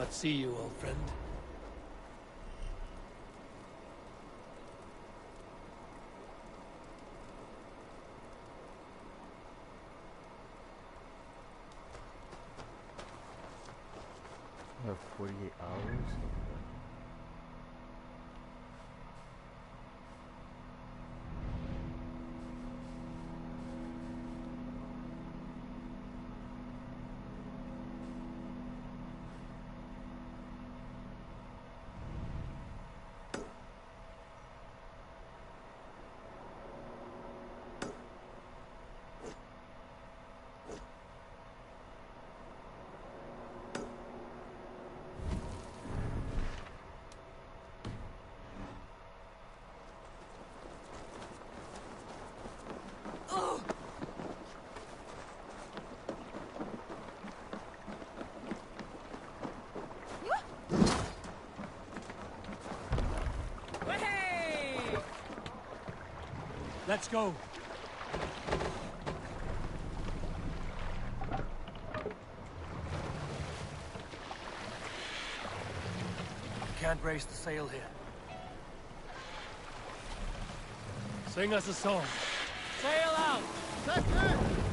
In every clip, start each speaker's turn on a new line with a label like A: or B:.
A: Let's see you, old friend.
B: I have 48 hours?
A: Let's go. Can't raise the sail here. Sing us a song. Sail out! Second!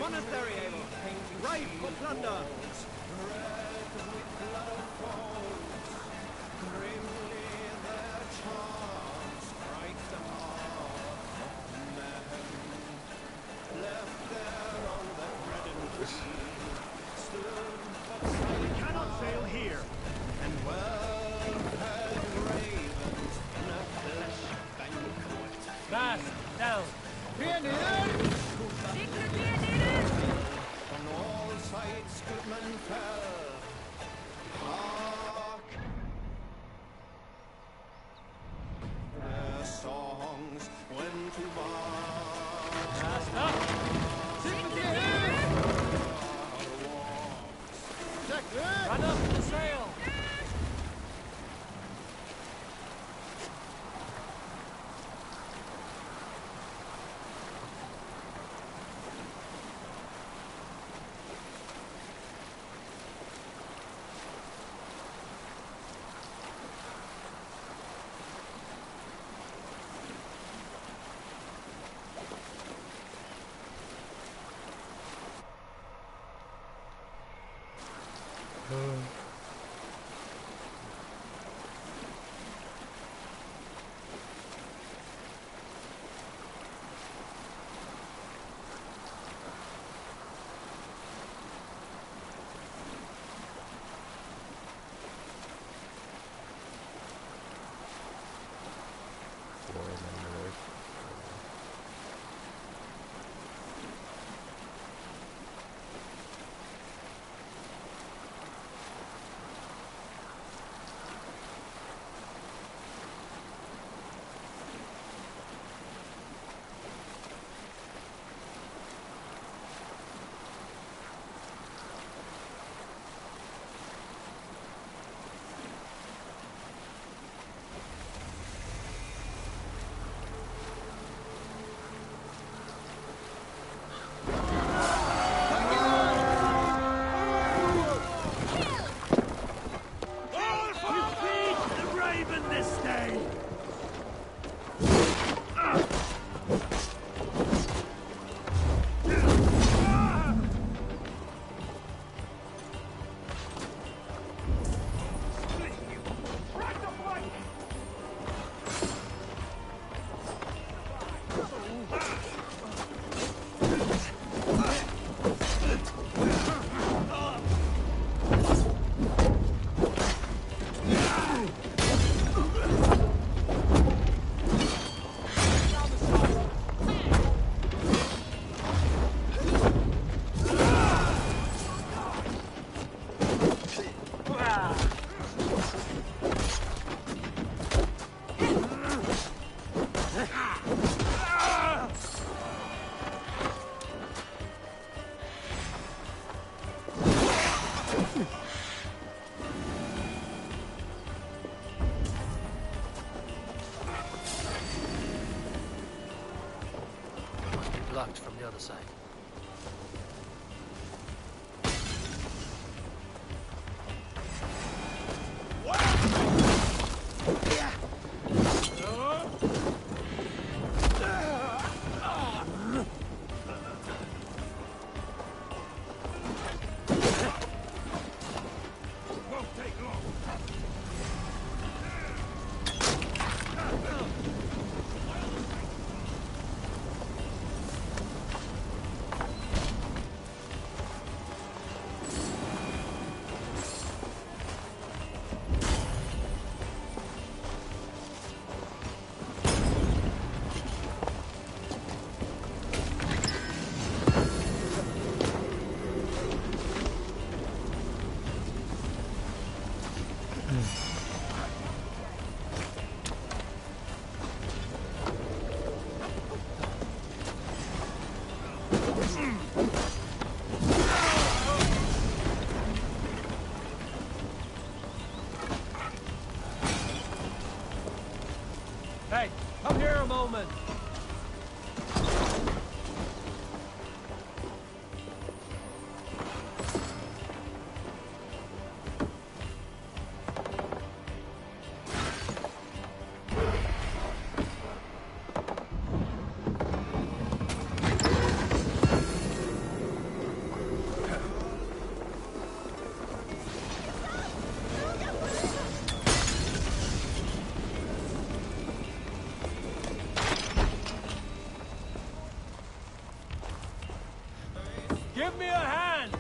C: Monastery, right for plunder!
D: We cannot sail here. And
A: Fast! Down!
C: on all sides goodman fell. Hark! Their songs went to march.
A: Fast up! Run up the sail! blocked from the other side. Hey, come here a moment. Give me a hand!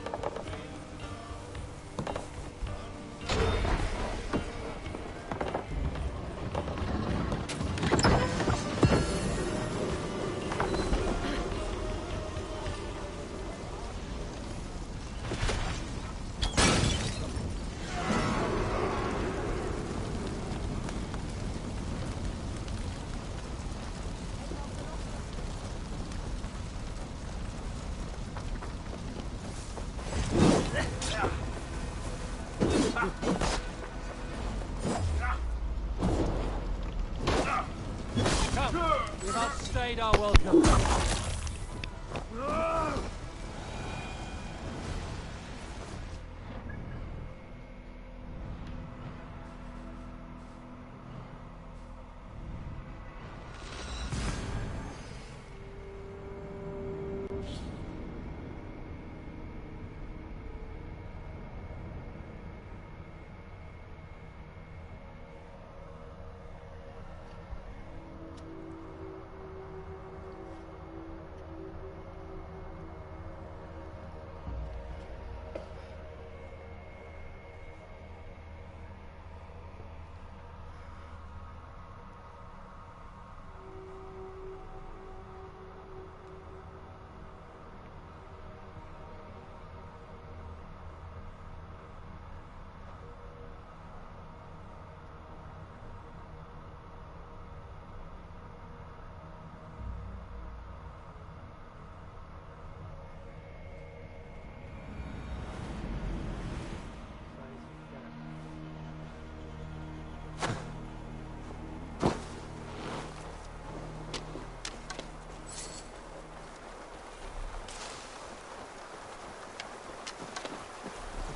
A: We've outstayed our welcome.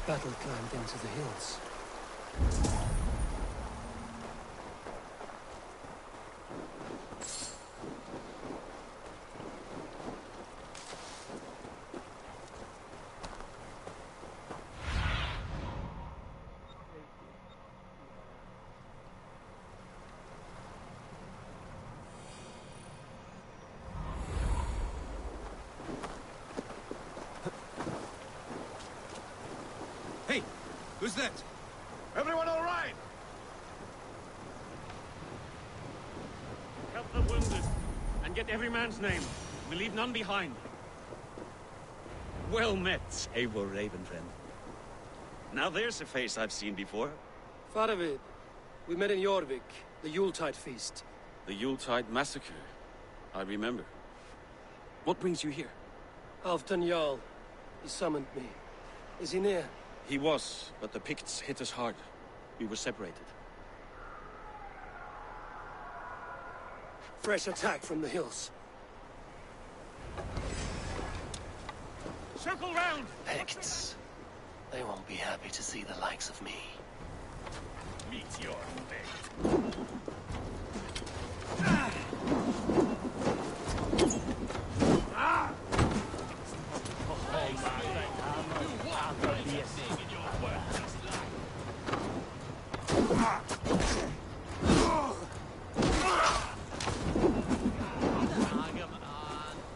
A: Battle climbed into the hills.
C: Hey, who's that? Everyone all right?
D: help the wounded, and get every man's name. We leave none behind.
E: Well met, Eivor Ravenfriend. Now there's a face I've seen before.
A: Faravid, we met in Jorvik, the Yuletide feast.
E: The Yuletide massacre. I remember. What brings you here?
A: Alfton Jarl. He summoned me. Is he near?
E: He was, but the Picts hit us hard. We were separated.
A: Fresh attack from the hills.
D: Circle round!
A: Picts. They won't be happy to see the likes of me.
D: Meet your fate.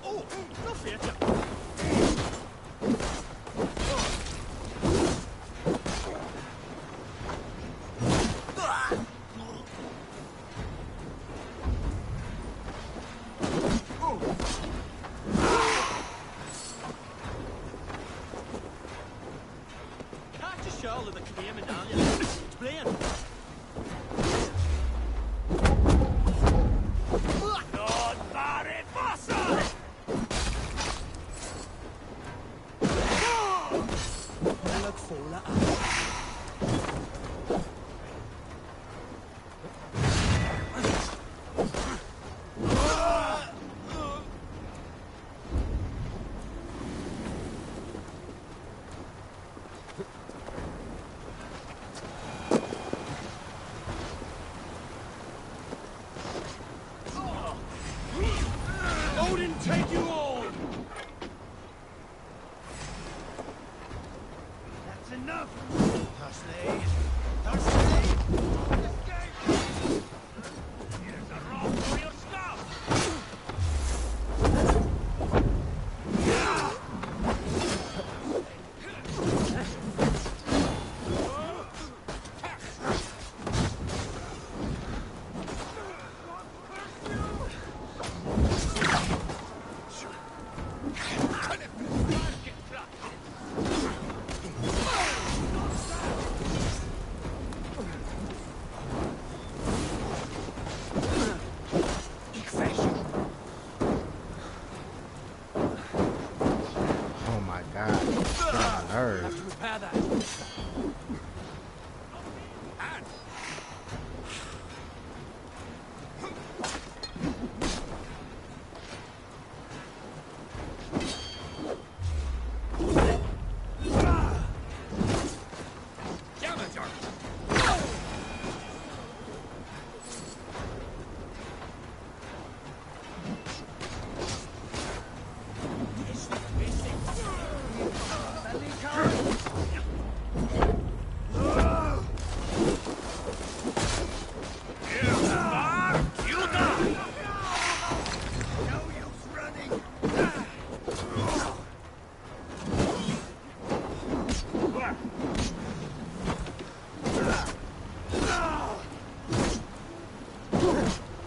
D: Oh, no fear. Catch a shawl of the cream and all you. Explain. Non fare passa! Look fulla. Odin, take you all! That's enough! Thursday! Thursday! Escape! Here's a rock for your stuff!
B: Oh my god. Get on my nerves.
A: Repair that.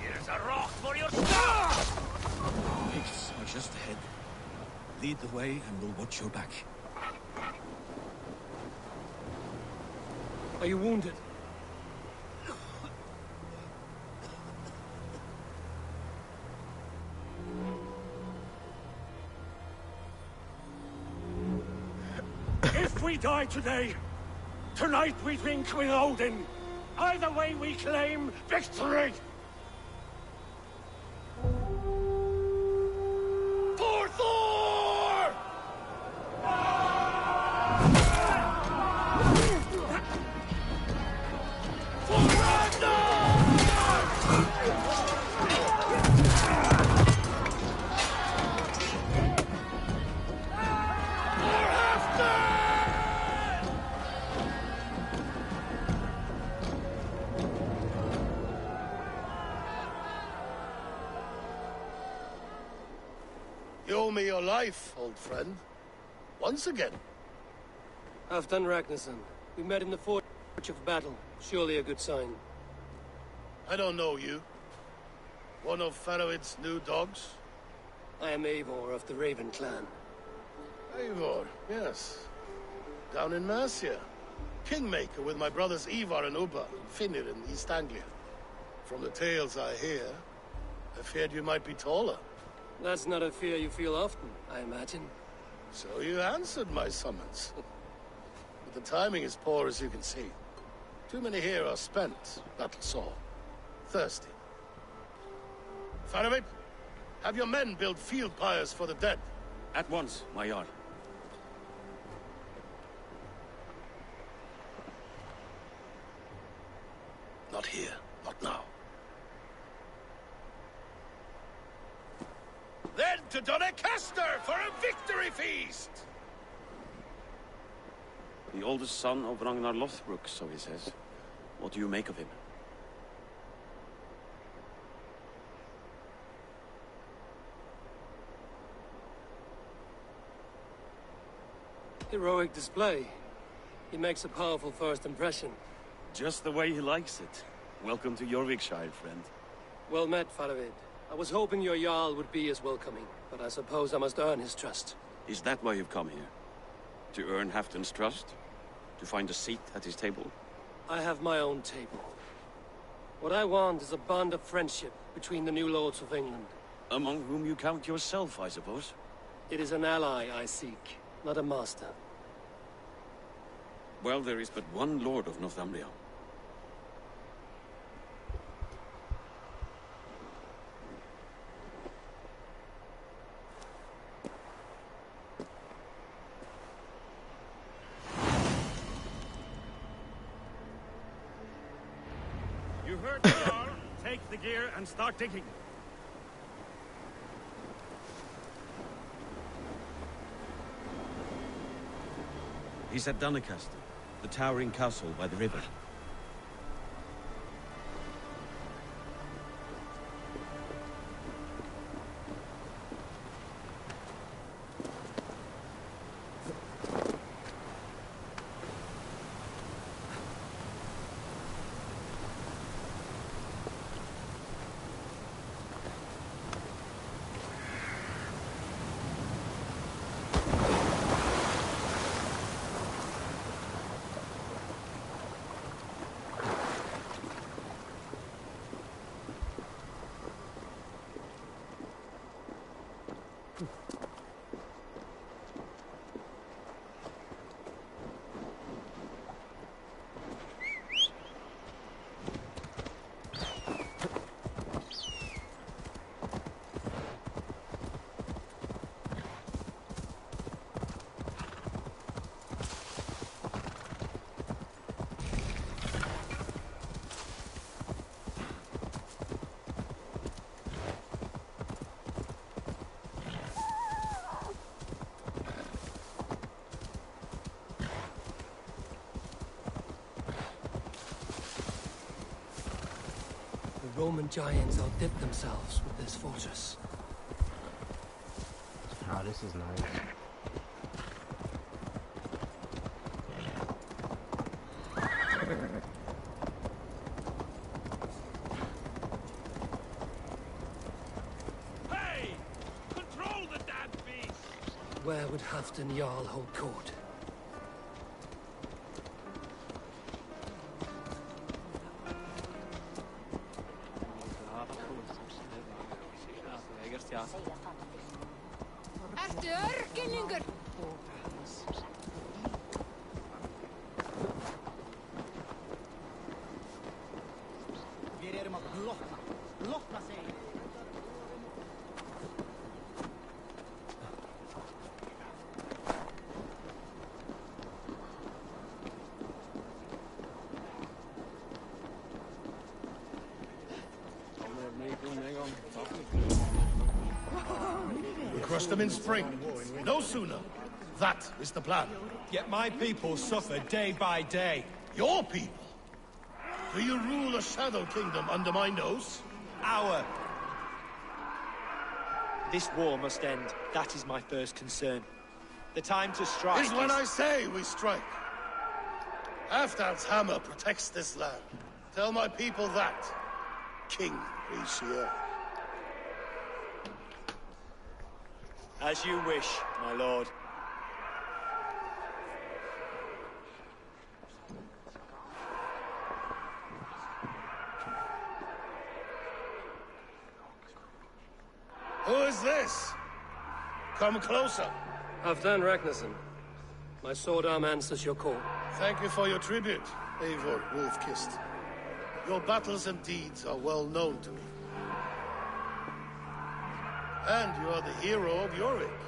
A: Here's a rock for your stuff!
C: Pigs are just ahead. Lead the way and we'll watch your back.
A: Are you wounded?
D: If we die today, tonight we drink with Odin. Either way we claim victory! For Thor! For Ragnar! For Halfdan!
C: You owe me your life, old friend. Once again.
A: Halfdan Ragnarsson. We met in the forge of battle. Surely a good sign.
C: I don't know you. One of Faroid's new dogs?
A: I am Eivor of the Raven clan.
C: Eivor, yes. Down in Mercia. Kingmaker with my brothers Ivar and Ubba in Finnr in East Anglia. From the tales I hear, I feared you might be taller.
A: That's not a fear you feel often, I imagine.
C: So you answered my summons. But the timing is poor, as you can see. Too many here are spent, battle-sore, thirsty. Faramir, have your men build field pyres for the dead.
E: At once, my Jarl.
C: to Doncaster for a victory feast!
E: The oldest son of Ragnar Lothbrok, so he says. What do you make of him?
A: Heroic display. He makes a powerful first impression.
E: Just the way he likes it. Welcome to Jorvikshire, friend.
A: Well met, Faravid. I was hoping your Jarl would be as welcoming, but I suppose I must earn his trust.
E: Is that why you've come here? To earn Halfdan's trust? To find a seat at his table?
A: I have my own table. What I want is a bond of friendship between the new lords of England.
E: Among whom you count yourself, I suppose?
A: It is an ally I seek, not a master.
E: Well, there is but one lord of Northumbria.
D: You heard the Jarl. Take the gear and start digging.
E: He's at Doncaster, the towering castle by the river.
A: The Roman giants outdid themselves with this fortress.
B: Oh, this is nice.
D: Hey! Control the damn beast!
A: Where would Halfdan Jarl hold court?
F: Ertu örgillingur?
G: Við erum að blokka sig.
C: We'll crush them in spring. No sooner. That is the plan.
H: Yet my people suffer day by day.
C: Your people? Do you rule a shadow kingdom under my nose?
H: Our.
G: This war must end. That is my first concern. The time to strike
C: Is when I say we strike. Halfdan's hammer protects this land. Tell my people that, King Richelieu.
G: As you wish, my lord.
C: Who is this? Come closer.
A: Halfdan Ragnarsson. My sword arm answers your call.
C: Thank you for your tribute, Eivor Wolf-Kissed. Your battles and deeds are well known to me. And you are the hero of Yorick.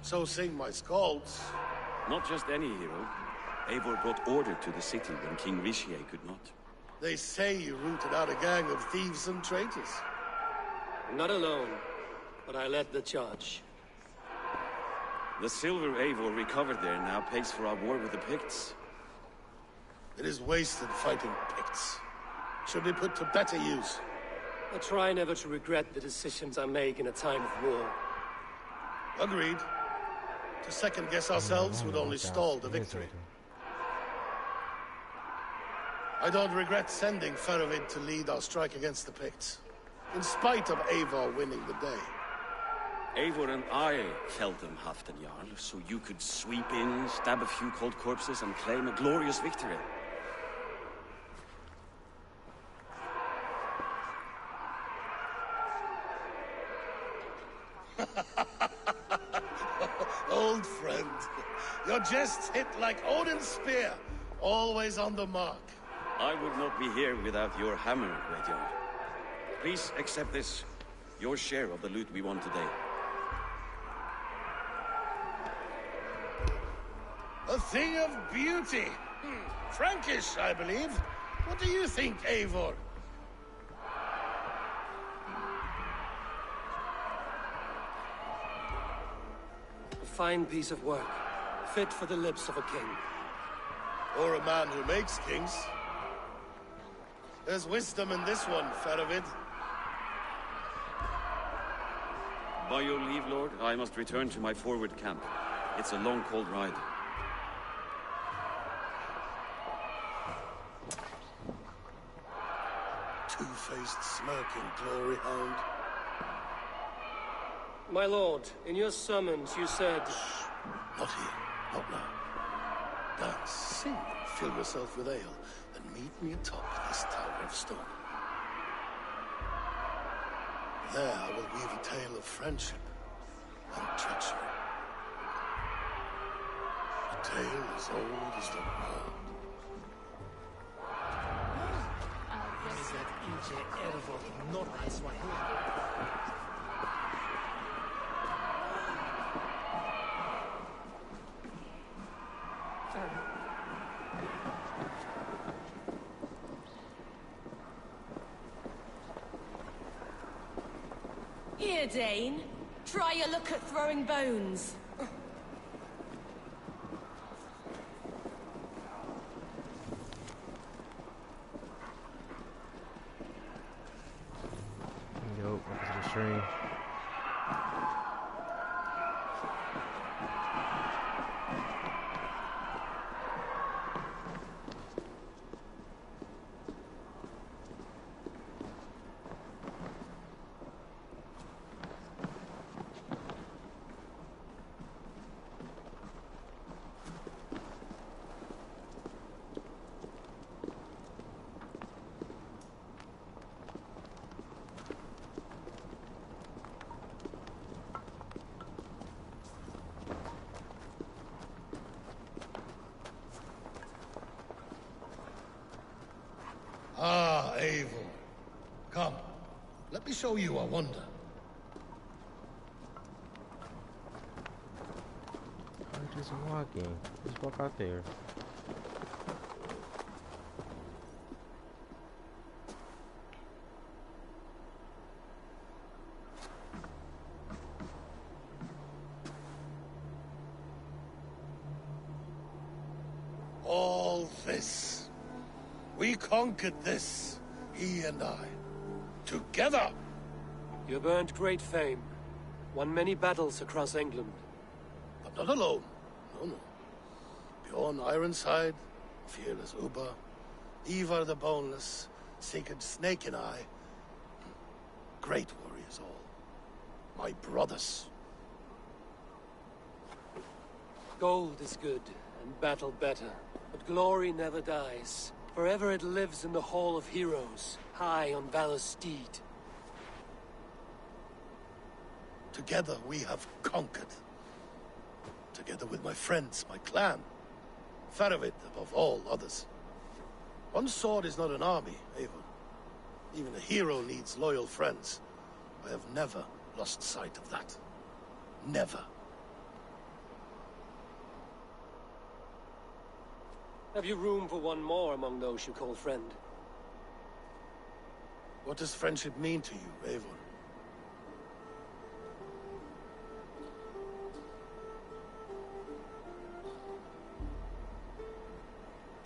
C: So sing my skalds.
E: Not just any hero. Eivor brought order to the city when King Richelieu could not.
C: They say you rooted out a gang of thieves and traitors.
A: Not alone. but I led the charge.
E: The silver Eivor recovered there now pays for our war with the Picts.
C: It is wasted fighting Picts. Should be put to better use.
A: I try never to regret the decisions I make in a time of war.
C: Agreed. To second-guess ourselves would only stall the victory. I don't regret sending Faravid to lead our strike against the Picts, in spite of Eivor winning the day.
E: Eivor and I felled them, Halfdan Jarl, so you could sweep in, stab a few cold corpses, and claim a glorious victory.
C: Old friend, your jests hit like Odin's spear, always on the mark.
E: I would not be here without your hammer, Great Jarl. Please accept this, your share of the loot we won today.
C: A thing of beauty. Frankish, I believe. What do you think, Eivor?
A: A fine piece of work, fit for the lips of a king.
C: Or a man who makes kings. There's wisdom in this one, Faravid.
E: By your leave, Lord, I must return to my forward camp. It's a long, cold ride.
C: Two-faced, smirking glory hound.
A: My lord, in your summons you said...
C: Not here, not now. Dance, sing, and fill yourself with ale, and meet me atop this tower of stone. There I will weave a tale of friendship and treachery. A tale as old as the world.
F: Here, Dane. Try your luck at throwing bones.
B: Yo, up to the stream.
C: Ah, Eivor. Come, let me show you a wonder.
B: I'm just walking. Just walk out there.
C: All this. We conquered this, he and I. Together!
A: You've earned great fame. Won many battles across England.
C: But not alone. No, no. Bjorn Ironside, fearless Uber, Ivar the Boneless, Sigurd Snake and I. Great warriors all. My brothers.
A: Gold is good, and battle better. But glory never dies. Forever it lives in the Hall of Heroes, high on Valor's steed.
C: Together we have conquered. Together with my friends, my clan. Faravid above all others. One sword is not an army, Eivor. Even a hero needs loyal friends. I have never lost sight of that. Never.
A: Have you room for one more among those you call friend?
C: What does friendship mean to you, Eivor?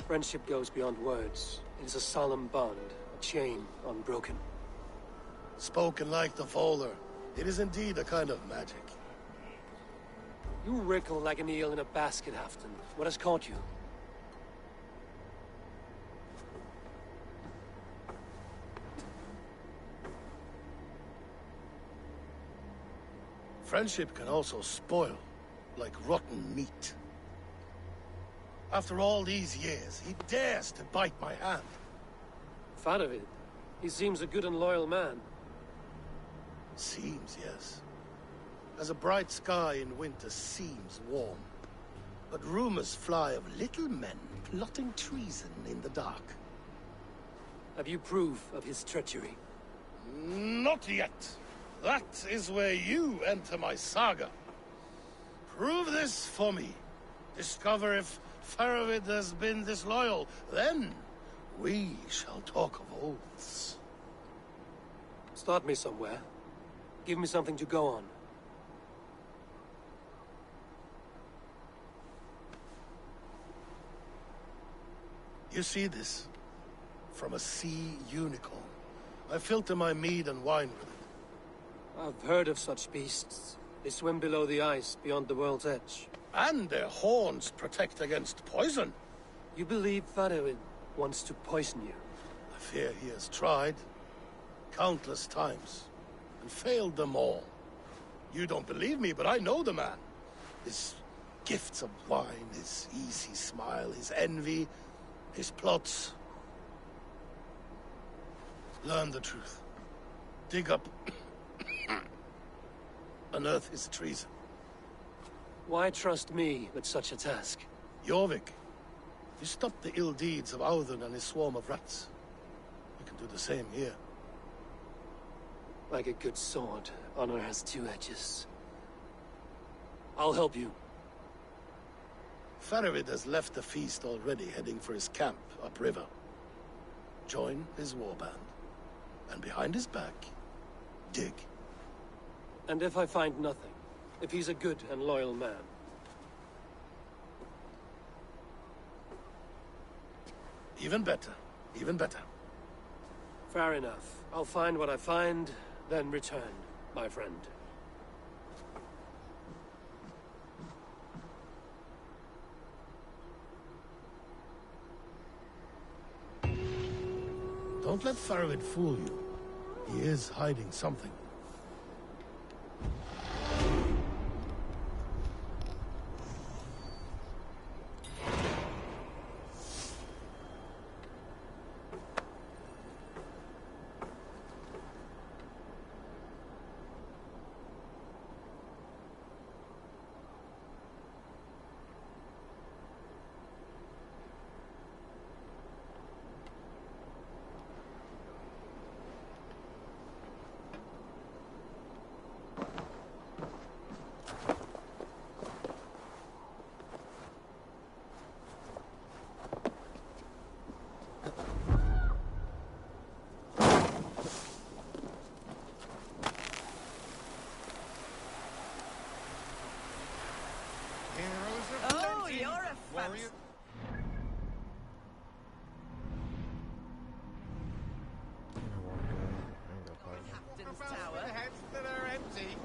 A: Friendship goes beyond words. It is a solemn bond, a chain unbroken.
C: Spoken like the Fowler. It is indeed a kind of magic.
A: You wrinkle like an eel in a basket, Halfton. What has caught you?
C: Friendship can also spoil, like rotten meat. After all these years, he dares to bite my hand.
A: Farovid. He seems a good and loyal man.
C: Seems, yes. As a bright sky in winter seems warm. But rumors fly of little men plotting treason in the dark.
A: Have you proof of his treachery?
C: Not yet. That is where you enter my saga. Prove this for me. Discover if Faravid has been disloyal. Then we shall talk of oaths.
A: Start me somewhere. Give me something to go on.
C: You see this? From a sea unicorn. I filter my mead and wine with it.
A: I've heard of such beasts. They swim below the ice, beyond the world's edge.
C: And their horns protect against poison.
A: You believe Farovid wants to poison you?
C: I fear he has tried. Countless times. And failed them all. You don't believe me, but I know the man. His gifts of wine, his easy smile, his envy, his plots. Learn the truth. Dig up... unearth his treason.
A: Why trust me with such a task?
C: Jorvik, you stopped the ill deeds of Audun and his swarm of rats. You can do the same here.
A: Like a good sword, honor has two edges. I'll help you.
C: Faravid has left the feast already, heading for his camp upriver. Join his warband. And behind his back, dig.
A: And if I find nothing? If he's a good and loyal man?
C: Even better. Even better.
A: Fair enough. I'll find what I find, then return, my friend.
C: Don't let Faravid fool you. He is hiding something.
I: Oh, you're a fancy. Captain's Tower.
H: Heads that are empty.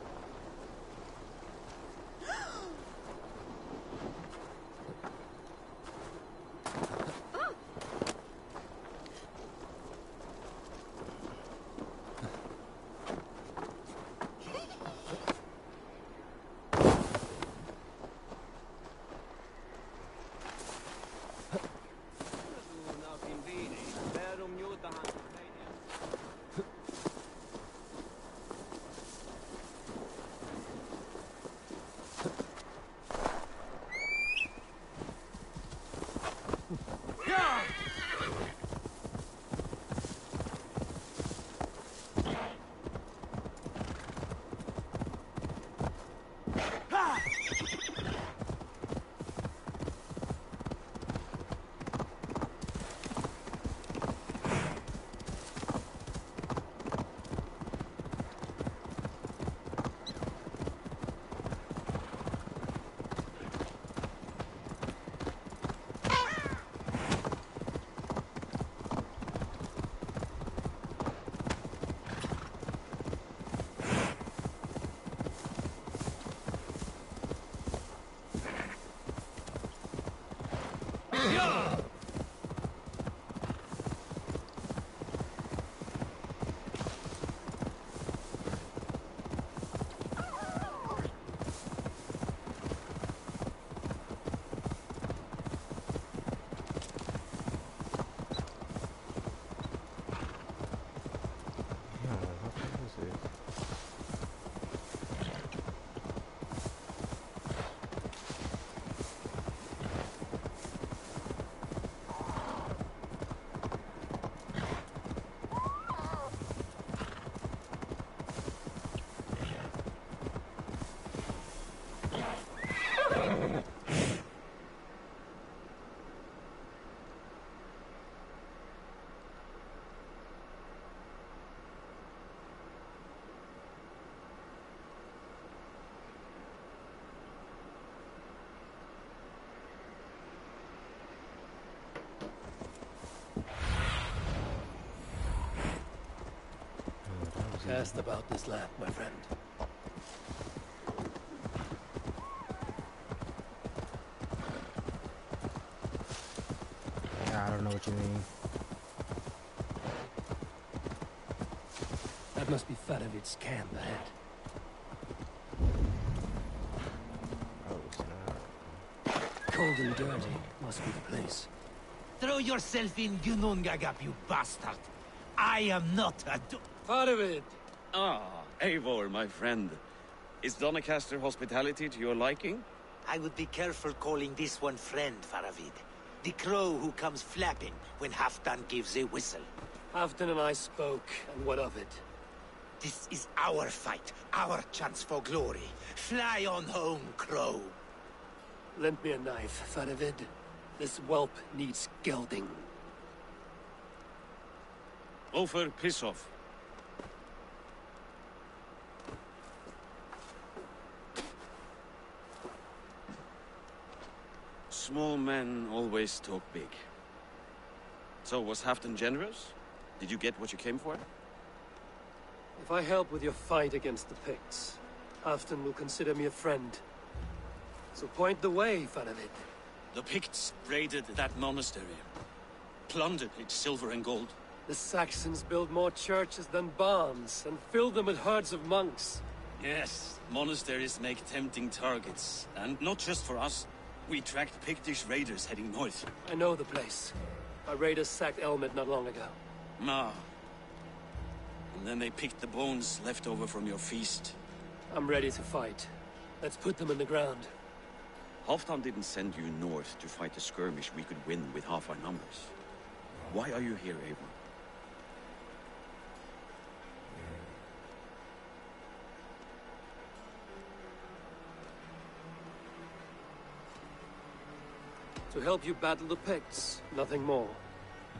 A: asked about this land, my friend.
B: Yeah, I don't know what you mean.
A: That must be Faravid's camp ahead.
B: Oh, it's not.
A: Cold and dirty must be the place.
H: Throw yourself in Gunungagap, you bastard! I am not a
A: Faravid!
E: Ah, Eivor, my friend. Is Doncaster hospitality to your liking?
J: I would be careful calling this one friend, Faravid. The crow who comes flapping when Halfdan gives a whistle.
A: Halfdan and I spoke, and what of it?
J: This is our fight, our chance for glory. Fly on home, crow.
A: Lend me a knife, Faravid. This whelp needs gelding.
E: Ofer, piss off. Small men always talk big. So, was Halfdan generous? Did you get what you came for?
A: If I help with your fight against the Picts, Halfdan will consider me a friend. So point the way, Faravid.
E: The Picts raided that monastery. Plundered its silver and gold.
A: The Saxons build more churches than barns, and fill them with herds of monks.
E: Yes, monasteries make tempting targets. And not just for us. We tracked Pictish raiders heading north.
A: I know the place. Our raiders sacked Elmet not long ago.
E: Ah. And then they picked the bones left over from your feast.
A: I'm ready to fight. Let's put them in the ground.
E: Halfdan didn't send you north to fight a skirmish we could win with half our numbers. Why are you here, Eivor?
A: To help you battle the Picts, nothing more.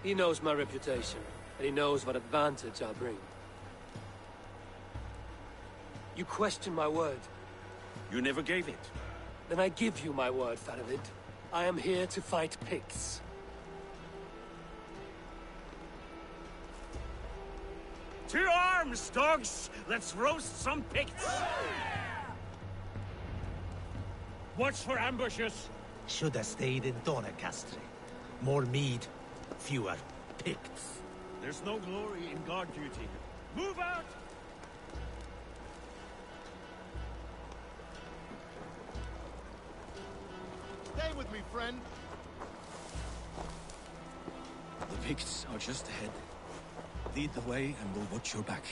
A: He knows my reputation, and he knows what advantage I'll bring. You question my word.
E: You never gave it.
A: Then I give you my word, Faravid. I am here to fight Picts.
D: To arms, dogs! Let's roast some Picts! Watch for ambushes!
H: Should have stayed in Doncaster. More mead, fewer Picts.
D: There's no glory in guard duty. Move out!
C: Stay with me, friend.
E: The Picts are just ahead. Lead the way and we'll watch your back.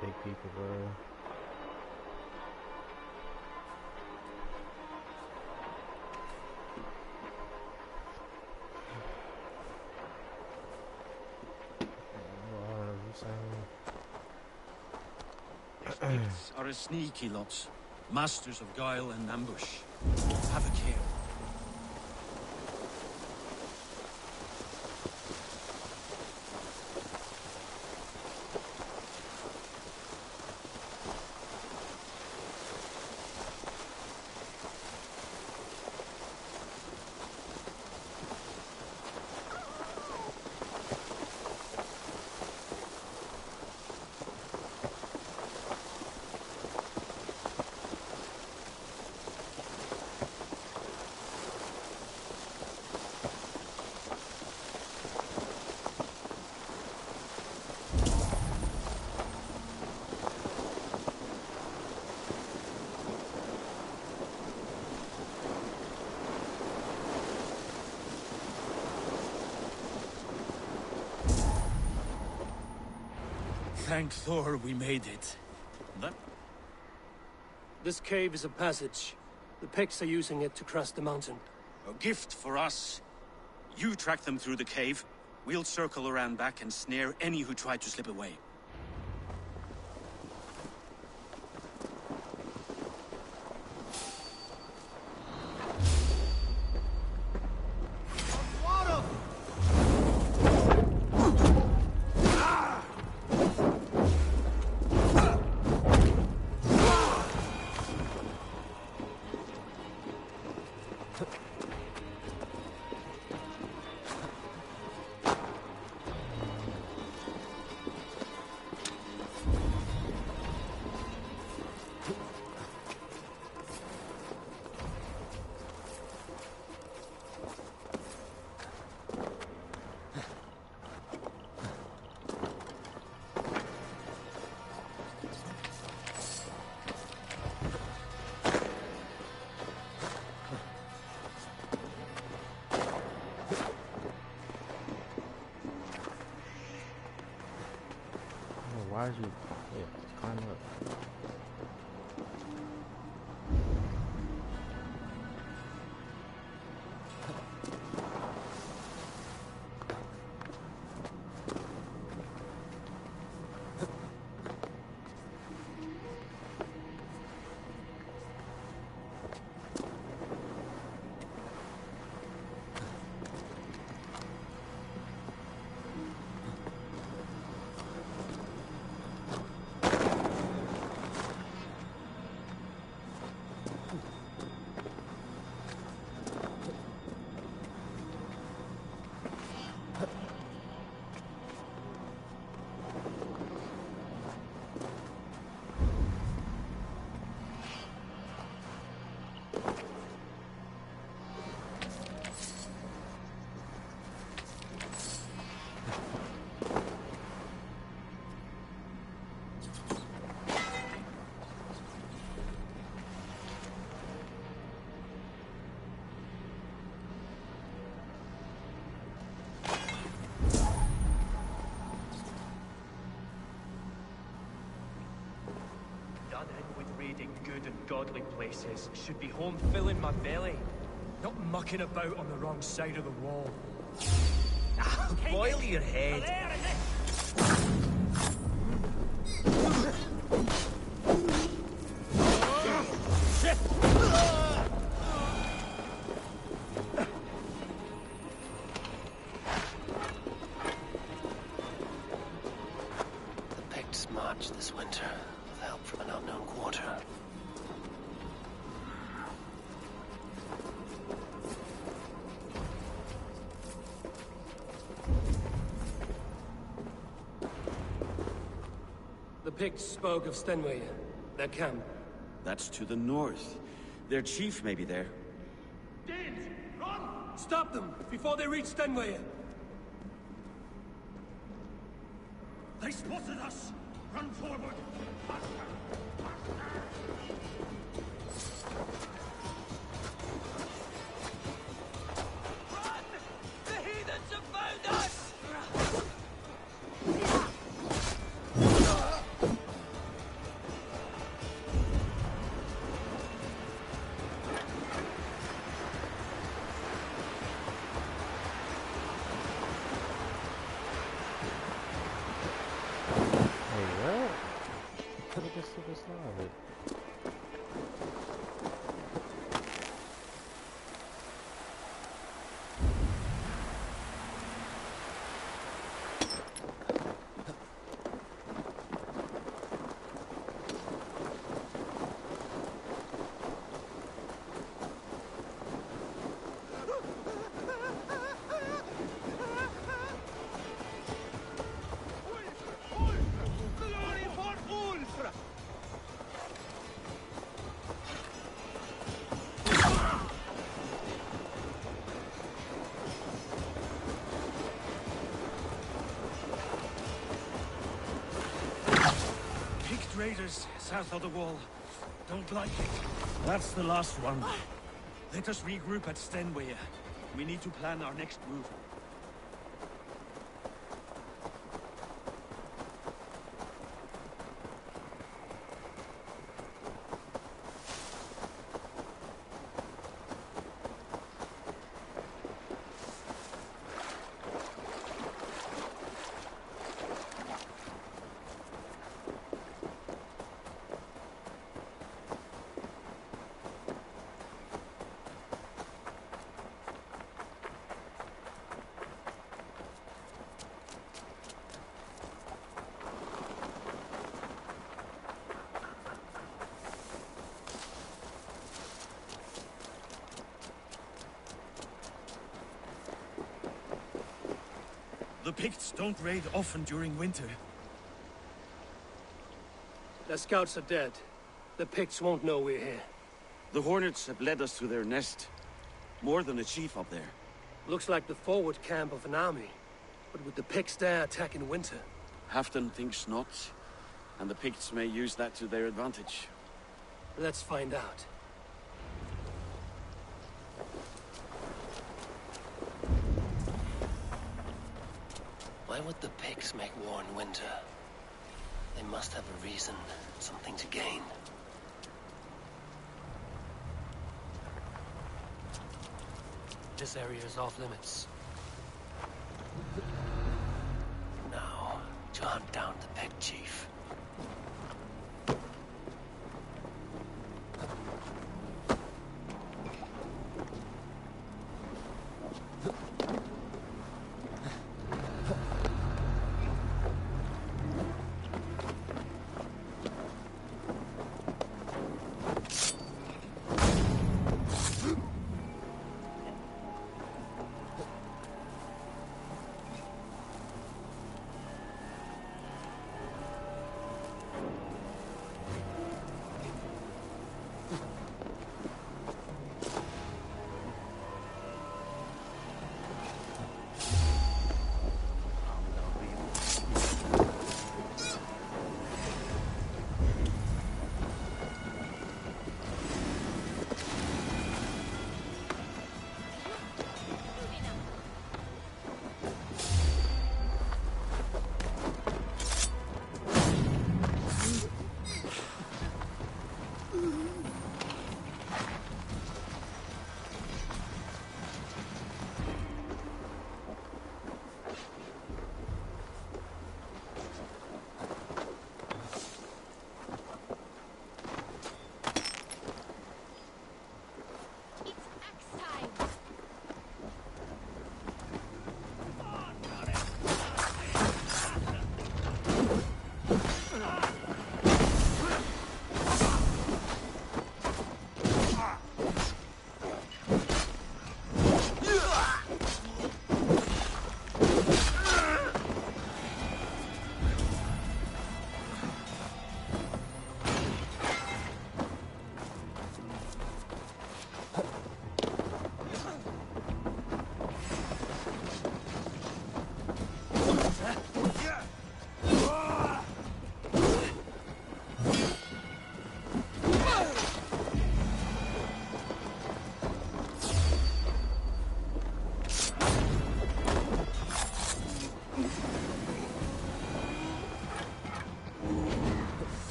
B: Fake people, bro. What are you saying?
E: Picts are a sneaky lot. Masters of guile and ambush. Have a care. Thank Thor we made it. That...
A: This cave is a passage. The Picts are using it to cross the mountain.
E: A gift for us. You track them through the cave. We'll circle around back and snare any who try to slip away.
B: Why did you climb up?
G: Done in with raiding good and godly places should be home filling my belly, not mucking about on the wrong side of the wall. Boil your head.
A: The Picts march this winter with help from an unknown quarter. The Picts spoke of Stenway, their camp.
E: That's to the north. Their chief may be there.
A: Danes, run! Stop them before they reach Stenway.
D: They spotted us! Run forward!
J: Run! The heathens have found us!
B: Look at super slide.
D: Raiders south of the wall. Don't like it. That's the last one. Let us regroup at Stenway. We need to plan our next move. The Picts don't raid often during winter.
A: The scouts are dead. The Picts won't know we're here.
E: The Hornets have led us to their nest. More than a chief up there.
A: Looks like the forward camp of an army. But would the Picts dare attack in winter?
E: Halfdan thinks not. And the Picts may use that to their advantage.
A: Let's find out. Why would the Picts make war in winter? They must have a reason, something to gain. This area is off limits. Now, to hunt down the Pict chief.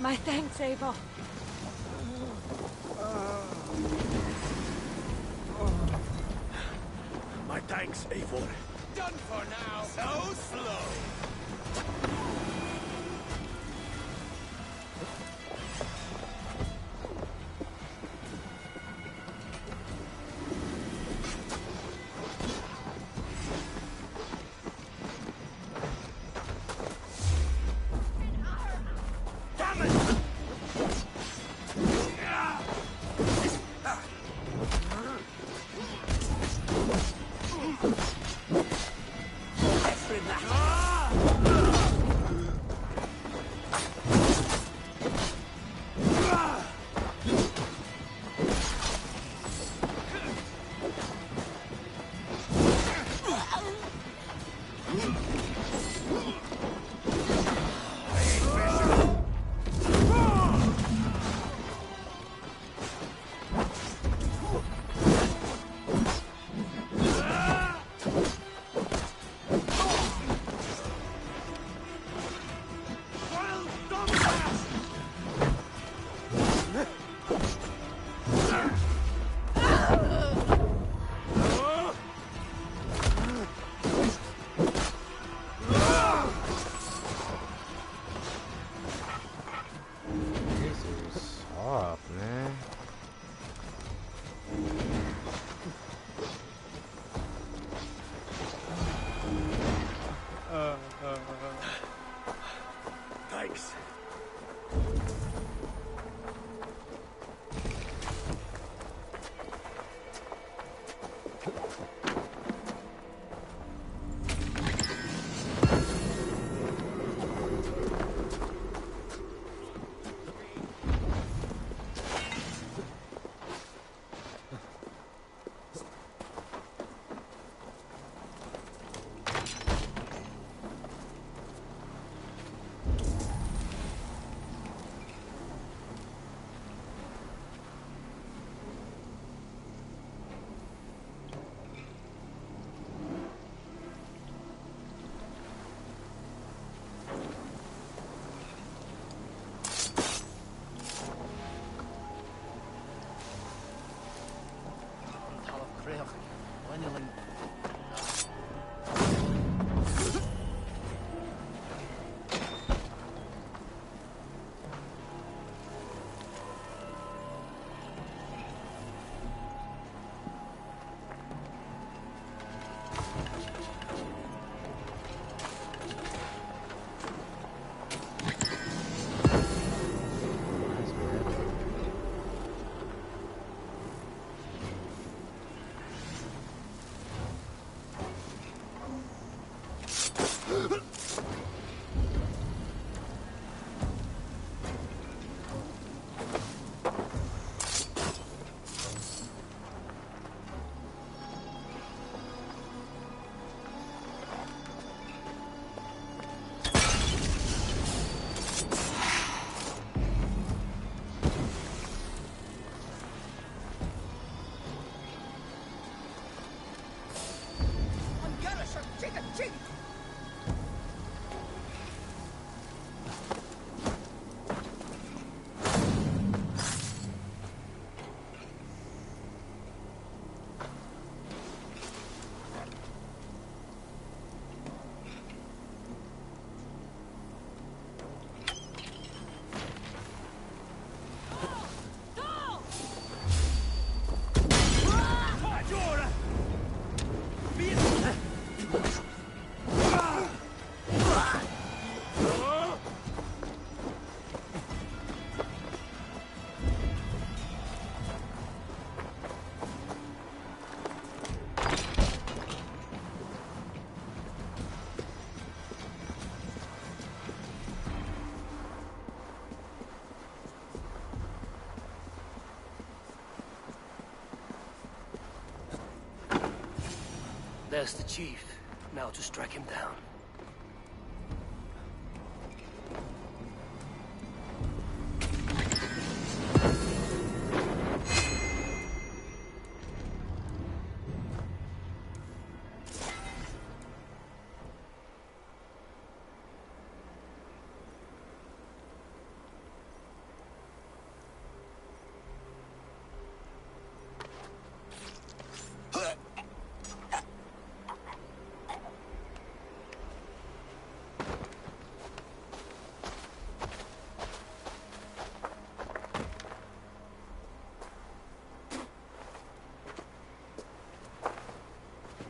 F: My thanks, Eivor.
D: My thanks, Eivor.
J: Done for now. So slow.
D: likes.
A: There's the chief. Now to strike him down.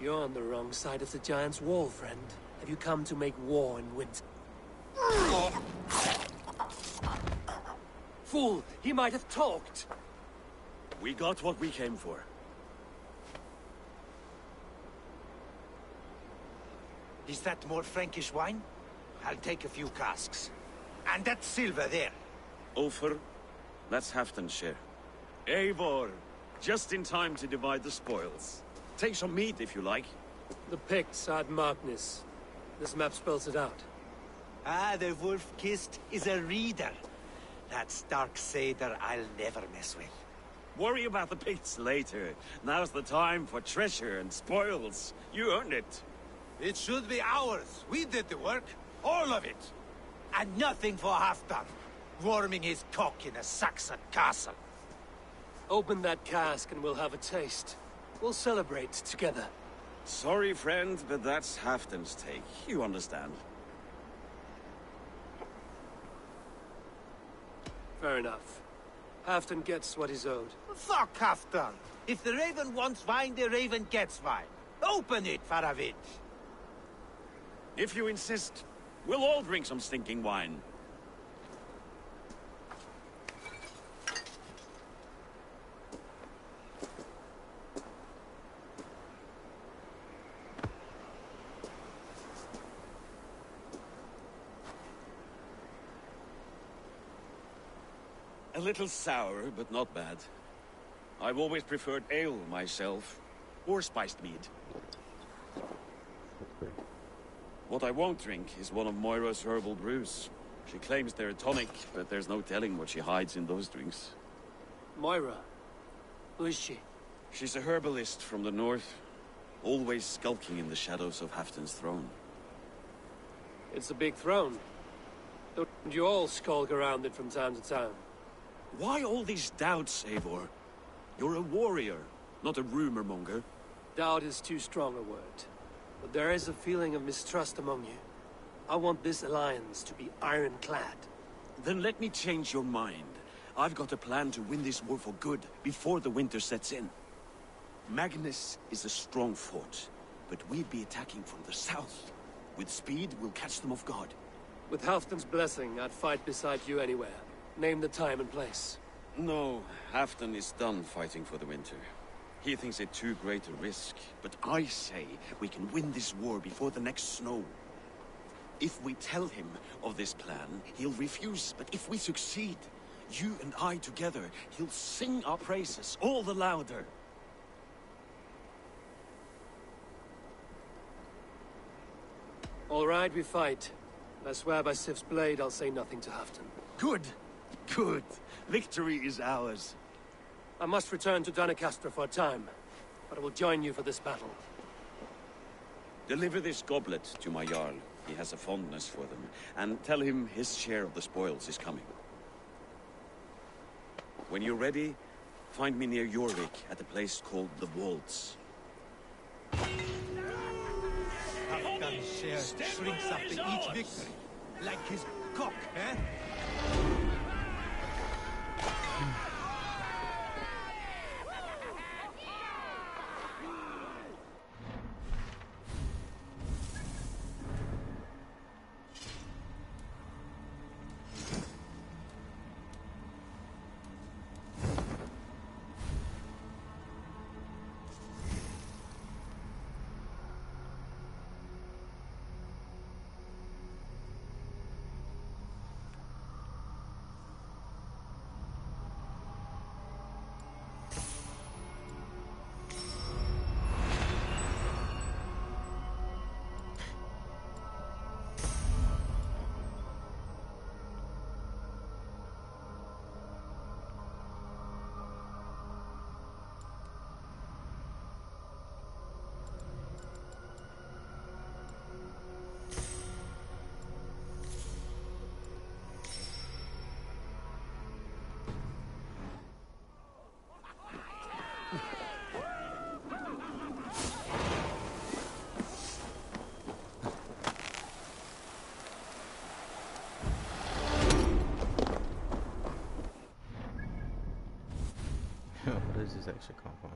A: You're on the wrong side of the giant's wall, friend. Have you come to make war in winter? Fool! He might have talked!
E: We got what we came for.
J: Is that more Frankish wine? I'll take a few casks. And that silver there.
E: Ofer, let's Halfdan share. Eivor, just in time to divide the spoils. Take some meat if you like.
A: The Picts had Magnus. This map spells it out.
J: Ah, the wolf-kissed is a reader. That stark Seder I'll never mess with.
E: Worry about the Picts later. Now's the time for treasure and spoils. You earned it.
J: It should be ours. We did the work. All of it. And nothing for Halfdan. Warming his cock in a Saxon castle.
A: Open that cask and we'll have a taste. We'll celebrate together.
E: Sorry, friend, but that's Halfdan's take. You understand.
A: Fair enough. Halfdan gets what he's owed.
J: Fuck Halfdan. If the Raven wants wine, the Raven gets wine. Open it, Faravid.
E: If you insist, we'll all drink some stinking wine. A little sour, but not bad. I've always preferred ale myself, or spiced mead. What I won't drink is one of Moira's herbal brews. She claims they're a tonic, but there's no telling what she hides in those drinks.
A: Moira? Who is she?
E: She's a herbalist from the north, always skulking in the shadows of Halfdan's throne.
A: It's a big throne. Don't you all skulk around it from time to time?
E: Why all these doubts, Eivor? You're a warrior, not a rumor monger.
A: Doubt is too strong a word. But there is a feeling of mistrust among you. I want this alliance to be ironclad.
E: Then let me change your mind. I've got a plan to win this war for good, before the winter sets in. Magnus is a strong fort, but we'd be attacking from the south. With speed, we'll catch them off guard.
A: With Halfdan's blessing, I'd fight beside you anywhere. Name the time and place.
E: No, Halfdan is done fighting for the winter. He thinks it too great a risk, but I say we can win this war before the next snow. If we tell him of this plan, he'll refuse, but if we succeed, you and I together, he'll sing our praises all the louder.
A: All right, we fight. I swear by Sif's blade, I'll say nothing to Halfdan.
E: Good, good. Victory is ours.
A: I must return to Doncaster for a time, but I will join you for this battle.
E: Deliver this goblet to my Jarl. He has a fondness for them. And tell him his share of the spoils is coming. When you're ready, find me near Jorvik at a place called the Waltz.
J: Halfdan's share shrinks after each victory. Like his cock, eh?
B: What is this extra compound?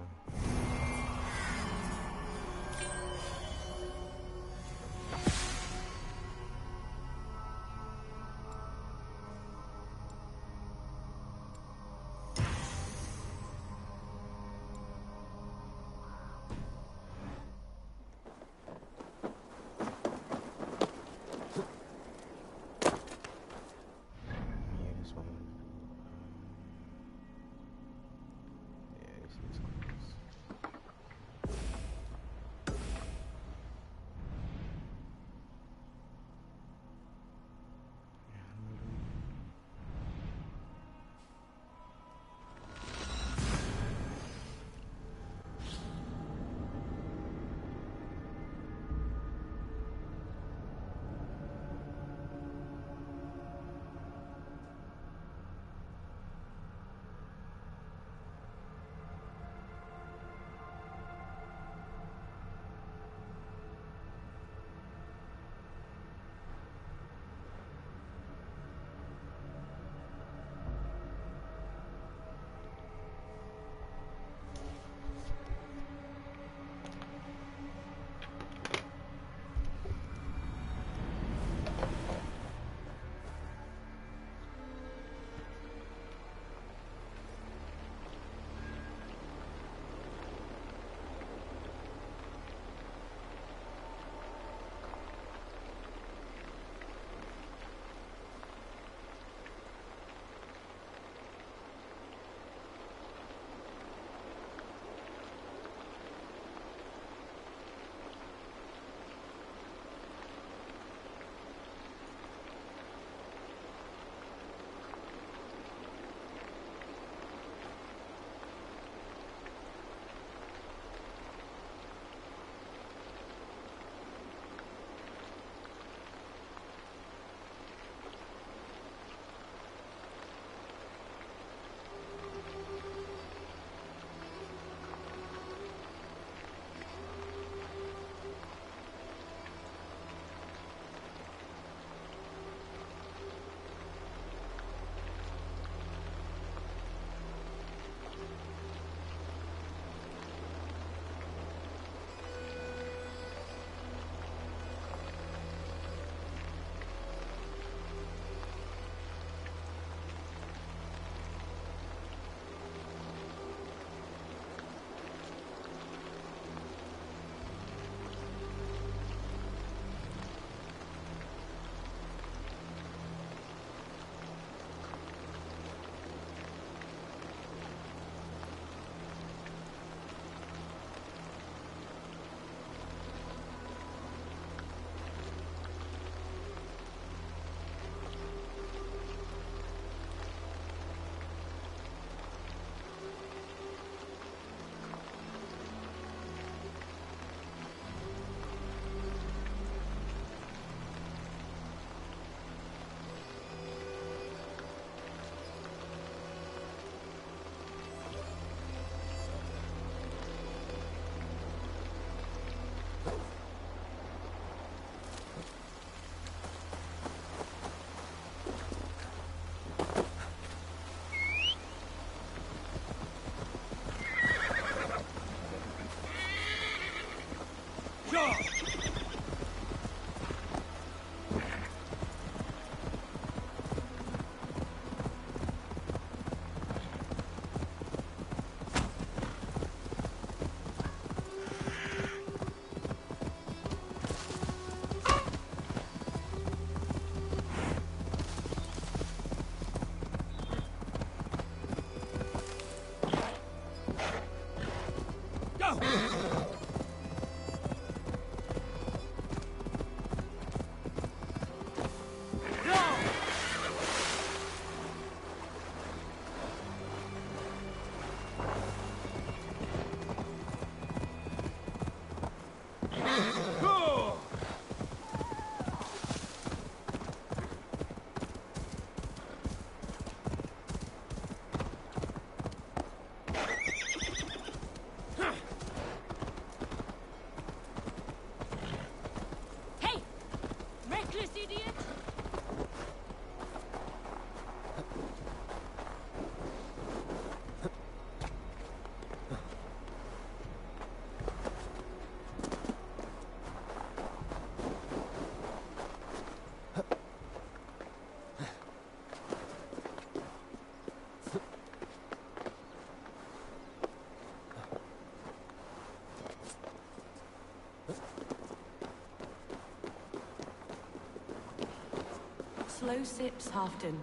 F: slow sips, Halfdan.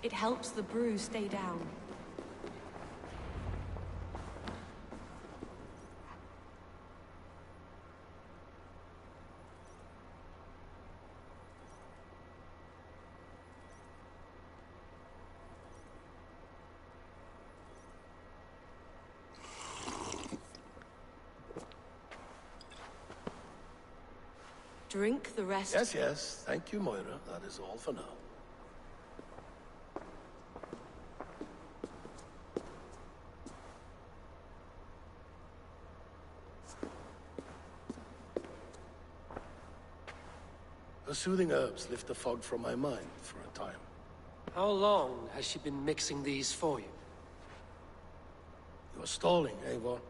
F: It helps the brew stay down. Drink the rest.
C: Yes, yes. Thank you, Moira. That is all for now. The soothing herbs lift the fog from my mind for a time.
A: How long has she been mixing these for you?
C: You're stalling, Eivor.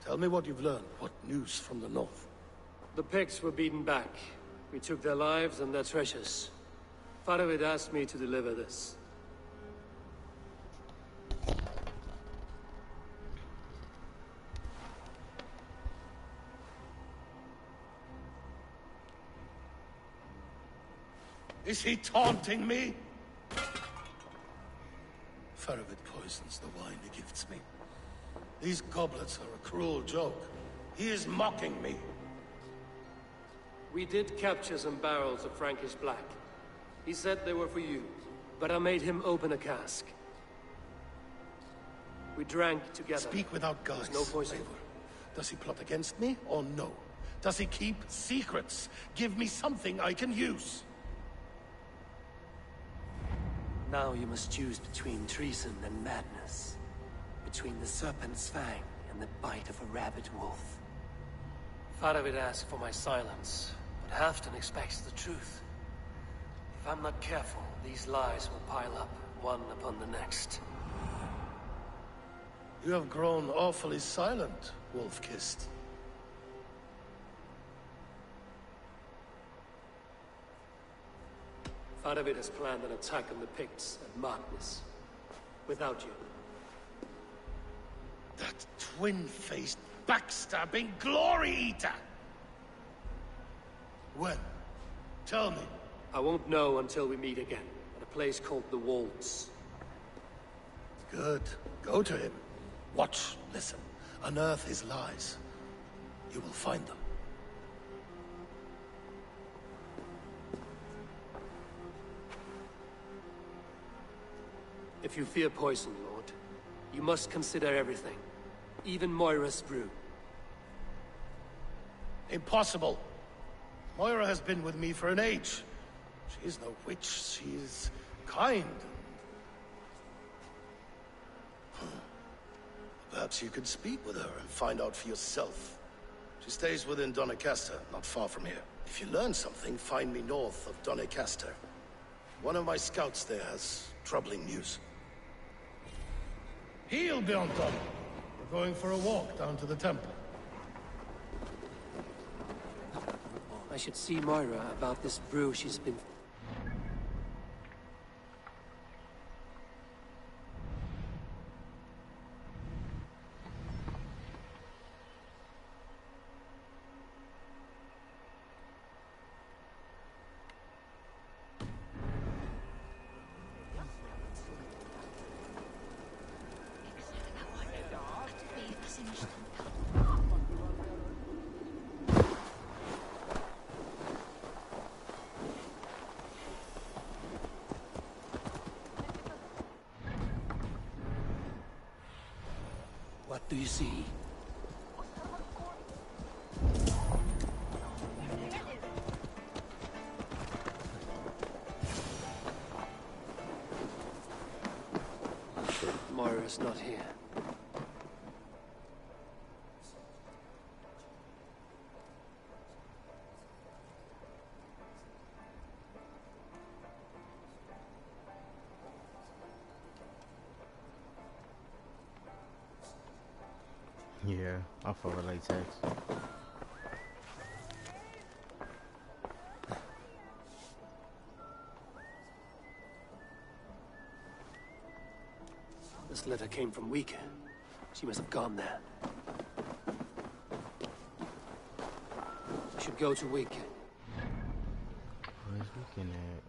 C: Tell me what you've learned. What news from the north?
A: The Picts were beaten back. We took their lives and their treasures. Faravid asked me to deliver this.
C: Is he taunting me? Faravid poisons the wine he gifts me. These goblets are a cruel joke. He is mocking me.
A: We did capture some barrels of Frankish black. He said they were for you, but I made him open a cask. We drank together.
C: Speak without guile.
A: There's no poison.
C: Does he plot against me, or no? Does he keep secrets? Give me something I can use.
A: Now you must choose between treason and madness. Between the serpent's fang and the bite of a rabid wolf. Faravid asked for my silence, but Halfdan expects the truth. If I'm not careful, these lies will pile up, one upon the next.
C: You have grown awfully silent, Wolf-Kissed.
A: Faravid has planned an attack on the Picts at Markness. Without you.
C: That twin-faced, backstabbing glory-eater! When? Tell me.
A: I won't know until we meet again, at a place called the Wolds.
C: Good. Go to him. Watch, listen. Unearth his lies. You will find them.
A: If you fear poison, Lord, you must consider everything. Even Moira's brew.
C: Impossible. Moira has been with me for an age. She is no witch. She is kind. Perhaps you could speak with her and find out for yourself. She stays within Doncaster, not far from here. If you learn something, find me north of Doncaster. One of my scouts there has troubling news. Heal, Bjornton. We're going for a walk down to the temple.
A: I should see Moira about this brew she's been... What do you see? Moira's not here.
B: Yeah, I'll follow latex.
A: This letter came from Wika. She must have gone there. I should go to Wika.
B: Where's Weekend at?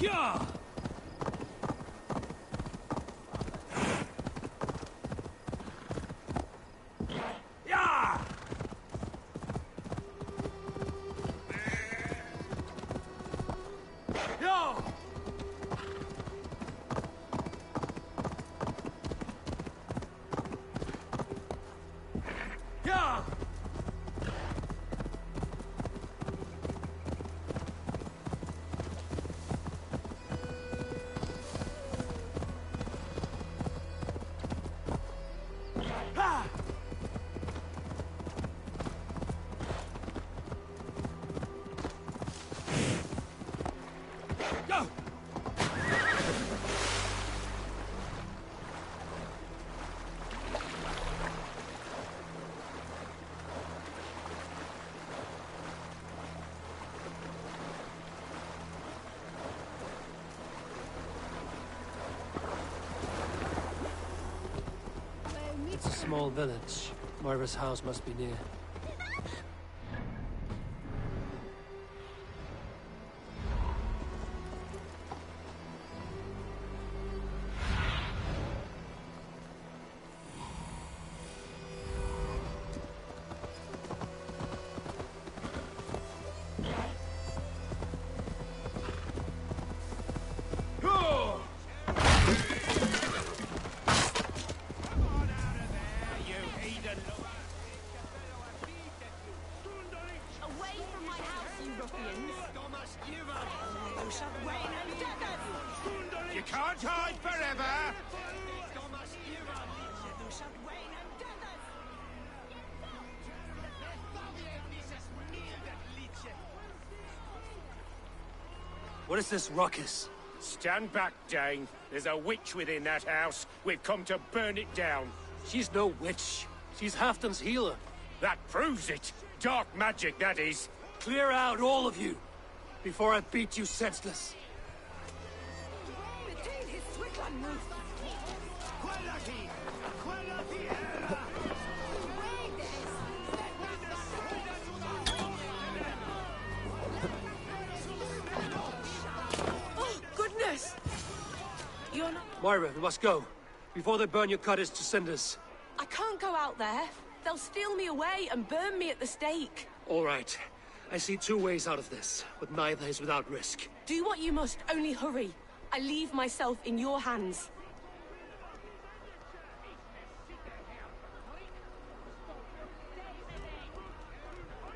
A: Yeah!
D: Yeah!
A: Yo!
D: Yeah! Ah! Go!
A: It's a small village. Moira's house must be near.
F: Away from my house, you ruffians!
J: You can't hide forever!
A: What is this ruckus?
D: Stand back, Dane. There's a witch within that house. We've come to burn it down.
A: She's no witch. She's Halfton's healer.
D: That proves it. Dark magic, that is.
A: Clear out, all of you, before I beat you senseless.
F: Oh, goodness! You're not...
A: Moira, we must go, before they burn your cottage to cinders.
F: I can't go out there. They'll steal me away and burn me at the stake.
A: All right. I see two ways out of this, but neither is without risk.
F: Do what you must, only hurry. I leave myself in your hands.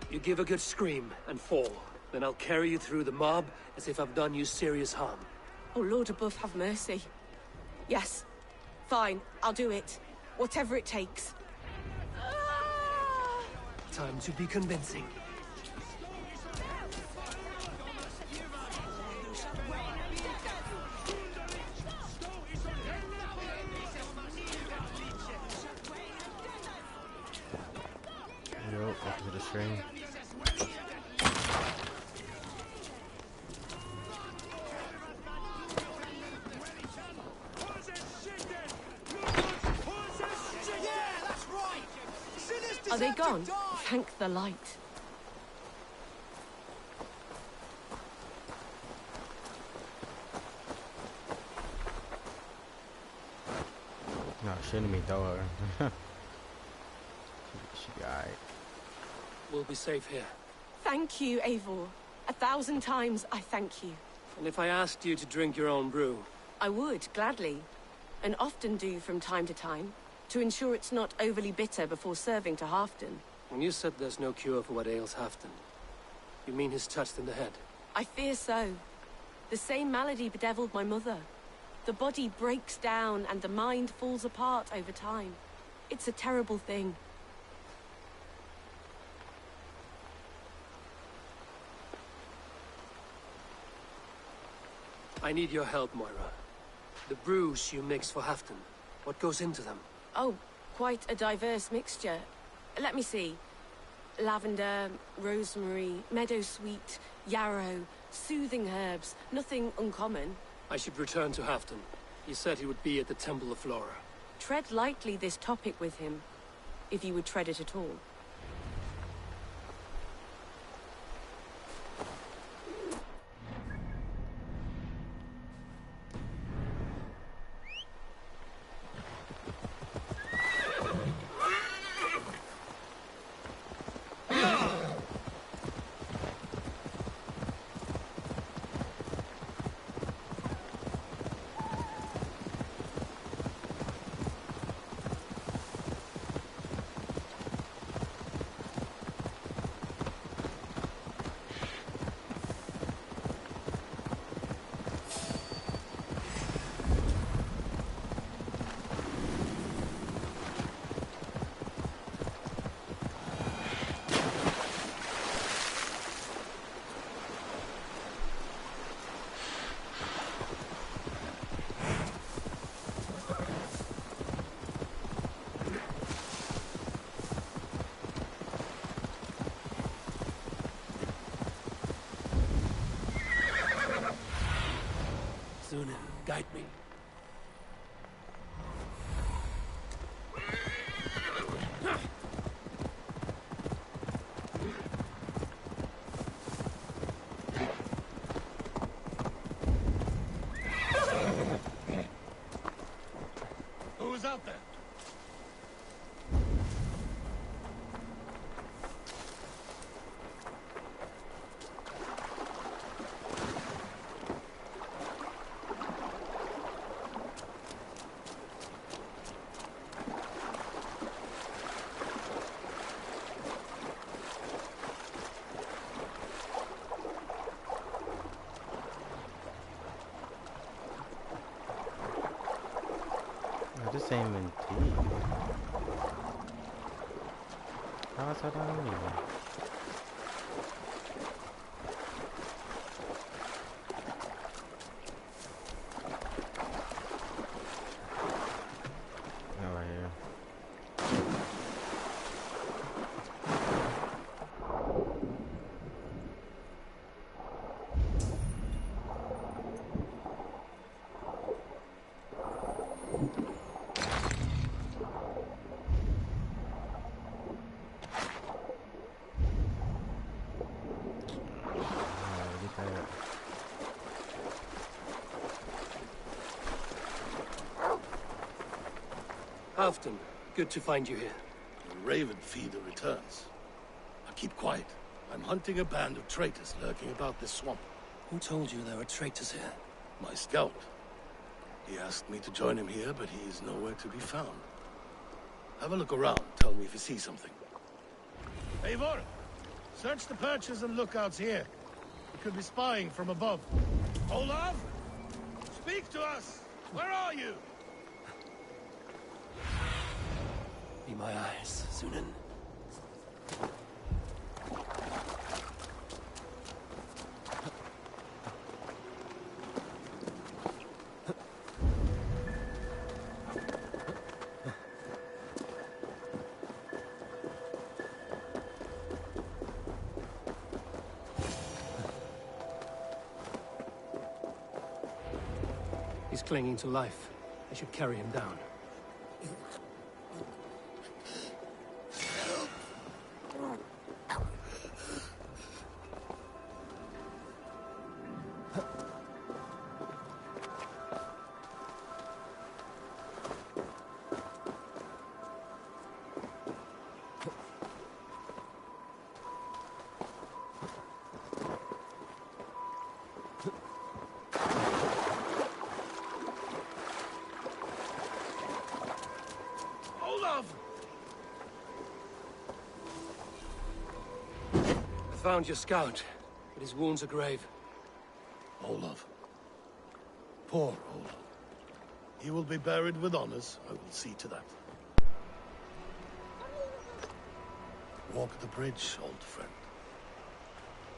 A: You give a good scream and fall. Then I'll carry you through the mob as if I've done you serious harm.
F: Oh, Lord above, have mercy. Yes. Fine, I'll do it. Whatever it takes.
A: Time to be convincing.
B: Yo, welcome to the stream.
F: Are they gone? Thank the light.
B: No, shouldn't be though. She be alright.
A: We'll be safe here.
F: Thank you, Eivor. 1,000 times I thank you.
A: And if I asked you to drink your own brew?
F: I would, gladly. And often do from time to time, to ensure it's not overly bitter before serving to Halfton.
A: When you said there's no cure for what ails Halfton, you mean he's touched in the head?
F: I fear so. The same malady bedeviled my mother. The body breaks down and the mind falls apart over time. It's a terrible thing.
A: I need your help, Moira. The brews you mix for Halfton, what goes into them?
F: Oh, quite a diverse mixture. Let me see. Lavender, rosemary, meadowsweet, yarrow, soothing herbs, nothing uncommon.
A: I should return to Halfton. He said he would be at the Temple of Flora.
F: Tread lightly this topic with him, if you would tread it at all.
A: Guide me.
C: Who's out there?
B: This ain't even tea. How's that on anyway? Oh, right here.
A: Halfton, good to find you here.
C: The Raven feeder returns. Now keep quiet. I'm hunting a band of traitors lurking about this swamp.
A: Who told you there were traitors here?
C: My scout. He asked me to join him here, but he is nowhere to be found. Have a look around. Tell me if you see something. Eivor, search the perches and lookouts here. We could be spying from above. Olav? Speak to us! Where are you?
A: Be my eyes, Sunan. He's clinging to life. I should carry him down. I found your scout, but his wounds are grave.
C: Olaf. Poor Olaf. He will be buried with honors. I will see to that. Walk the bridge, old friend.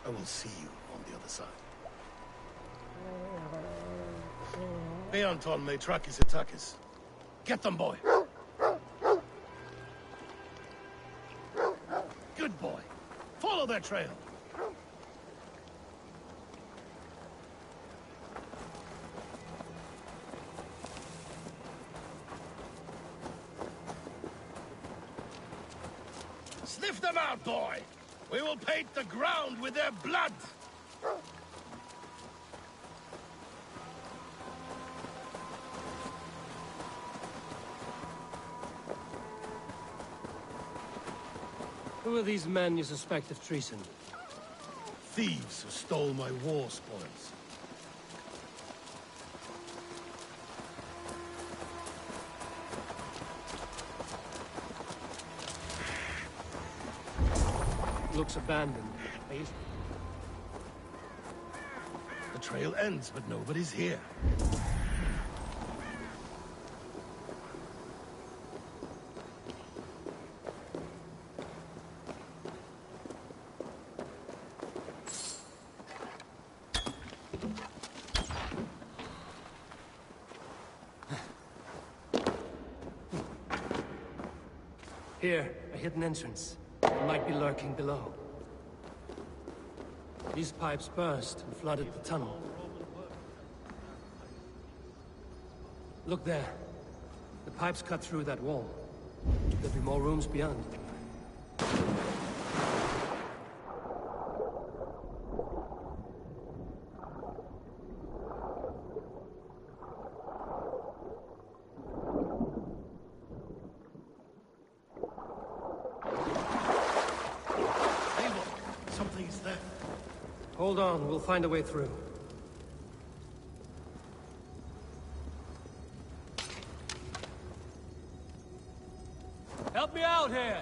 C: I will see you on the other side. Beanton may track his attackers. Get them, boy! Good boy. Follow their trail. Sniff them out, boy! We will paint the ground with their blood!
A: Who are these men you suspect of treason?
C: Thieves who stole my war spoils.
A: Looks abandoned.
C: The trail ends, but nobody's here.
A: Here, a hidden entrance. It might be lurking below. These pipes burst and flooded the tunnel. Look there. The pipes cut through that wall. There'll be more rooms beyond.
C: Something's there.
A: Hold on, we'll find a way through.
G: Help me out here!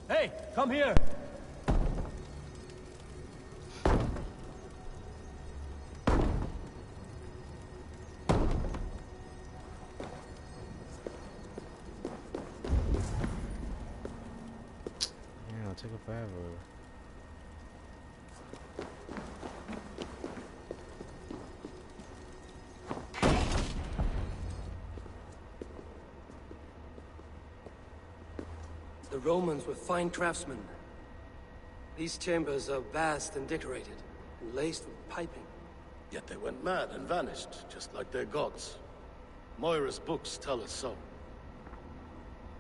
G: Hey, come here!
B: Yeah, it'll take it forever.
A: The Romans were fine craftsmen. These chambers are vast and decorated, and laced with piping.
C: Yet they went mad and vanished, just like their gods. Moira's books tell us so.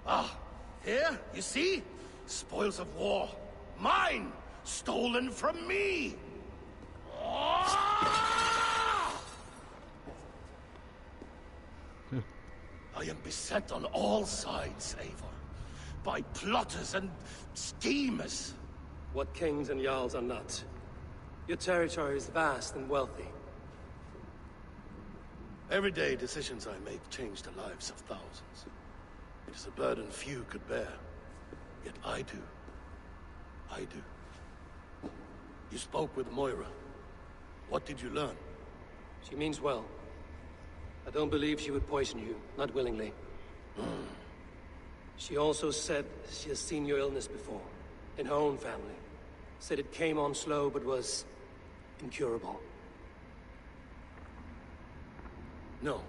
C: Ah, here, you see? Spoils of war. Mine! Stolen from me! Ah! I am beset on all sides, Eivor. By plotters and schemers.
A: What kings and jarls are not. Your territory is vast and wealthy.
C: Everyday decisions I make change the lives of thousands. It is a burden few could bear. Yet I do. I do. You spoke with Moira. What did you learn?
A: She means well. I don't believe she would poison you, not willingly. She also said she has seen your illness before, in her own family. Said it came on slow, but was incurable.
C: No.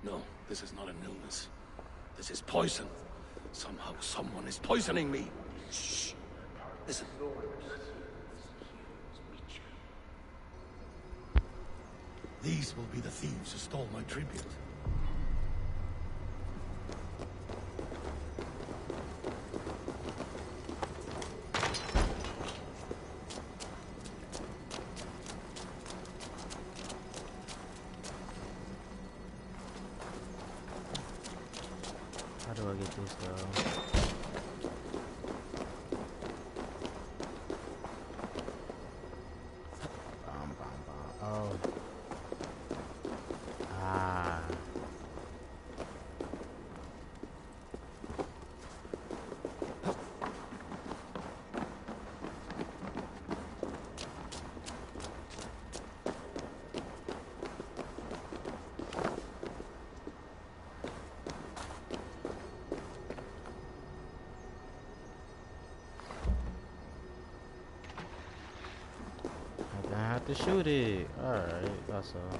C: No, this is not an illness. This is poison. Somehow someone is poisoning me.
A: Shh. Listen.
C: These will be the thieves who stole my tribute.
B: How do I get this though? Oh. Ah. I have to shoot it. Alright, that's all.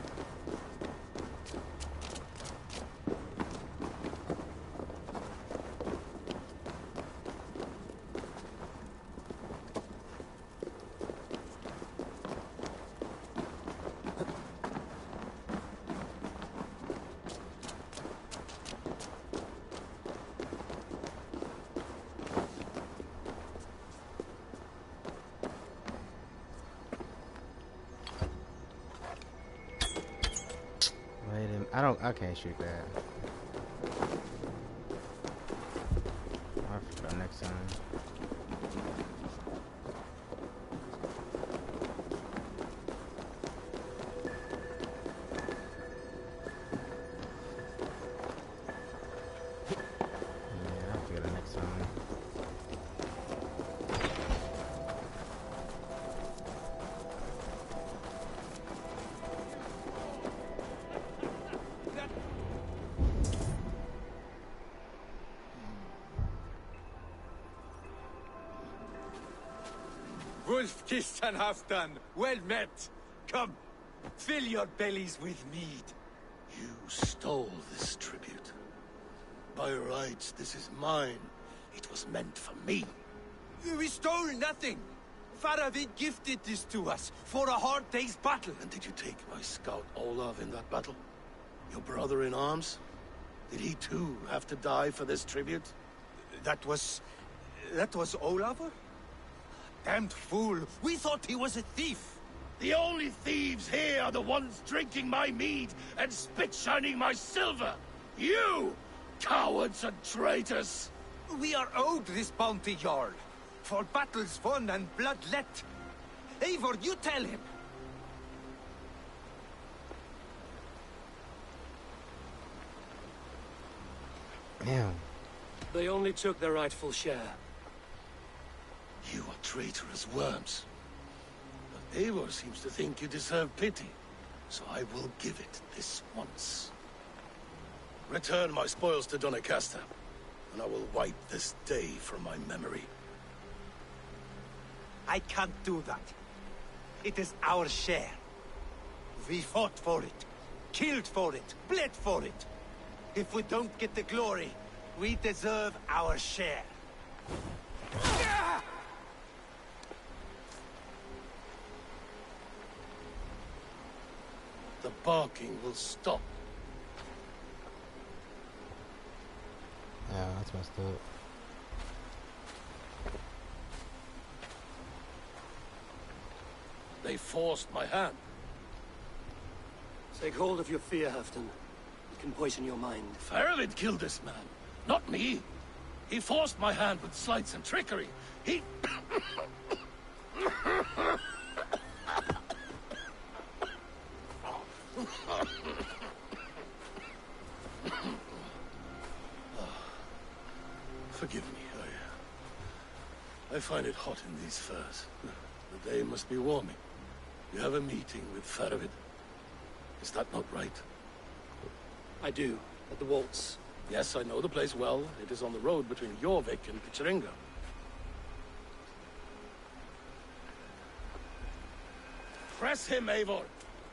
B: I can't shoot that. I'll forget next time.
J: Wolf-kissed and half done. Well met. Come, fill your bellies with mead.
C: You stole this tribute. By rights, this is mine. It was meant for me.
J: We stole nothing. Faravid gifted this to us for a hard day's battle.
C: And did you take my scout Olav in that battle? Your brother in arms? Did he too have to die for this tribute?
J: That was Olafur? Damned fool. We thought he was a thief.
C: The only thieves here are the ones drinking my mead and spit-shining my silver! You! Cowards and traitors!
J: We are owed this bounty, Jarl. For battles won and blood let. Eivor, you tell him.
B: Damn.
A: They only took their rightful share.
C: You are traitorous worms. But Eivor seems to think you deserve pity, so I will give it this once. Return my spoils to Doncaster, and I will wipe this day from my memory.
J: I can't do that. It is our share. We fought for it, killed for it, bled for it. If we don't get the glory, we deserve our share.
C: The barking will stop.
B: Yeah, that's messed up.
C: They forced my hand.
A: Take hold of your fear, Halfdan. It can poison your mind.
C: Faravid killed this man, not me. He forced my hand with sleights and trickery. He... Forgive me, I find it hot in these furs. The day must be warming. You have a meeting with Faravid. Is that not right?
A: I do, at the waltz.
C: Yes, I know the place well. It is on the road between Jorvik and Picheringa. Press him, Eivor.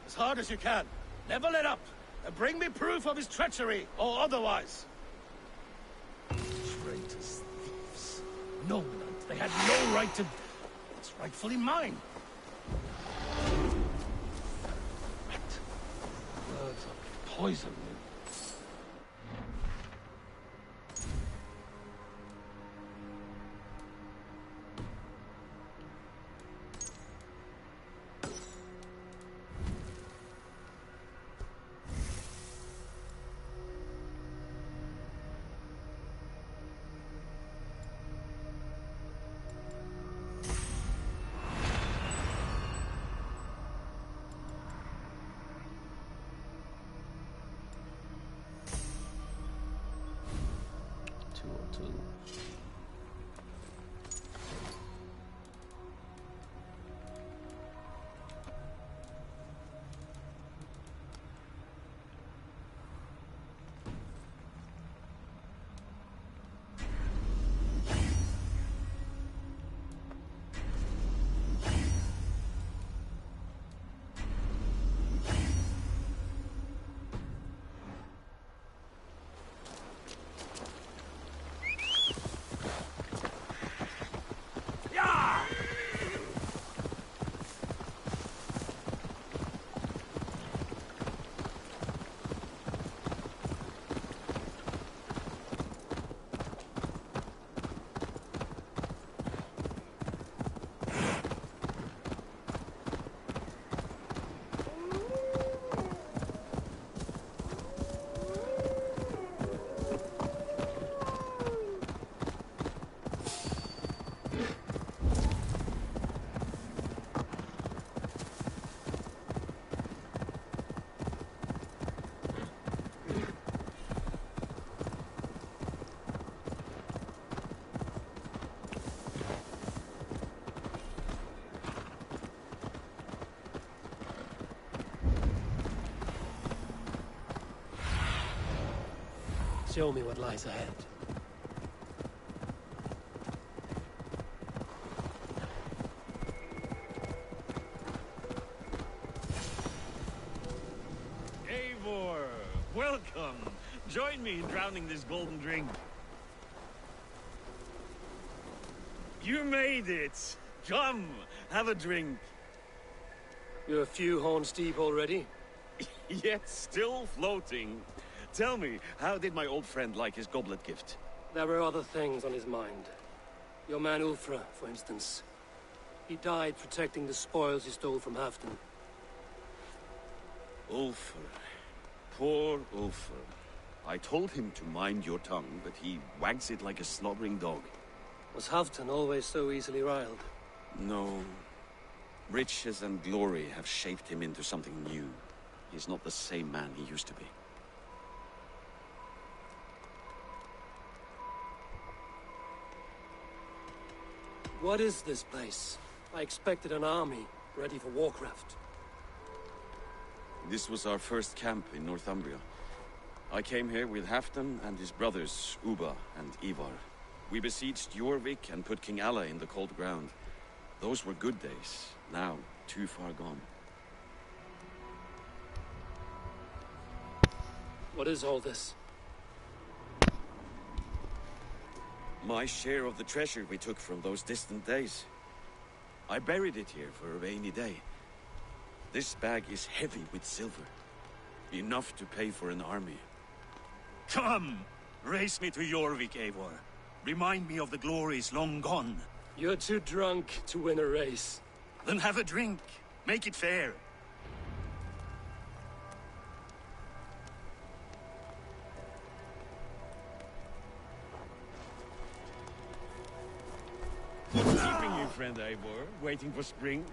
C: As hard as you can. Never let up. And bring me proof of his treachery, or otherwise. Traitors, thieves. No right. They had no right to... It's rightfully mine. Right. Words are poison.
A: Show me what lies ahead.
E: Join me in drowning this golden drink. You made it! Come, have a drink.
A: You're a few horns deep already?
E: Yet still floating. Tell me, how did my old friend like his goblet gift?
A: There were other things on his mind. Your man Ulfra, for instance. He died protecting the spoils he stole from Halfdan.
E: Ulfr. Poor Ulfr. I told him to mind your tongue, but he wags it like a slobbering dog.
A: Was Halfdan always so easily riled?
E: No. Riches and glory have shaped him into something new. He's not the same man he used to be.
A: What is this place? I expected an army, ready for Warcraft.
E: This was our first camp in Northumbria. I came here with Halfdan and his brothers, Ubba and Ivar. We besieged Jorvik and put King Alla in the cold ground. Those were good days, now too far gone.
A: What is all this?
E: My share of the treasure we took from those distant days. I buried it here for a rainy day. This bag is heavy with silver. Enough to pay for an army.
K: Come! Race me to Jorvik, Eivor. Remind me of the glories long gone.
A: You're too drunk to win a race.
K: Then have a drink. Make it fair.
E: Keeping you, friend Eivor, waiting for spring.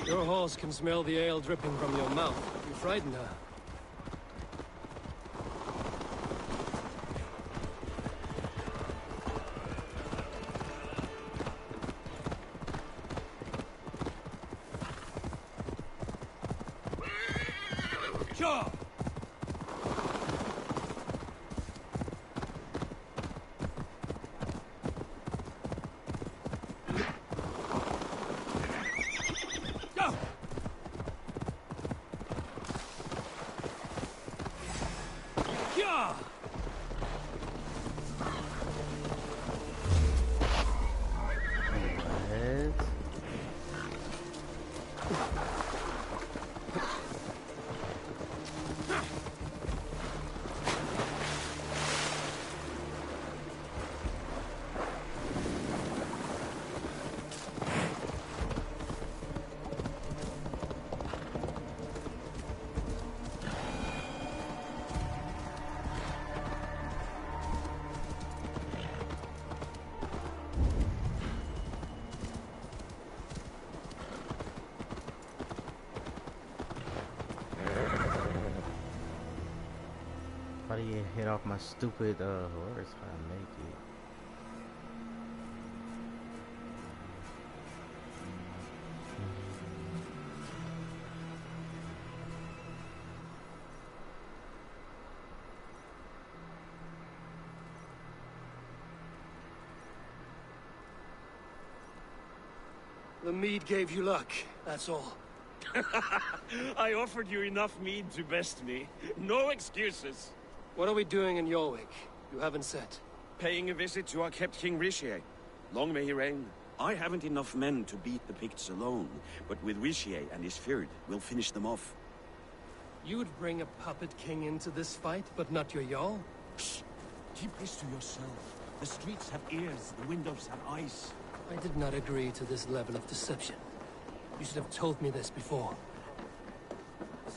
A: Your horse can smell the ale dripping from your mouth. You frightened her.
K: Sure!
B: Why do you hit off my stupid horse? How to make it?
A: The mead gave you luck, that's all.
E: I offered you enough mead to best me. No excuses.
A: What are we doing in Jorvik? You haven't said.
E: Paying a visit to our kept King Rishi. Long may he reign. I haven't enough men to beat the Picts alone, but with Rishi and his Fyrd, we'll finish them off.
A: You would bring a puppet king into this fight, but not your Jarl?
K: Shh! Keep this to yourself. The streets have ears, the windows have eyes.
A: I did not agree to this level of deception. You should have told me this before.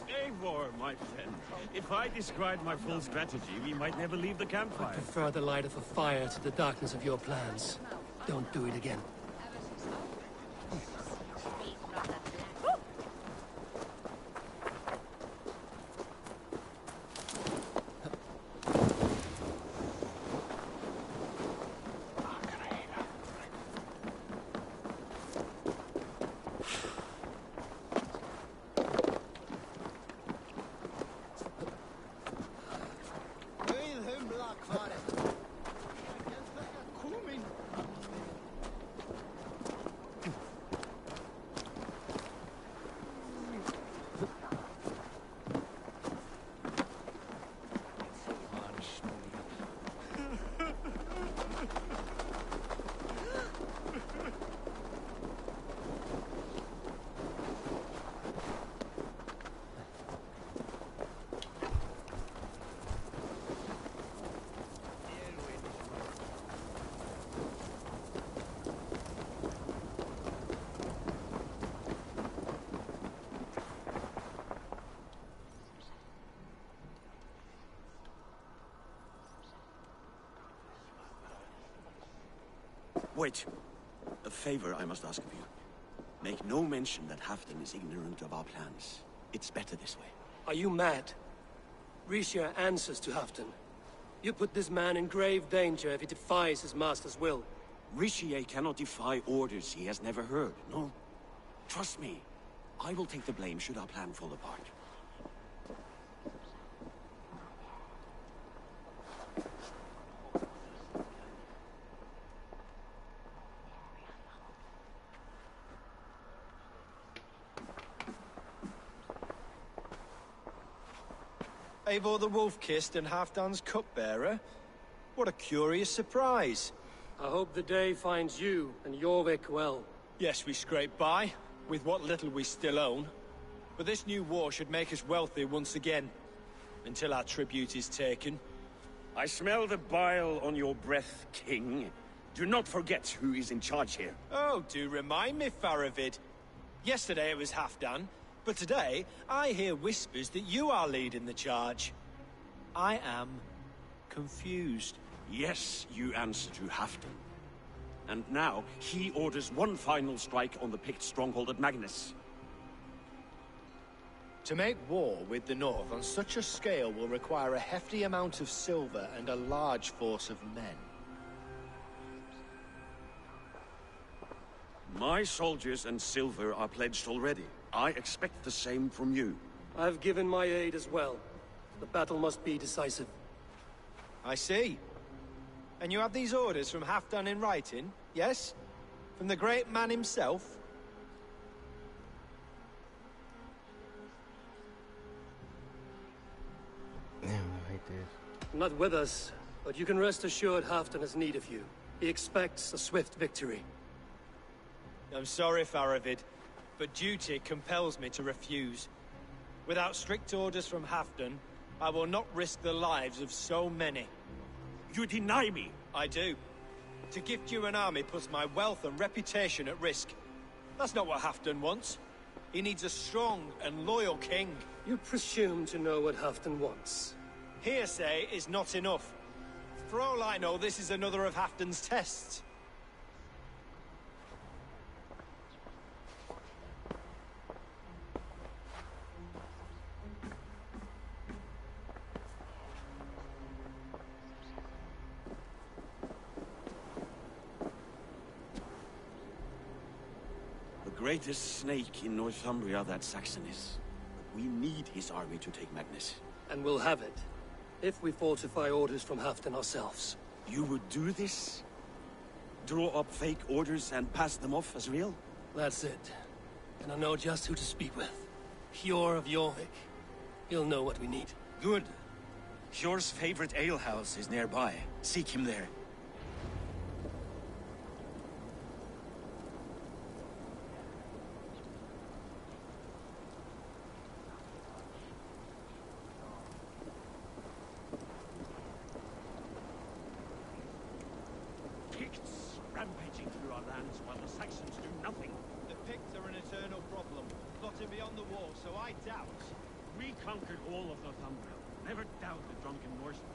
E: Eivor, my friend. If I described my full strategy, we might never leave the
A: I
E: campfire.
A: prefer the light of a fire to the darkness of your plans. Don't do it again.
E: Wait. A favor I must ask of you. Make no mention that Halfdan is ignorant of our plans. It's better this way.
A: Are you mad? Risha answers to Halfdan. You put this man in grave danger if he defies his master's will.
E: Rishi cannot defy orders he has never heard, no? Trust me. I will take the blame should our plan fall apart.
G: Eivor the Wolf-Kissed and Halfdan's cupbearer? What a curious surprise.
A: I hope the day finds you and Jorvik well.
G: Yes, we scrape by, with what little we still own. But this new war should make us wealthy once again. Until our tribute is taken.
K: I smell the bile on your breath, King. Do not forget who is in charge here.
G: Oh, do remind me, Faravid. Yesterday it was Halfdan, but today I hear whispers that you are leading the charge. I am confused.
E: Yes, you answer to Halfdan. And now, he orders one final strike on the Pict stronghold at Magnus.
G: To make war with the North on such a scale will require a hefty amount of silver and a large force of men.
E: My soldiers and silver are pledged already. I expect the same from you.
A: I've given my aid as well. The battle must be decisive.
G: I see. And you have these orders from Halfdan in writing, yes? From the great man himself?
B: Damn, I hate this.
A: Not with us, but you can rest assured Halfdan has need of you. He expects a swift victory.
G: I'm sorry, Faravid, but duty compels me to refuse. Without strict orders from Halfdan, I will not risk the lives of so many.
K: You deny me!
G: I do. To gift you an army puts my wealth and reputation at risk. That's not what Halfdan wants. He needs a strong and loyal king.
A: You presume to know what Halfdan wants.
G: Hearsay is not enough. For all I know, this is another of Halfdan's tests.
E: The greatest snake in Northumbria that Saxon is. We need his army to take Magnus.
A: And we'll have it, if we falsify orders from Halfdan ourselves.
E: You would do this? Draw up fake orders and pass them off as real?
A: That's it. And I know just who to speak with. Hjor of Jorvik. He'll know what we need.
K: Good. Hjor's favorite alehouse is nearby. Seek him there.
D: Picts rampaging through our lands while the Saxons do nothing.
G: The Picts are an eternal problem, plotting beyond the wall, so I doubt.
D: We conquered all of Northumbria. Never doubt the drunken Norsemen.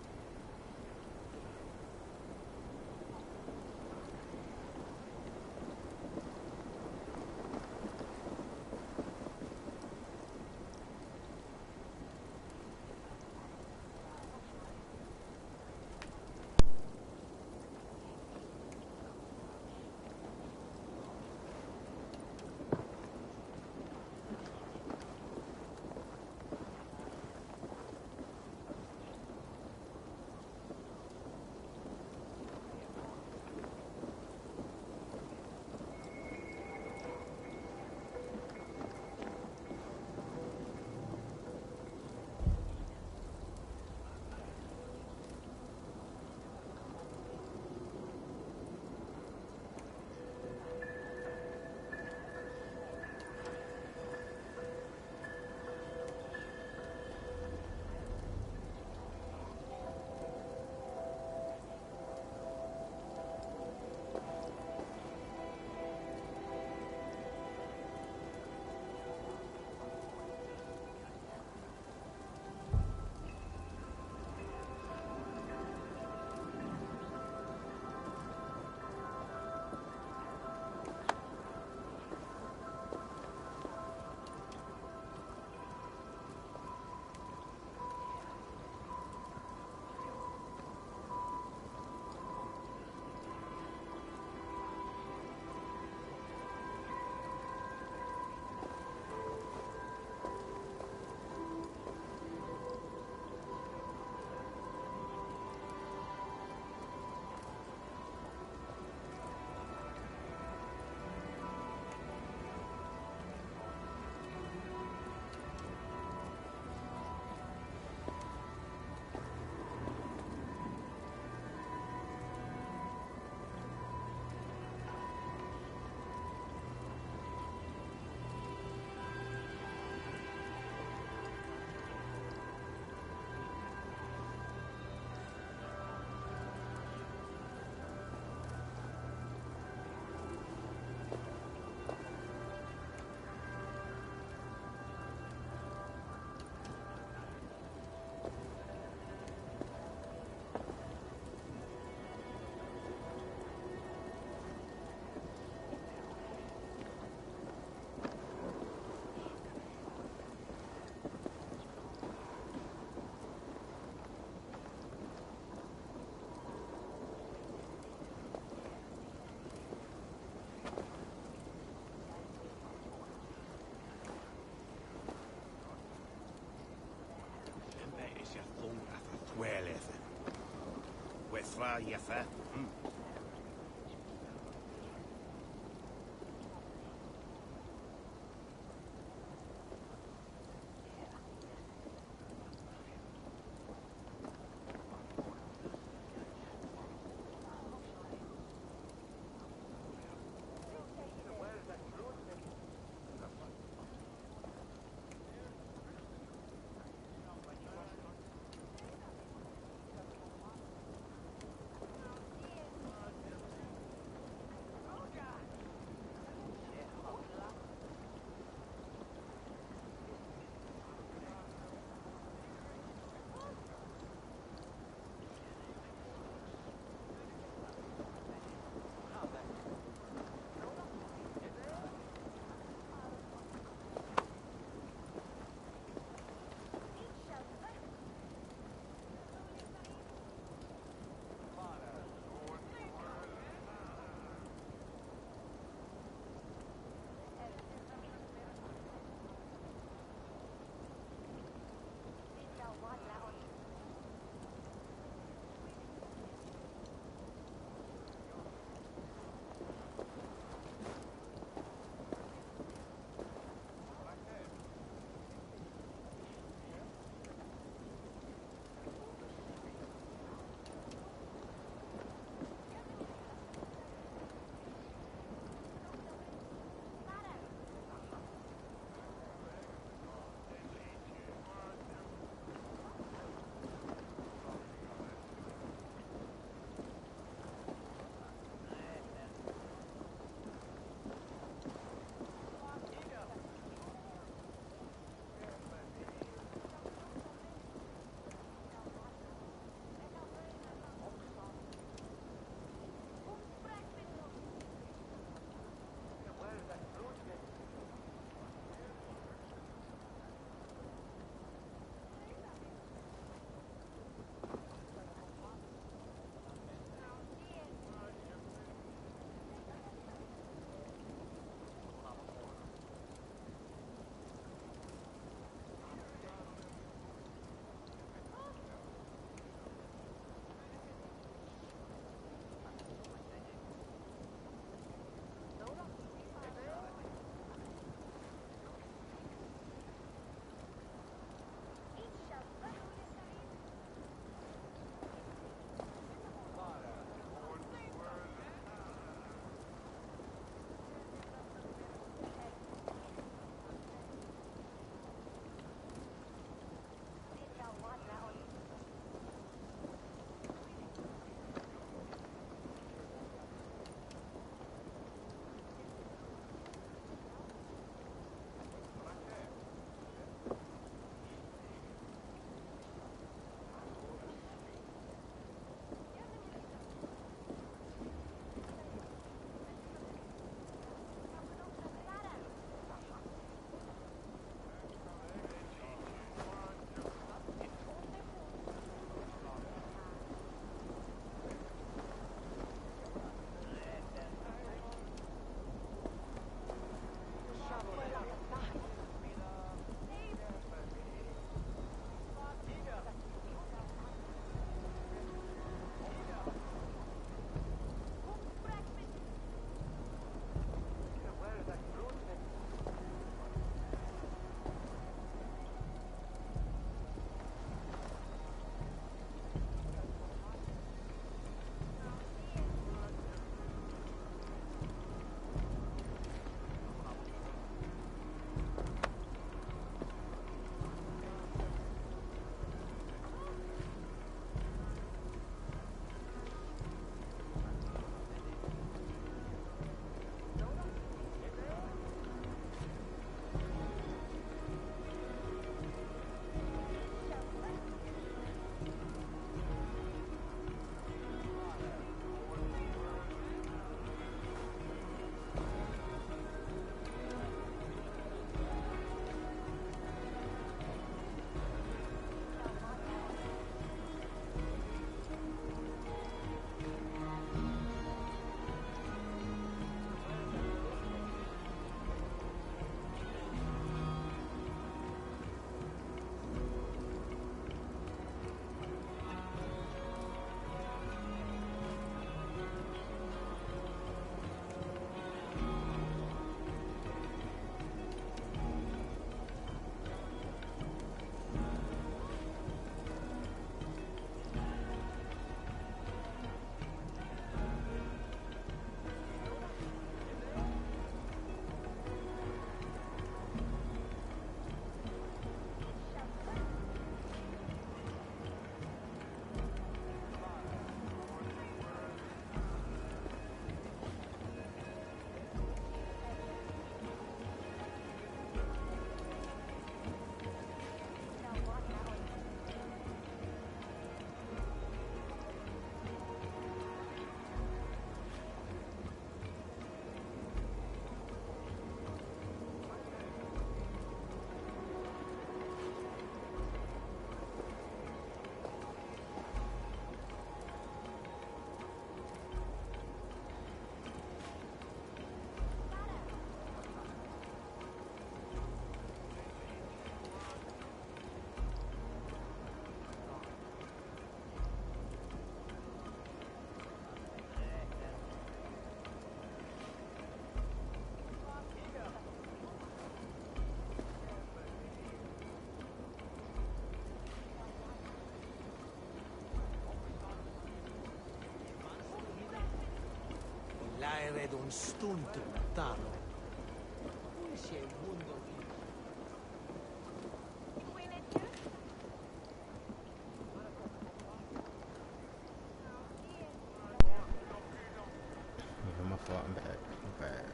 K: Jeffe.
H: un stuntum talo.
B: Yeah, my fault. I'm back. I'm back.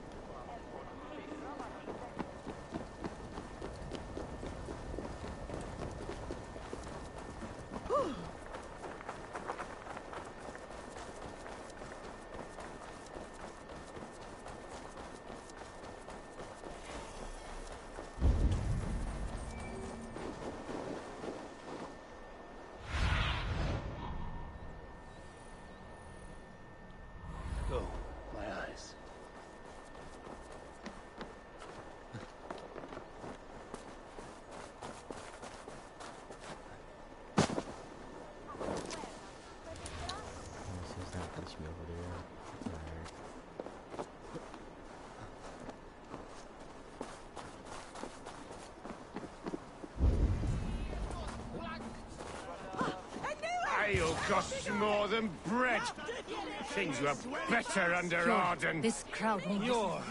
A: Go, my eyes.
B: It's not push me over there. Alright.
D: Ale costs more than bread. Things were better under Arden.
L: This crowd needs...
A: You're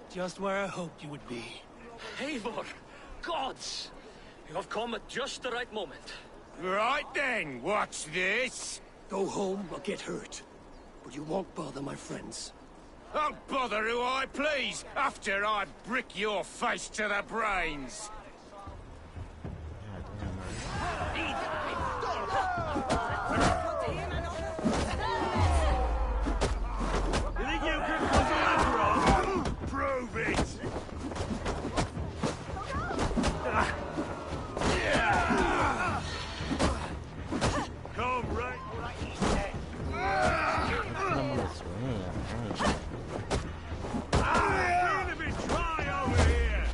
A: just where I hoped you would be.
M: Eivor! Gods! You have come at just the right moment.
D: Right then, watch this.
A: Go home or get hurt. But you won't bother my friends.
D: I'll bother who I please after I brick your face to the brains. You think you can come after us? Prove it! Come right.
B: I'm gonna swing.
D: Feeling a bit dry over here.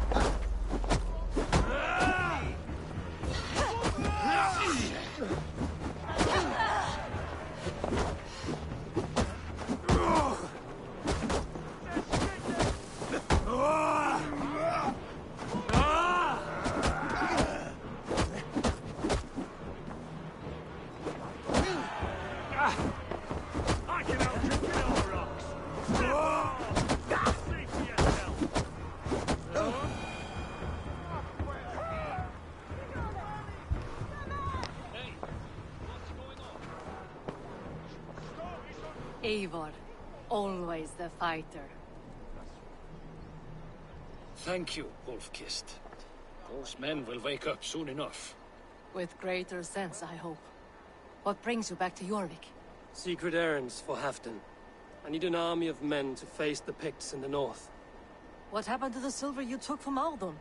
D: I can out-kick the rocks. See for yourself.
L: Eivor, always the fighter.
M: Thank you, Wolf-Kissed. Those men will wake up soon enough.
L: With greater sense, I hope. What brings you back to Jorvik?
A: Secret errands for Halfdan. I need an army of men to face the Picts in the north.
L: What happened to the silver you took from Aldon?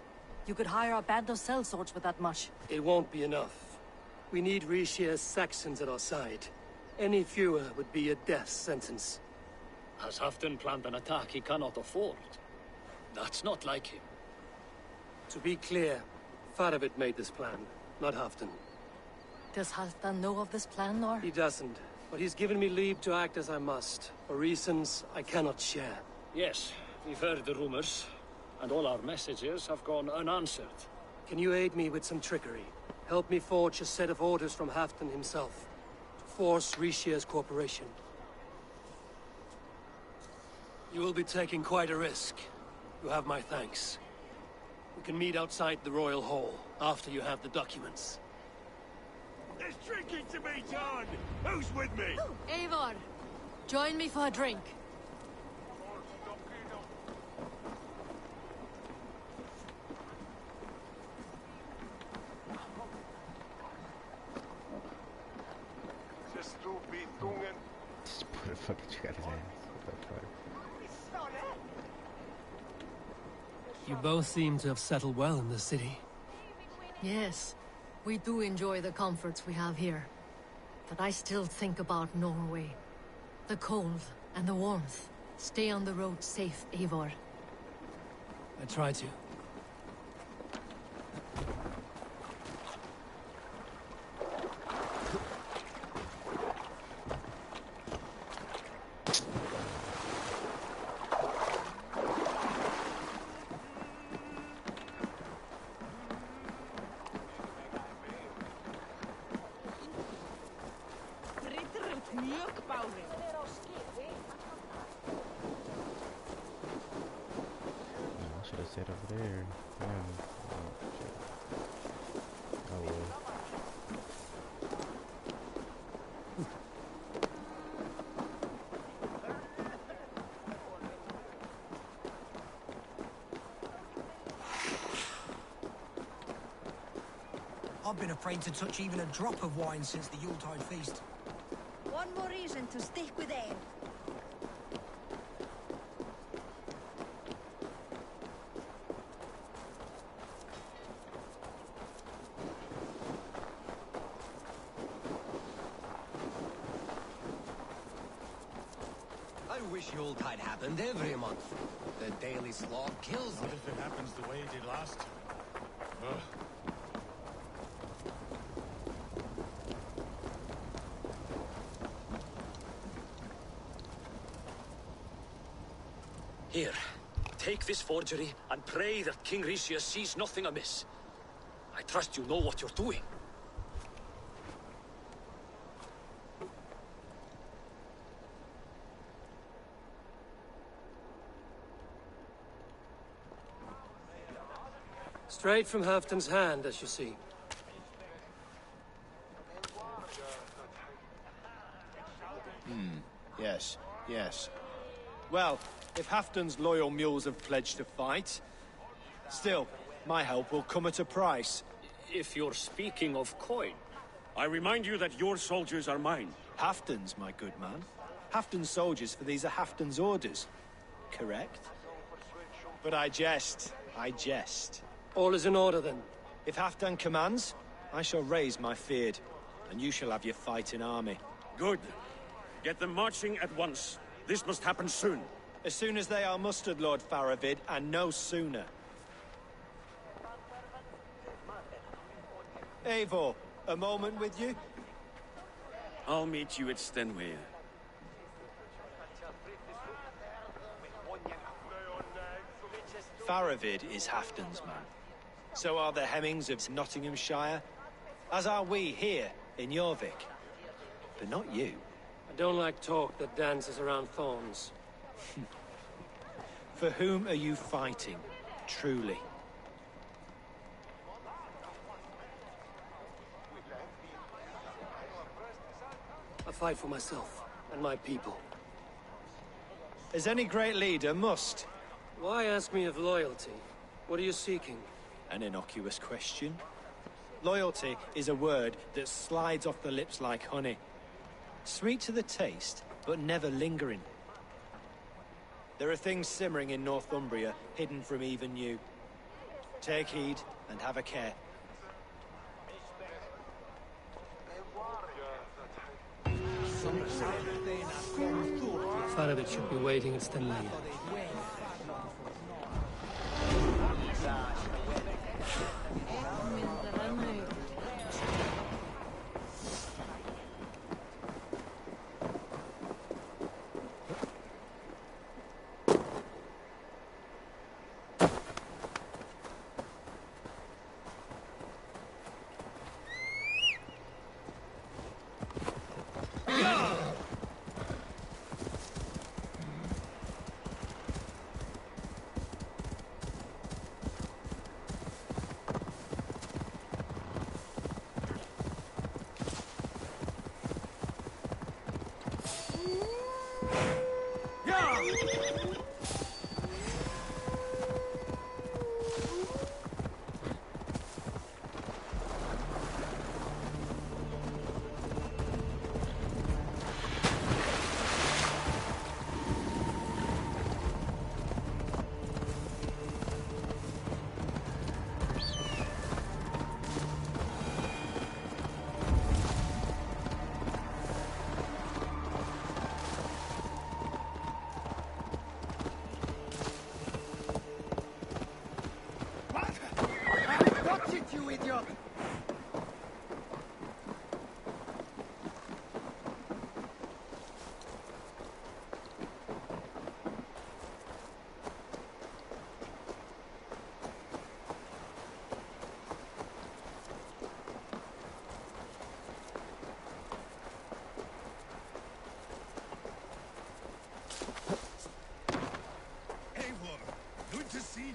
L: You could hire a band of sellswords with that much.
A: It won't be enough. We need Rishia's Saxons at our side. Any fewer would be a death sentence.
M: Has Halfdan planned an attack he cannot afford? That's not like him.
A: To be clear, Faravid made this plan, not Halfdan.
L: Does Halfdan know of this plan, or...?
A: He doesn't, but he's given me leave to act as I must, for reasons I cannot share.
M: Yes, we've heard the rumors, and all our messages have gone unanswered.
A: Can you aid me with some trickery? Help me forge a set of orders from Halfdan himself, to force Rishia's cooperation. You will be taking quite a risk. You have my thanks. We can meet outside the Royal Hall, after you have the documents.
D: There's drinking to be done! Who's with me?
L: Eivor, join me for a drink.
B: Just put a fucking shit out his ass. What the fuck?
A: You both seem to have settled well in the city.
L: Yes, we do enjoy the comforts we have here. But I still think about Norway. The cold and the warmth. Stay on the road safe, Eivor.
A: I try to.
B: should have said over there. Damn. Oh, shit. Oh well.
N: I've been afraid to touch even a drop of wine since the Yuletide feast.
I: One more reason to stick with Ale.
O: I wish Yuletide happened every month. The daily slog kills me.
C: What if it happens the way it did last time? Ugh.
M: Here, take this forgery and pray that King Ricius sees nothing amiss. I trust you know what you're doing.
A: Straight from Halfton's hand, as you see.
G: Yes, yes. Well, if Halfton's loyal mules have pledged to fight, still, my help will come at a price.
M: If you're speaking of coin.
K: I remind you that your soldiers are mine.
G: Halfton's, my good man. Halfton's soldiers, for these are Halfton's orders. Correct? But I jest. I jest.
A: All is in order, then.
G: If Halfdan commands, I shall raise my feared, and you shall have your fighting army.
K: Good. Get them marching at once. This must happen soon.
G: As soon as they are mustered, Lord Faravid, and no sooner. Eivor, a moment with you?
K: I'll meet you at Stenway.
G: Faravid is Halfdan's man. So are the Hemmings of Nottinghamshire, as are we here in Jorvik. But not you.
A: I don't like talk that dances around thorns.
G: For whom are you fighting, truly?
A: I fight for myself and my people.
G: As any great leader must.
A: Why ask me of loyalty? What are you seeking?
G: An innocuous question. Loyalty is a word that slides off the lips like honey. Sweet to the taste, but never lingering. There are things simmering in Northumbria, hidden from even you. Take heed and have a care.
A: Faravid should be waiting at Stenley.
D: to see you.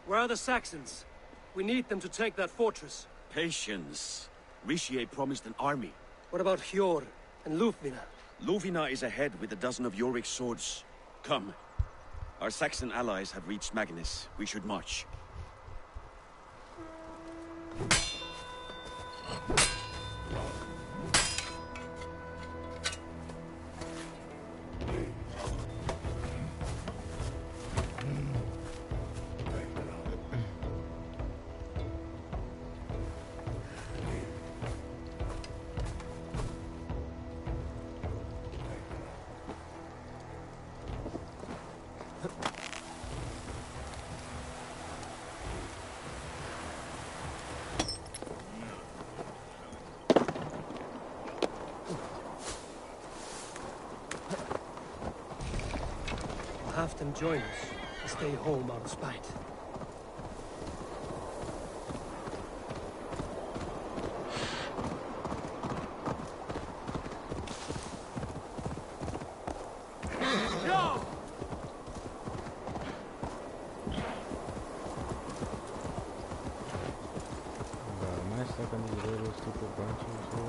A: Where are the Saxons? We need them to take that fortress.
E: Patience. Richier promised an army.
A: What about Hjor and Lufvina?
E: Luvina is ahead with a dozen of Yorik's swords. Come. Our Saxon allies have reached Magnus. We should march.
A: We'll have them join us and stay home out of spite.
B: Am I stuck on these little stupid branches here?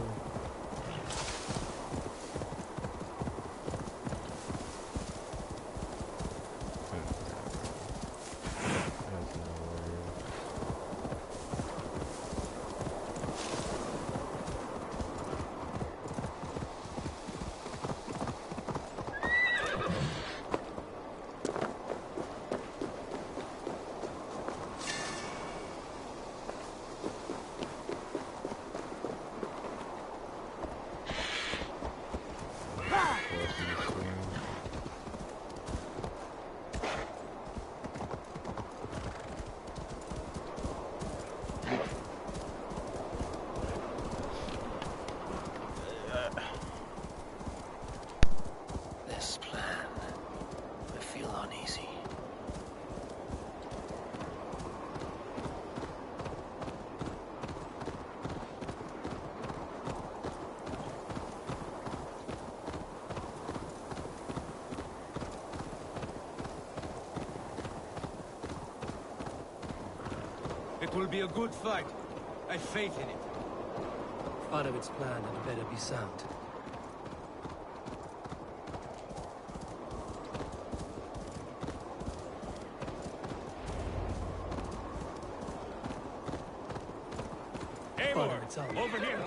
A: This plan, I feel uneasy.
J: It will be a good fight. I have faith in it.
A: Faravid's plan had better be sound.
D: Eivor, over here.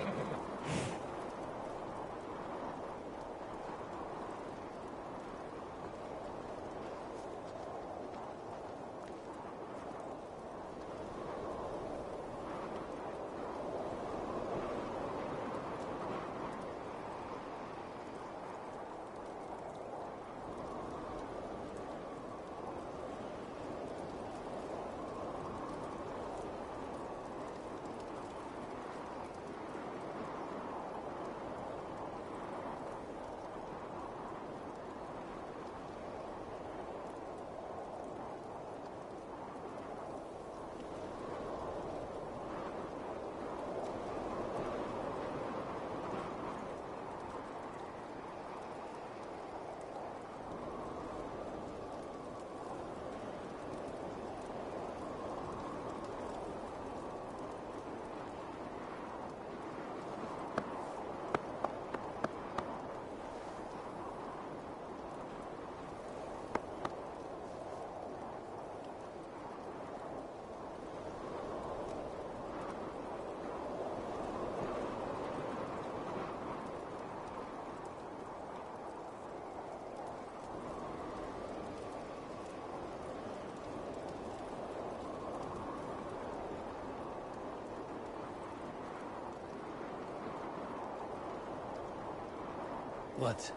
A: What?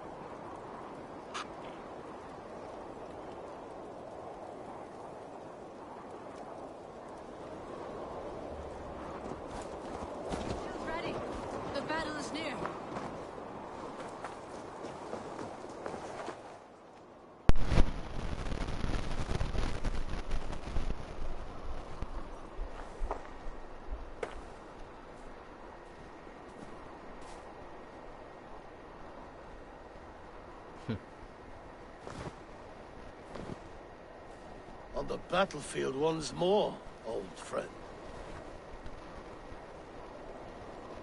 L: Ready. The battle is near.
C: On the battlefield once more, old friend.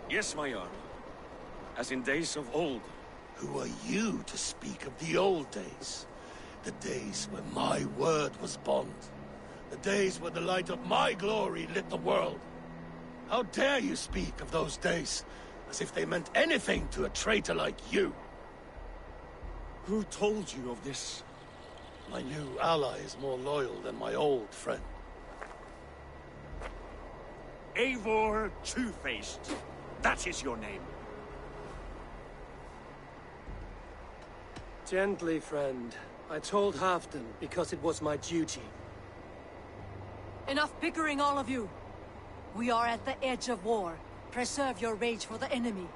E: Yes, my Jarl. As in days of old.
C: Who are you to speak of the old days? The days when my word was bond. The days when the light of my glory lit the world. How dare you speak of those days, as if they meant anything to a traitor like you?
E: Who told you of this?
C: My new ally is more loyal than my old friend.
K: Eivor Two-Faced. That is your name.
A: Gently, friend. I told Halfdan because it was my duty.
L: Enough bickering, all of you. We are at the edge of war. Preserve your rage for the enemy.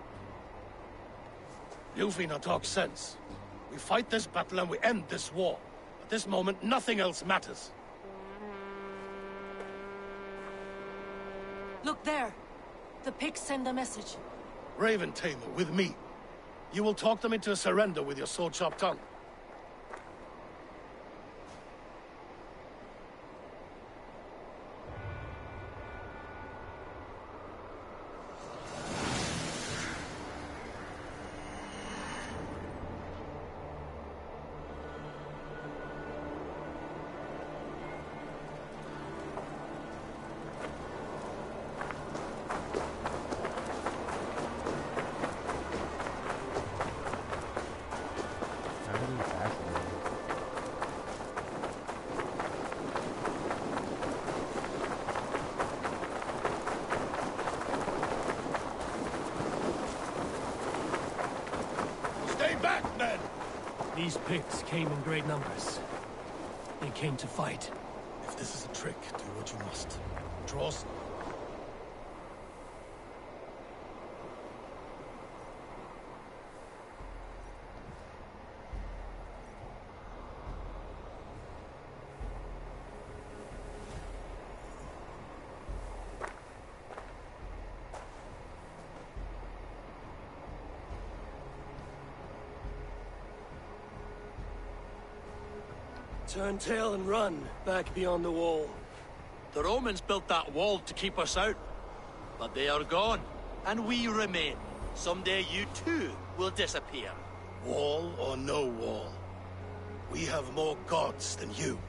C: Ljufina talks sense. We fight this battle and we end this war. At this moment, nothing else matters.
L: Look there. The pigs send a message.
C: Raven Tamer, with me. You will talk them into a surrender with your sword-sharp tongue.
D: These pigs came in great numbers. They came to fight.
C: If this is a trick, do what you must. Draw.
A: Turn tail and run, back beyond the wall.
H: The Romans built that wall to keep us out. But they are gone, and we remain. Someday you too will disappear.
C: Wall or no wall, we have more gods than you.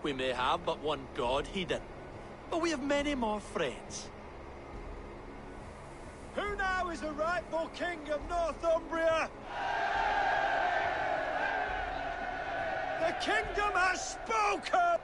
H: We may have but one god, Hedon. But we have many more friends.
G: Who now is the rightful king of Northumbria? The kingdom has spoken!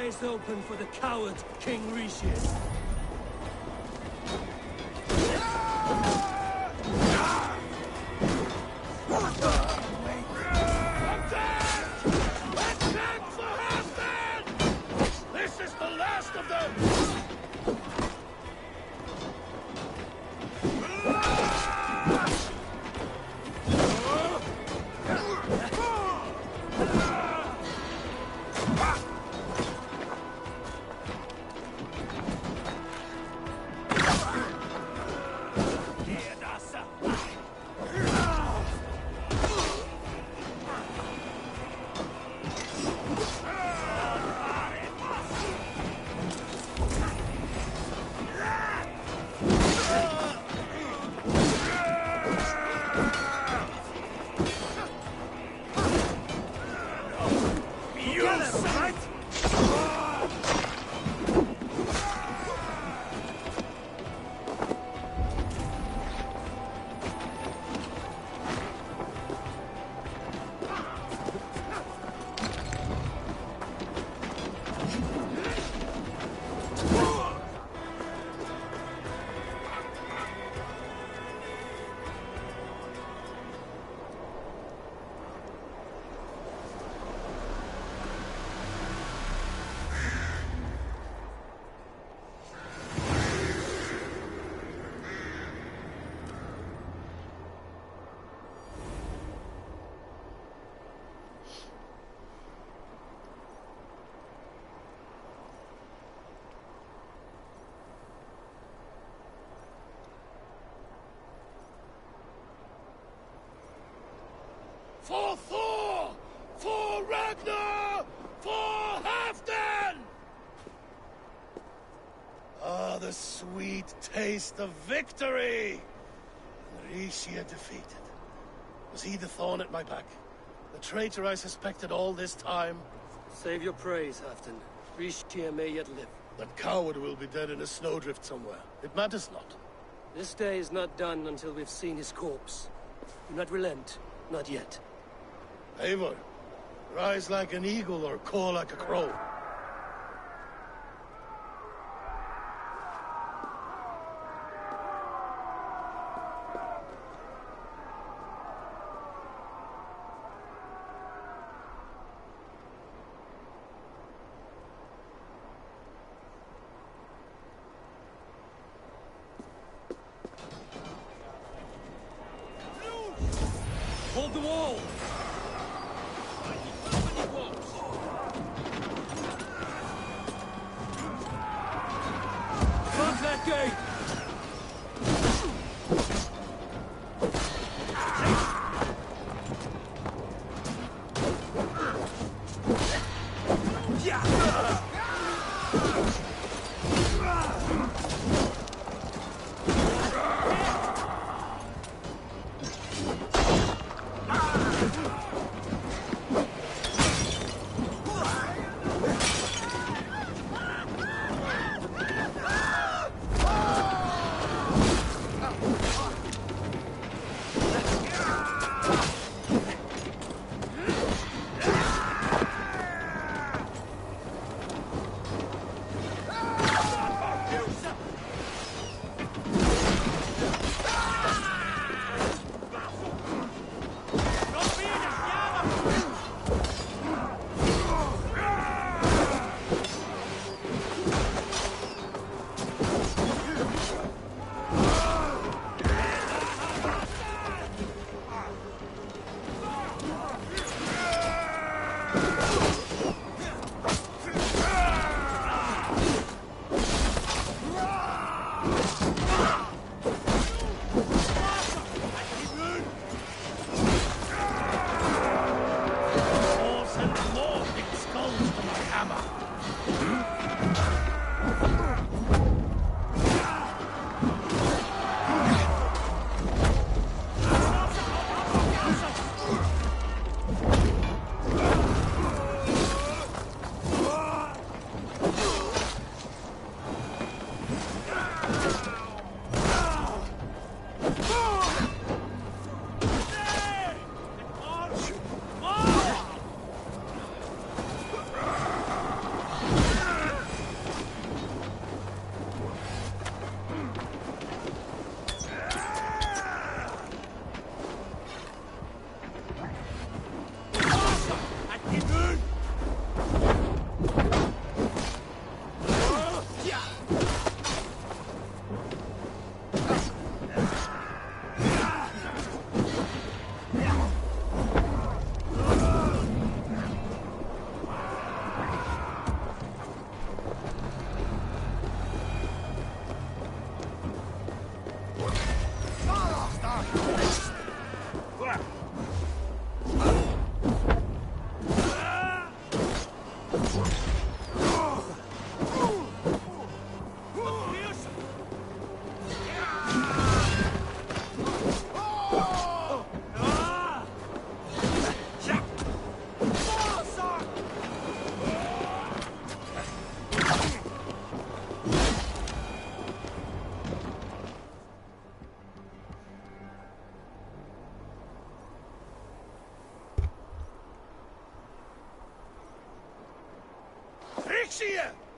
D: eyes open for the coward King Ricius.
C: This is the last of them! For Thor! For Ragnar! For Halfdan! Ah, the sweet taste of victory! And Rishia defeated. Was he the thorn at my back? The traitor I suspected all this time?
A: Save your praise, Halfdan. Rishia may yet live.
C: That coward will be dead in a snowdrift somewhere. It matters not.
A: This day is not done until we've seen his corpse. Do not relent. Not yet.
C: Eivor, rise like an eagle or caw like a crow.
D: Hold the wall! Close that gate!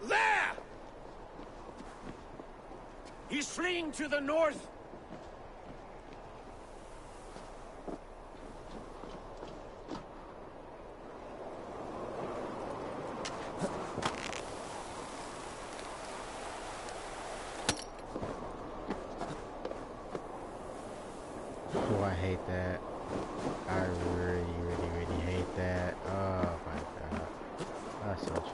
D: There! He's fleeing to the north.
B: Oh, I hate that. I really hate that. Oh my god. That's so trash.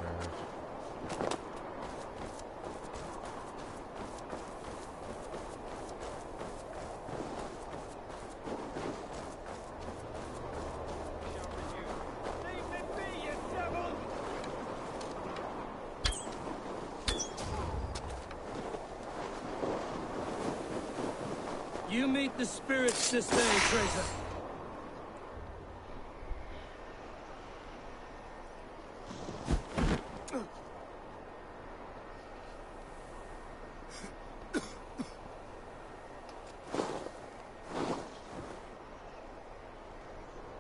A: You meet the spirits this day, traitor.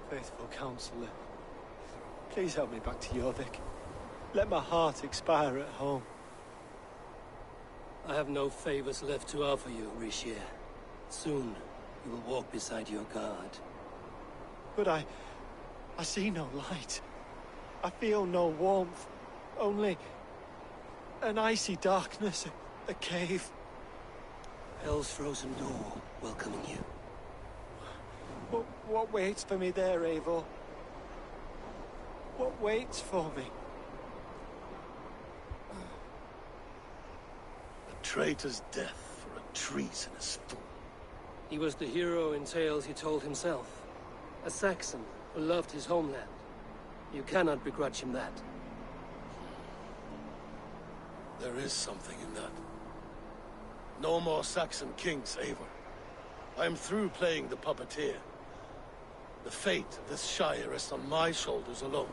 G: Faithful counselor, please help me back to Jorvik. Let my heart expire at home.
A: I have no favors left to offer you, Rishier. Soon, you will walk beside your god.
G: But I see no light. I feel no warmth. Only an icy darkness, a cave.
A: Hell's frozen door welcoming you.
G: What waits for me there, Eivor? What waits for me?
C: A traitor's death for a treasonous fool.
A: He was the hero in tales he told himself. A Saxon who loved his homeland. You cannot begrudge him that.
C: There is something in that. No more Saxon kings, Eivor. I am through playing the puppeteer. The fate of this Shire rests on my shoulders alone.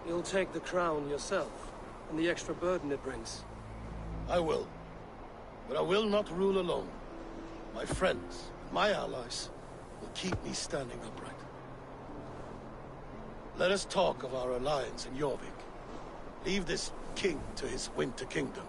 A: You'll take the crown yourself, and the extra burden it brings.
C: I will. But I will not rule alone. My friends, my allies, will keep me standing upright. Let us talk of our alliance in Jorvik. Leave this king to his winter kingdom.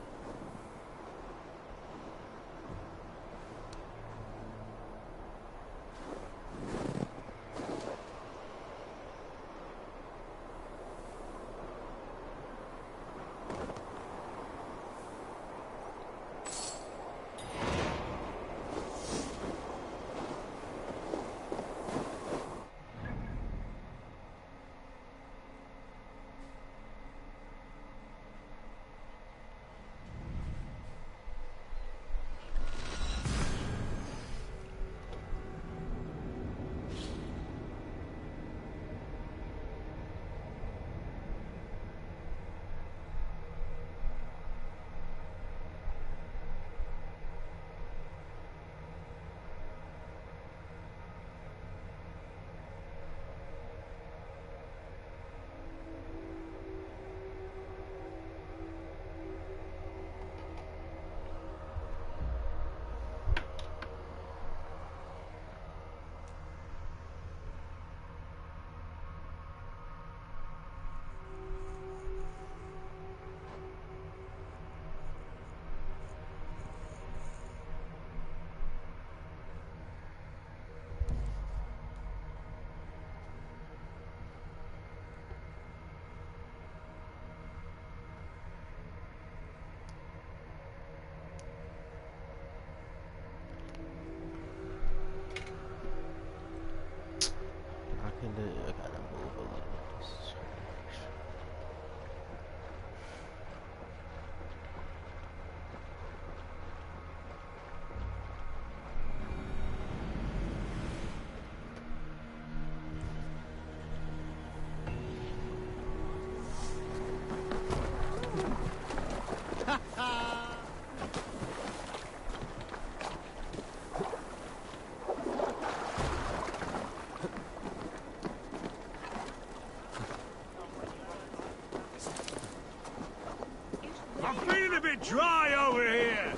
B: I gotta move a little bit.
K: bit dry over here!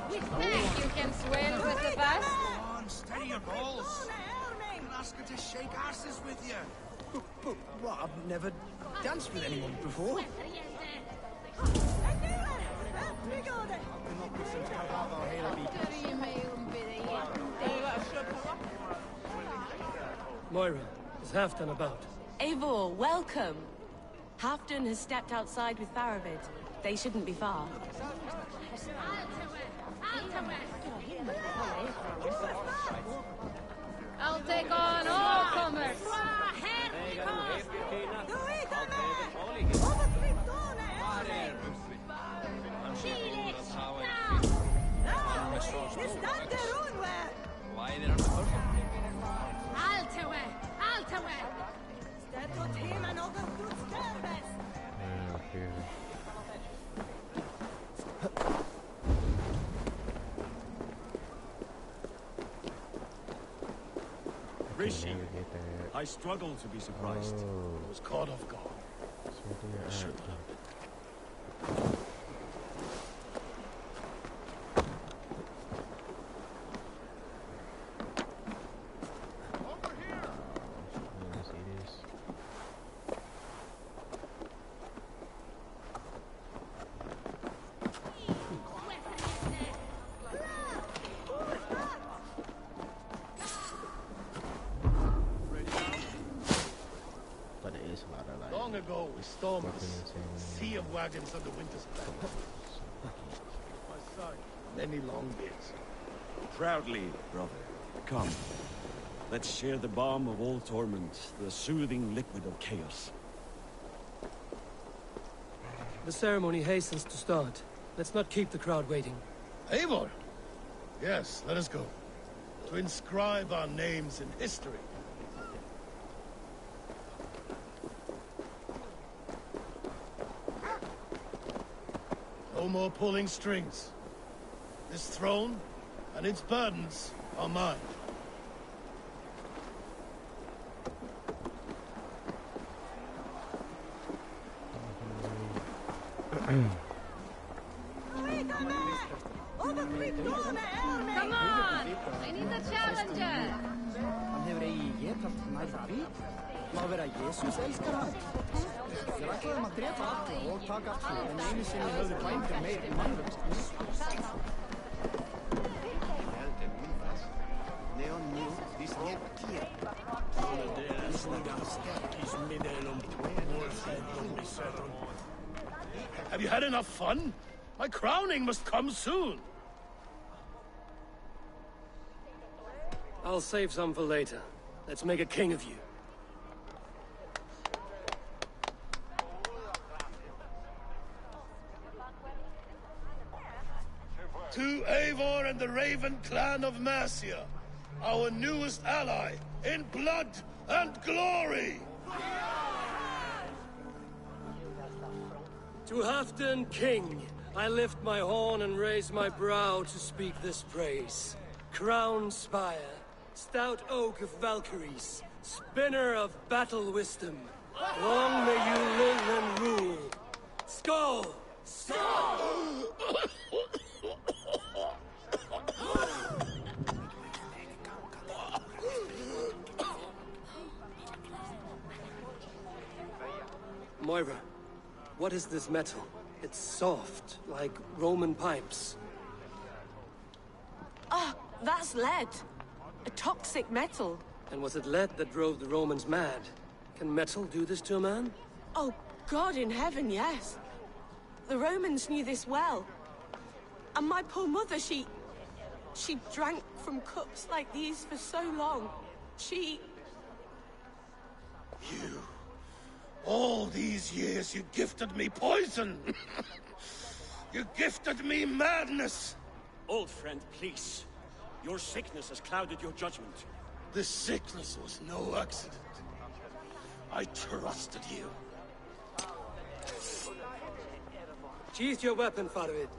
P: You can swim with the best.
J: Come on, steady your balls. You can ask her to shake asses with you. But what? I've never danced with anyone before.
A: Moira, is Halfdan about?
F: Eivor, welcome. Halfdan has stepped outside with Faravid. They shouldn't be far.
P: I'll take on all comers.
K: Rishi, I struggle to be surprised.
C: I was caught off guard. I should have. Long ago, we stormed this sea of wagons under winter's back. My son, many long beards.
E: Proudly, brother. Come. Let's share the balm of all torment, the soothing liquid of chaos.
A: The ceremony hastens to start. Let's not keep the crowd waiting.
C: Eivor! Yes, let us go. To inscribe our names in history. No more pulling strings. This throne and its burdens are mine.
P: Come on! I need a challenger!
Q: Hann hefur eigi getað nærri. Má vera Jesús elskara. Þeir ætlaðum að drepa alla og taka allt en einu sinni höfðu bændur meir en mannvöxt.
C: Have you had enough fun? My crowning must come soon.
A: I'll save some for later. Let's make a king of you.
C: To Eivor and the Raven clan of Mercia, our newest ally in blood and glory!
A: To Halfdan, king, I lift my horn and raise my brow to speak this praise. Crown spire, stout oak of Valkyries, spinner of battle wisdom. Long may you live and rule. Skull! Skull! Moira, what is this metal? It's soft, like Roman pipes.
F: Ah, that's lead. A toxic metal.
A: And was it lead that drove the Romans mad? Can metal do this to a man?
F: Oh, God in heaven, yes. The Romans knew this well. And my poor mother, she drank from cups like these for so long. She...
C: You... All these years you gifted me poison! You gifted me madness!
K: Old friend, please. Your sickness has clouded your judgment.
C: This sickness was no accident. I trusted you.
A: Sheathe your weapon, Farid.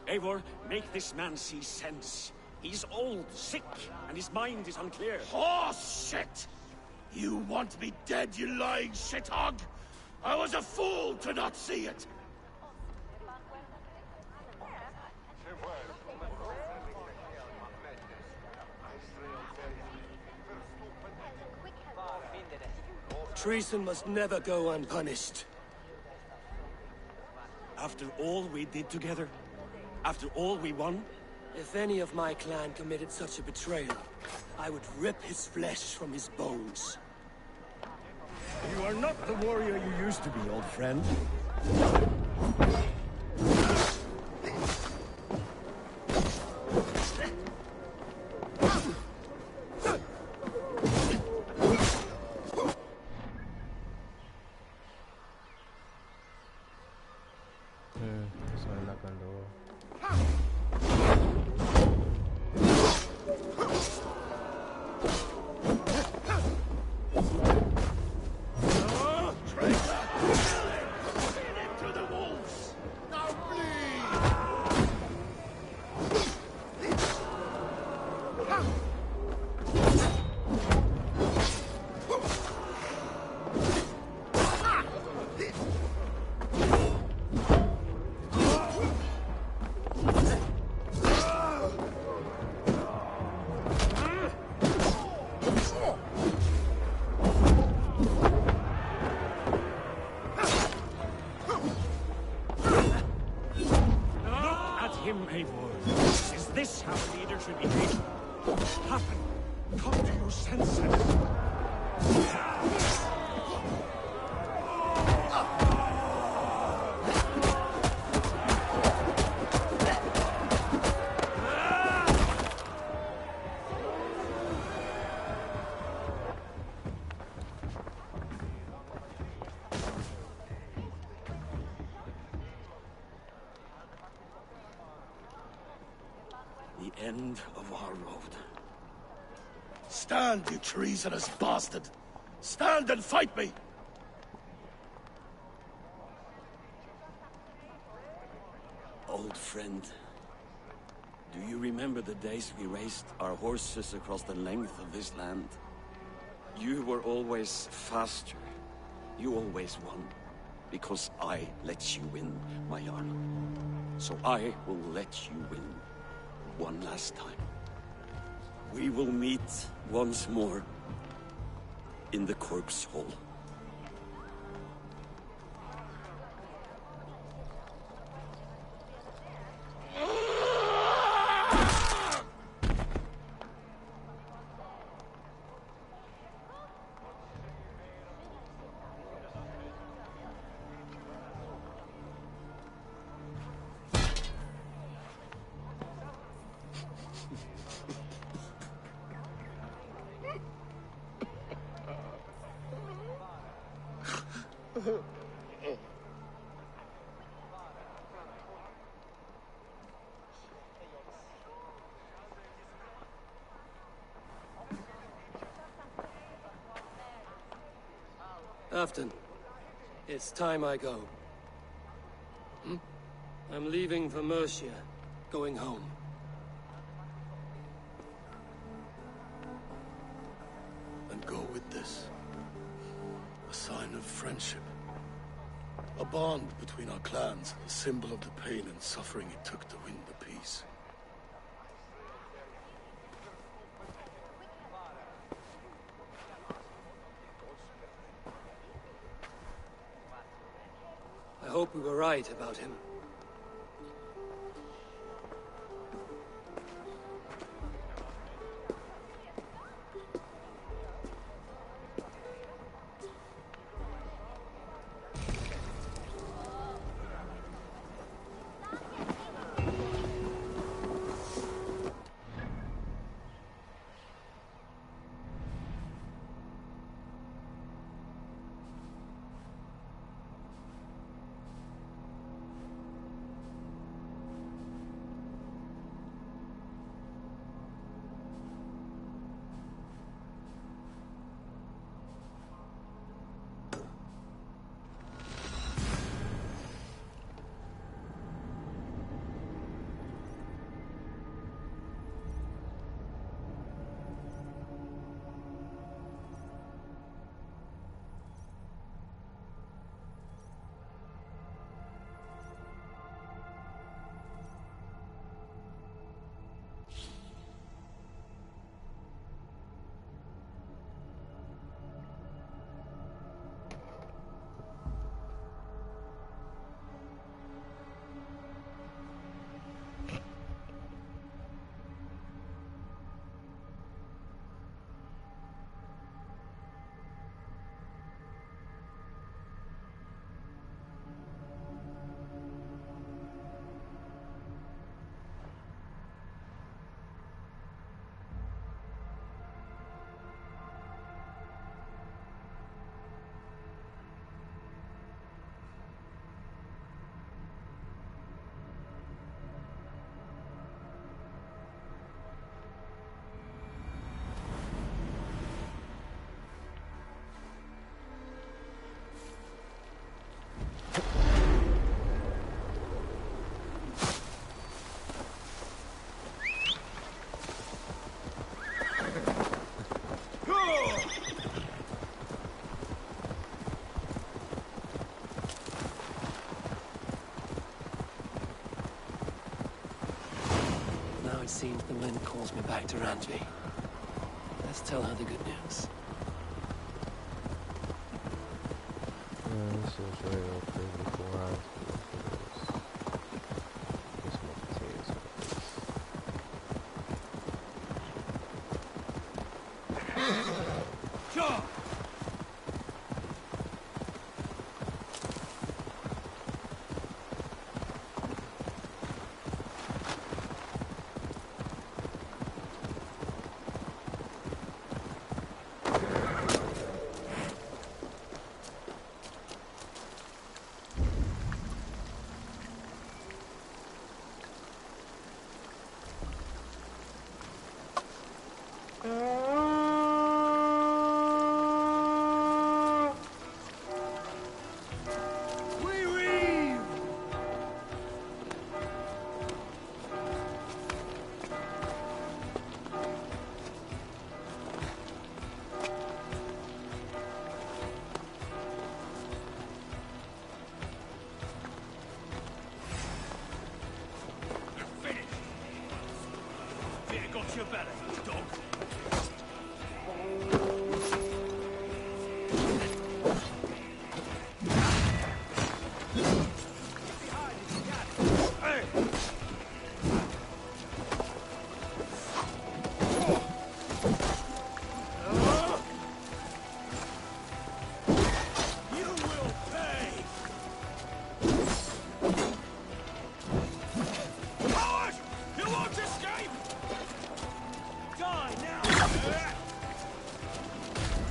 K: Eivor, make this man see sense. He's old, sick, and his mind is unclear.
C: Horse shit! You want me dead, you lying shithog? I was a fool to not see it!
A: Treason must never go unpunished.
K: After all we did together? After all we won?
A: If any of my clan committed such a betrayal, I would rip his flesh from his bones.
K: You are not the warrior you used to be, old friend. End of our road.
C: Stand, you treasonous bastard! Stand and fight me!
K: Old friend, do you remember the days we raced our horses across the length of this land? You were always faster. You always won. Because I let you win, my Jarl. So I will let you win. One last time. We will meet once more in the corpse hall.
A: Afton, it's time I go. I'm leaving for Mercia, going home.
C: And go with this. A sign of friendship. A bond between our clans, a symbol of the pain and suffering it took to win the peace.
A: I hope we were right about him. seems the wind calls me back to Randvi. Let's tell her the good news.
B: This is right up there before I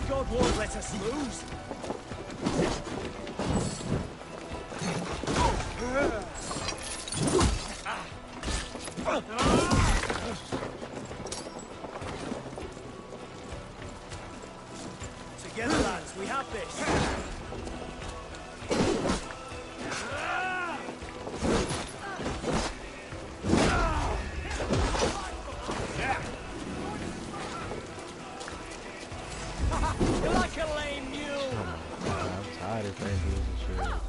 D: God won't let us lose. Together, lads, we have this. You're like a lame mule.
B: I'm tired of playing these and shit.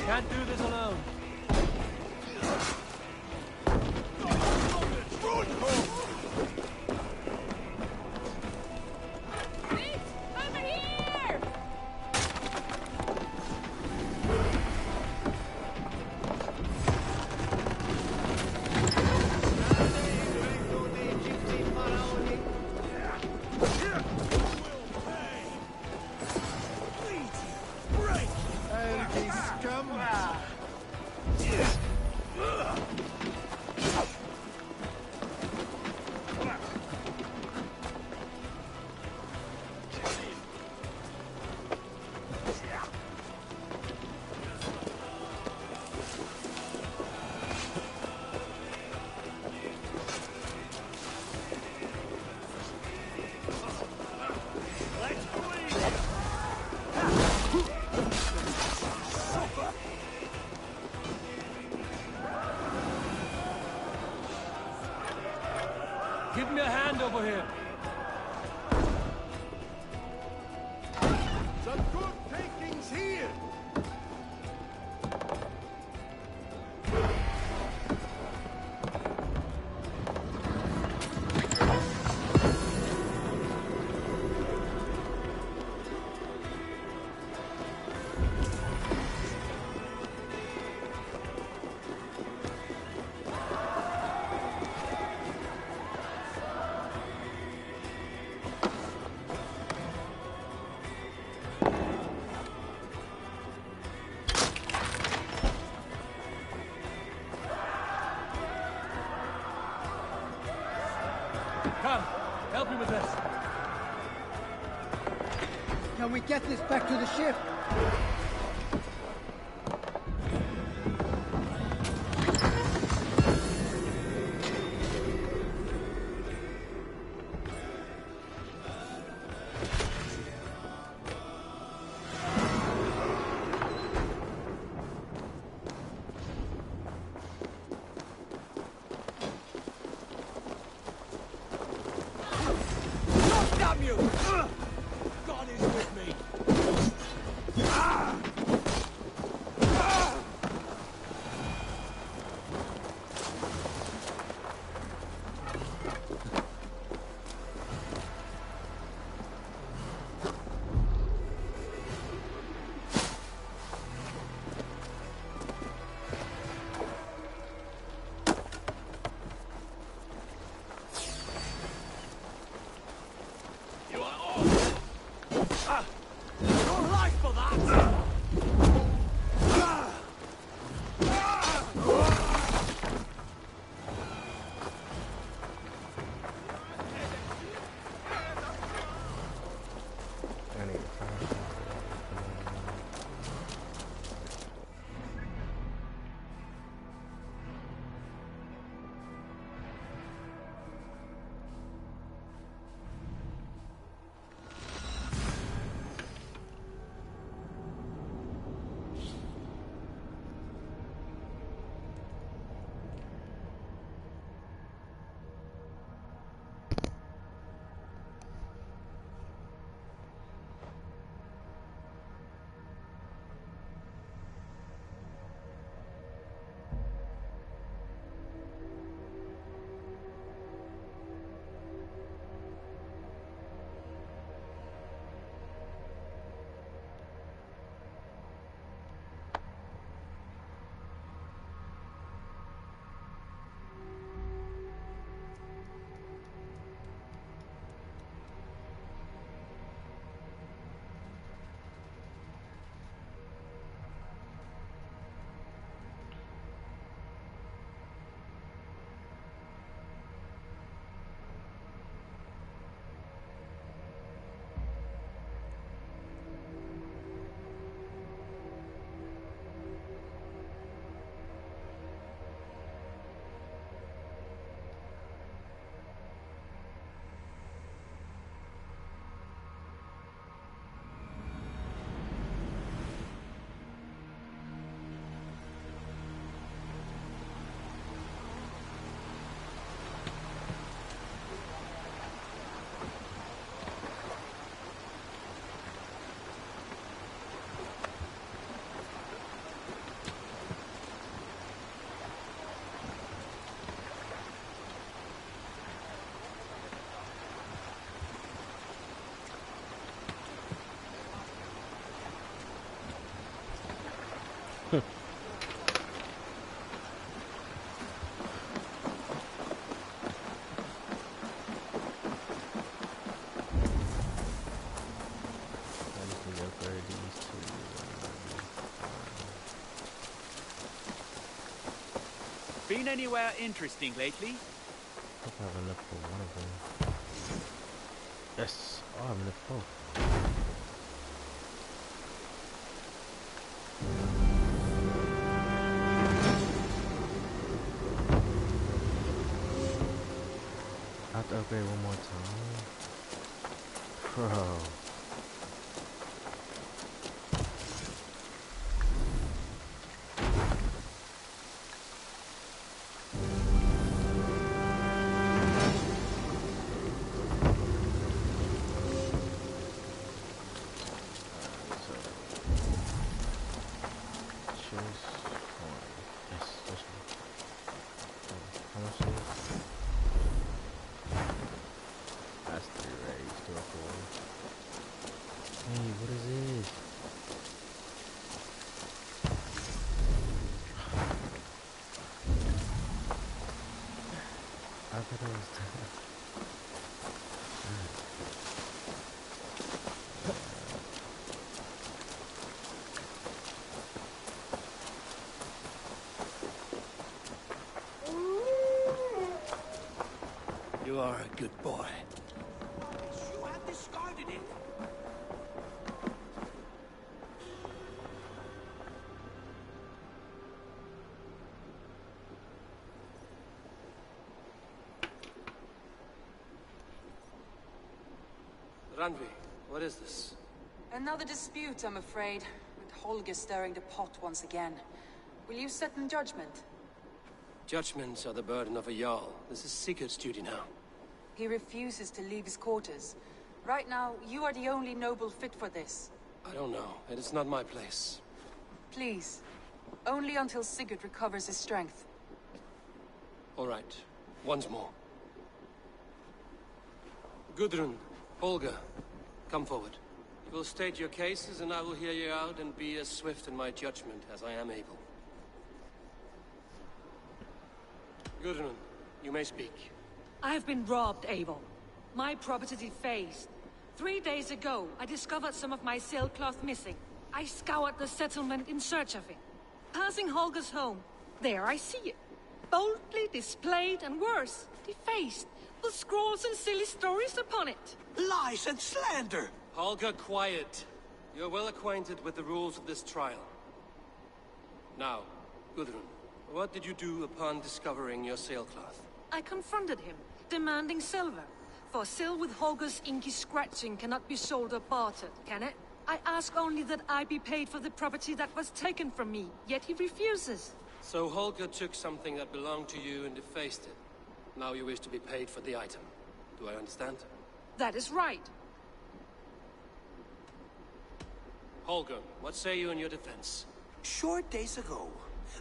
A: Can't do this alone.
P: Over here!
A: Give me a hand over here.
C: Some good takings here.
A: Come, help me with this.
Q: Can we get this back to the ship?
D: Damn you! God is with me!
R: Been anywhere interesting lately?
B: I think I haven't looked for one of them. Yes, I haven't looked for both. I have to upgrade one more time. Bro.
A: You are a good boy.
J: You have discarded it.
A: Randvi, what is this?
S: Another dispute, I'm afraid, with Holger stirring the pot once again. Will you sit in judgment?
A: Judgments are the burden of a Jarl. This is Sigurd's duty now.
S: He refuses to leave his quarters. Right now, you are the only noble fit for this.
A: I don't know. It is not my place.
S: Please. Only until Sigurd recovers his strength.
A: All right. Once more. Gudrun, Holger, come forward. You will state your cases and I will hear you out and be as swift in my judgment as I am able. Gudrun, you may speak.
T: I have been robbed, Eivor. My property defaced. 3 days ago, I discovered some of my sailcloth missing. I scoured the settlement in search of it. Passing Holger's home, there I see it. Boldly displayed and worse, defaced, with scrolls and silly stories upon it.
J: Lies and slander!
A: Holger, quiet. You're well acquainted with the rules of this trial. Now, Gudrun, what did you do upon discovering your sailcloth?
T: I confronted him, demanding silver. For sil with Holger's inky scratching cannot be sold or bartered, can it? I ask only that I be paid for the property that was taken from me, yet he refuses.
A: So Holger took something that belonged to you and defaced it. Now you wish to be paid for the item. Do I understand?
T: That is right.
A: Holger, what say you in your defense?
J: Short days ago,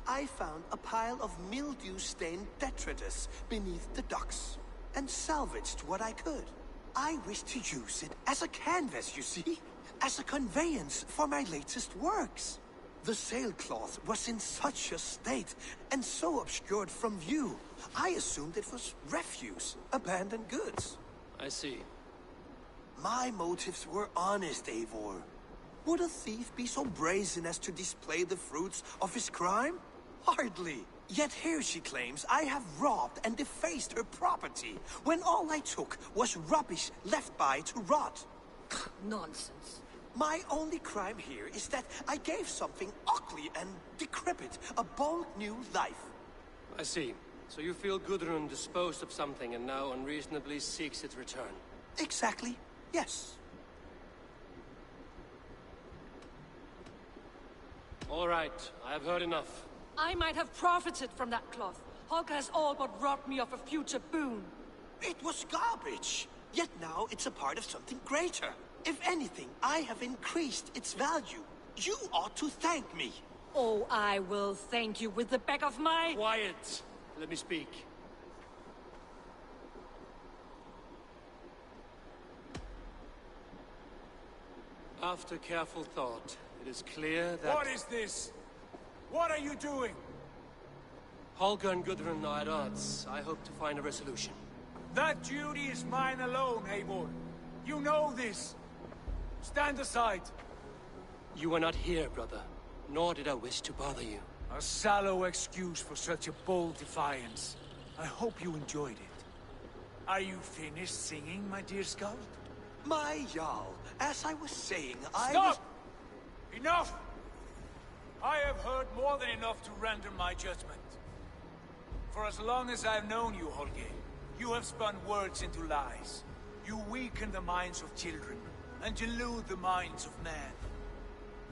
J: I found a pile of mildew-stained detritus beneath the docks, and salvaged what I could. I wish to use it as a canvas, you see? As a conveyance for my latest works. The sailcloth was in such a state, and so obscured from view, I assumed it was refuse, abandoned goods.
A: I see.
J: My motives were honest, Eivor. Would a thief be so brazen as to display the fruits of his crime? Hardly. Yet here she claims I have robbed and defaced her property, when all I took was rubbish left by to rot.
T: Nonsense.
J: My only crime here is that I gave something ugly and decrepit a bold new life.
A: I see. So you feel Gudrun disposed of something and now unreasonably seeks its return?
J: Exactly, yes.
A: All right, I have heard enough.
T: I might have profited from that cloth. Holger has all but robbed me of a future boon.
J: It was garbage. Yet now it's a part of something greater. If anything, I have increased its value. You ought to thank me.
T: Oh, I will thank you with the back of my...
A: Quiet! Let me speak. After careful thought, it is clear that...
D: What is this? What are you doing?
A: Holger and Gudrun are at odds. I hope to find a resolution.
D: That duty is mine alone, Eivor. You know this. Stand aside.
A: You were not here, brother. Nor did I wish to bother you.
D: A sallow excuse for such a bold defiance. I hope you enjoyed it. Are you finished singing, my dear Skald?
H: My Jarl, as I was saying,
D: Stop! Enough! I have heard more than enough to render my judgment. For as long as I've known you, Holger, you have spun words into lies. You weaken the minds of children, and delude the minds of men.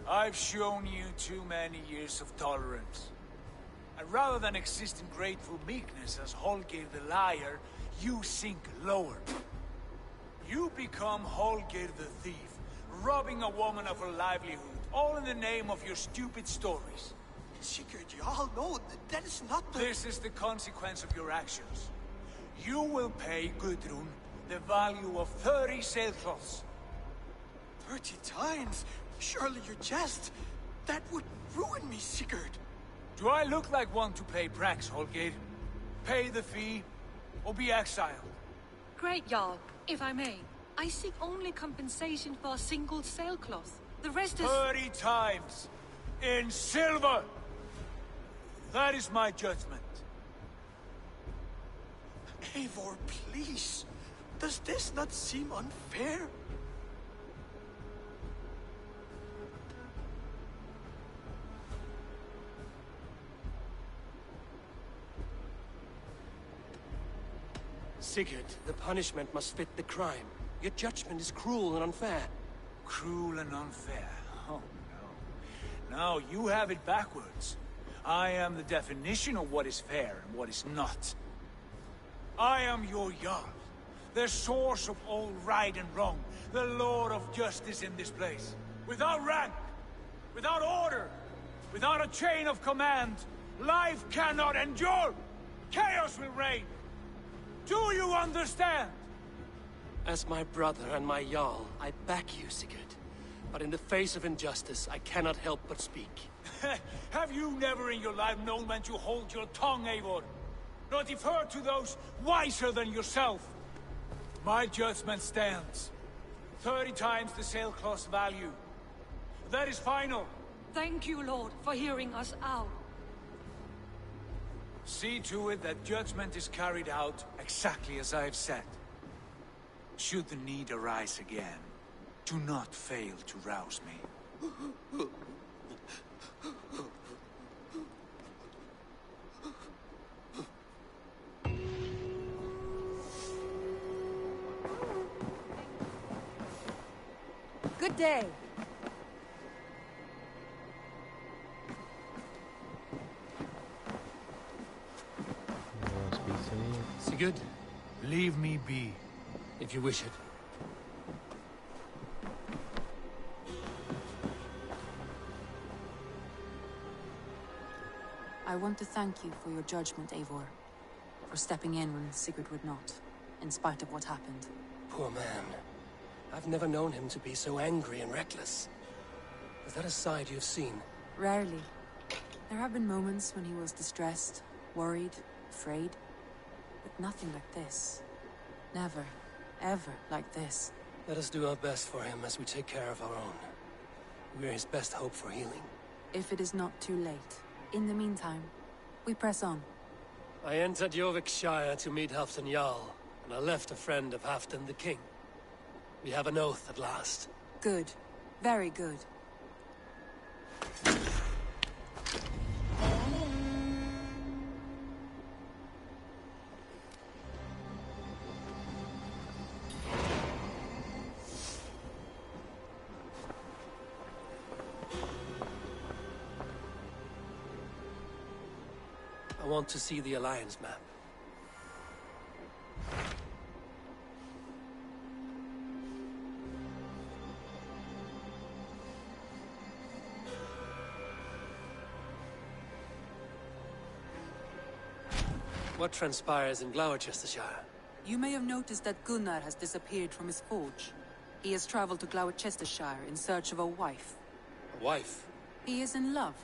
D: I've shown you too many years of tolerance. And rather than exist in grateful meekness as Holger the liar, you sink lower. You become Holger the thief, robbing a woman of her livelihood, all in the name of your stupid stories.
H: Sigurd, Jarl, no, that is not the...
D: This is the consequence of your actions. You will pay Gudrun the value of 30 sailcloths.
H: 30 times? Surely you jest. That would ruin me, Sigurd.
D: Do I look like one to pay pranks, Holger? Pay the fee, or be exiled.
T: Great, Jarl. If I may, I seek only compensation for a single sailcloth. The rest is...
D: 30 times! In silver! That is my judgment.
H: Eivor, please. Does this not seem unfair?
A: Sigurd, the punishment must fit the crime. Your judgment is cruel and unfair.
D: Cruel and unfair? Oh, no. Now you have it backwards. I am the definition of what is fair and what is not. I am your Jarl, the source of all right and wrong, the Lord of justice in this place. Without rank, without order, without a chain of command, life cannot endure. Chaos will reign. Do you understand?
A: As my brother and my Jarl, I back you, Sigurd. But in the face of injustice, I cannot help but speak.
D: Have you never in your life known when to hold your tongue, Eivor? Nor defer to those wiser than yourself? My judgment stands. 30 times the sailcloth's value. That is final.
T: Thank you, Lord, for hearing us out.
D: See to it that judgment is carried out exactly as I have said. Should the need arise again, do not fail to rouse me.
I: Good day.
A: Sigurd?
D: Leave me be.
A: If you wish it.
S: I want to thank you for your judgment, Eivor. For stepping in when Sigurd would not, in spite of what happened.
A: Poor man. I've never known him to be so angry and reckless. Is that a side you've seen?
S: Rarely. There have been moments when he was distressed, worried, afraid. But nothing like this. Never, ever like this.
A: Let us do our best for him as we take care of our own. We're his best hope for healing.
S: If it is not too late. In the meantime, we press on.
A: I entered Jorvikshire to meet Halfdan Jarl, and I left a friend of Halfdan the King. We have an oath at last.
S: Good. Very good.
A: I want to see the Alliance map. What transpires in Gloucestershire?
S: You may have noticed that Gunnar has disappeared from his forge. He has traveled to Gloucestershire in search of a wife.
A: A wife?
S: He is in love.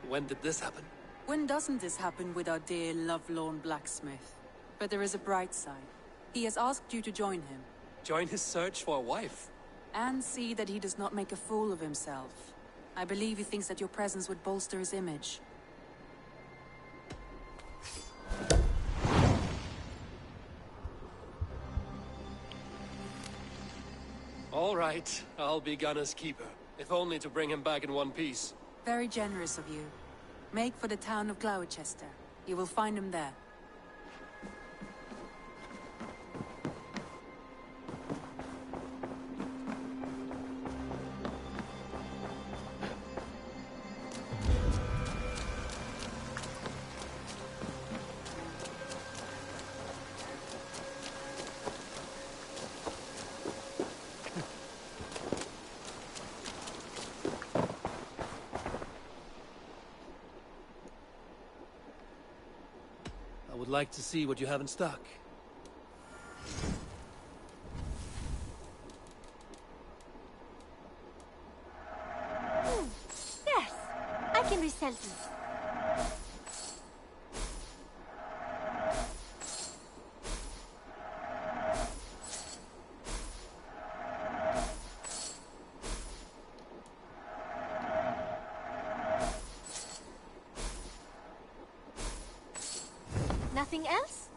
A: When did this happen?
S: When doesn't this happen with our dear, lovelorn blacksmith? But there is a bright side. He has asked you to join him.
A: Join his search for a wife?
S: And see that he does not make a fool of himself. I believe he thinks that your presence would bolster his image.
A: All right, I'll be Gunner's keeper. If only to bring him back in one piece.
S: Very generous of you. Make for the town of Gloucester. You will find him there.
A: I would like to see what you have in stock.
U: Yes, I can resell this. Nothing else?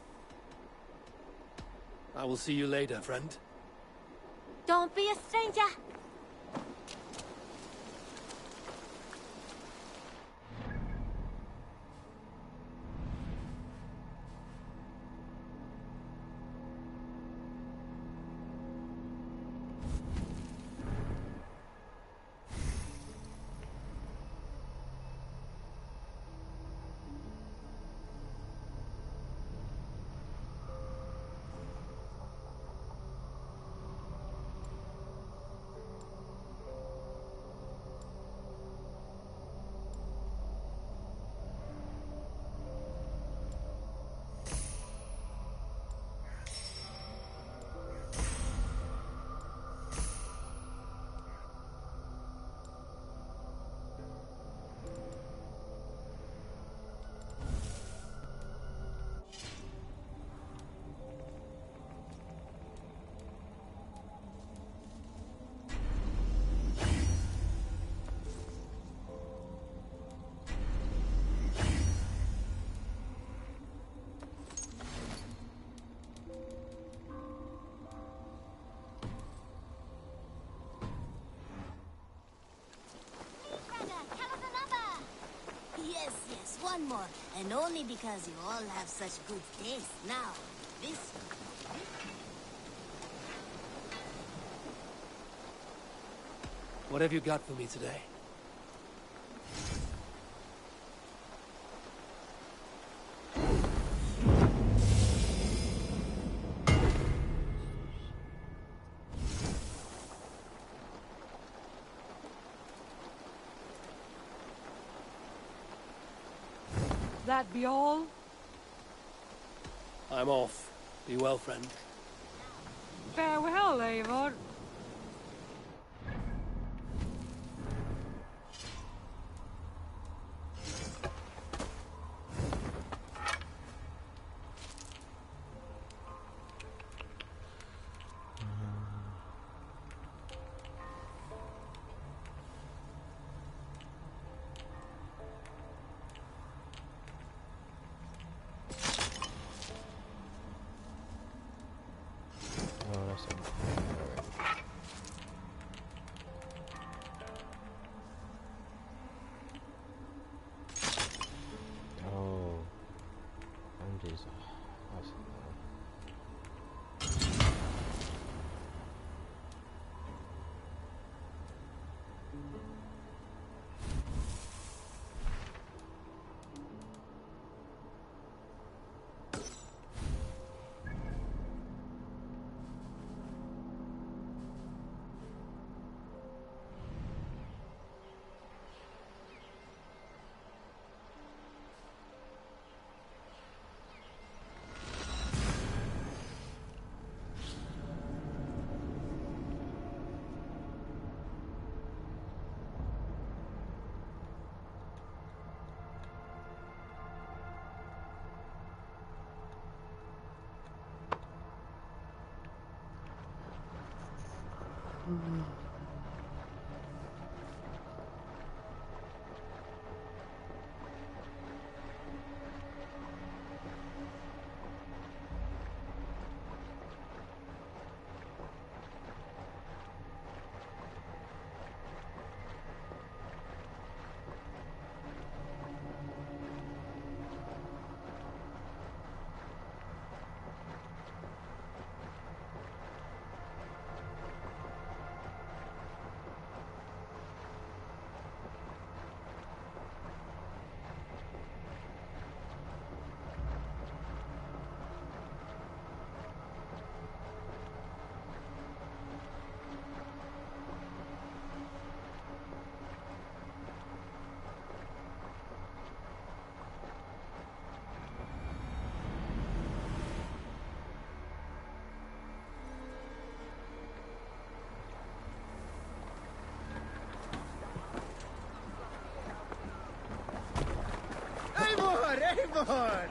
A: I will see you later, friend.
U: Don't be a stranger. Yes, one more. And only because you all have such good taste. Now, this...
A: What have you got for me today?
T: That be all?
A: I'm off. Be well, friend.
T: Farewell, Eivor.
B: Oh, that's a...
Q: Eivor! Eivor!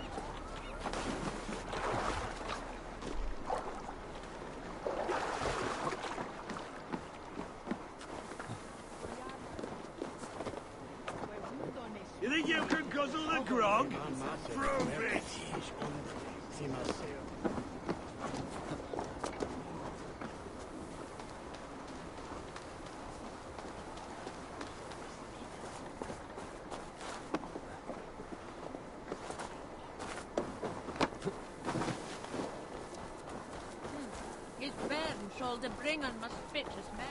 H: You think you can guzzle the grog? For a bit.
P: His bairn shall the bring on must fit his mare.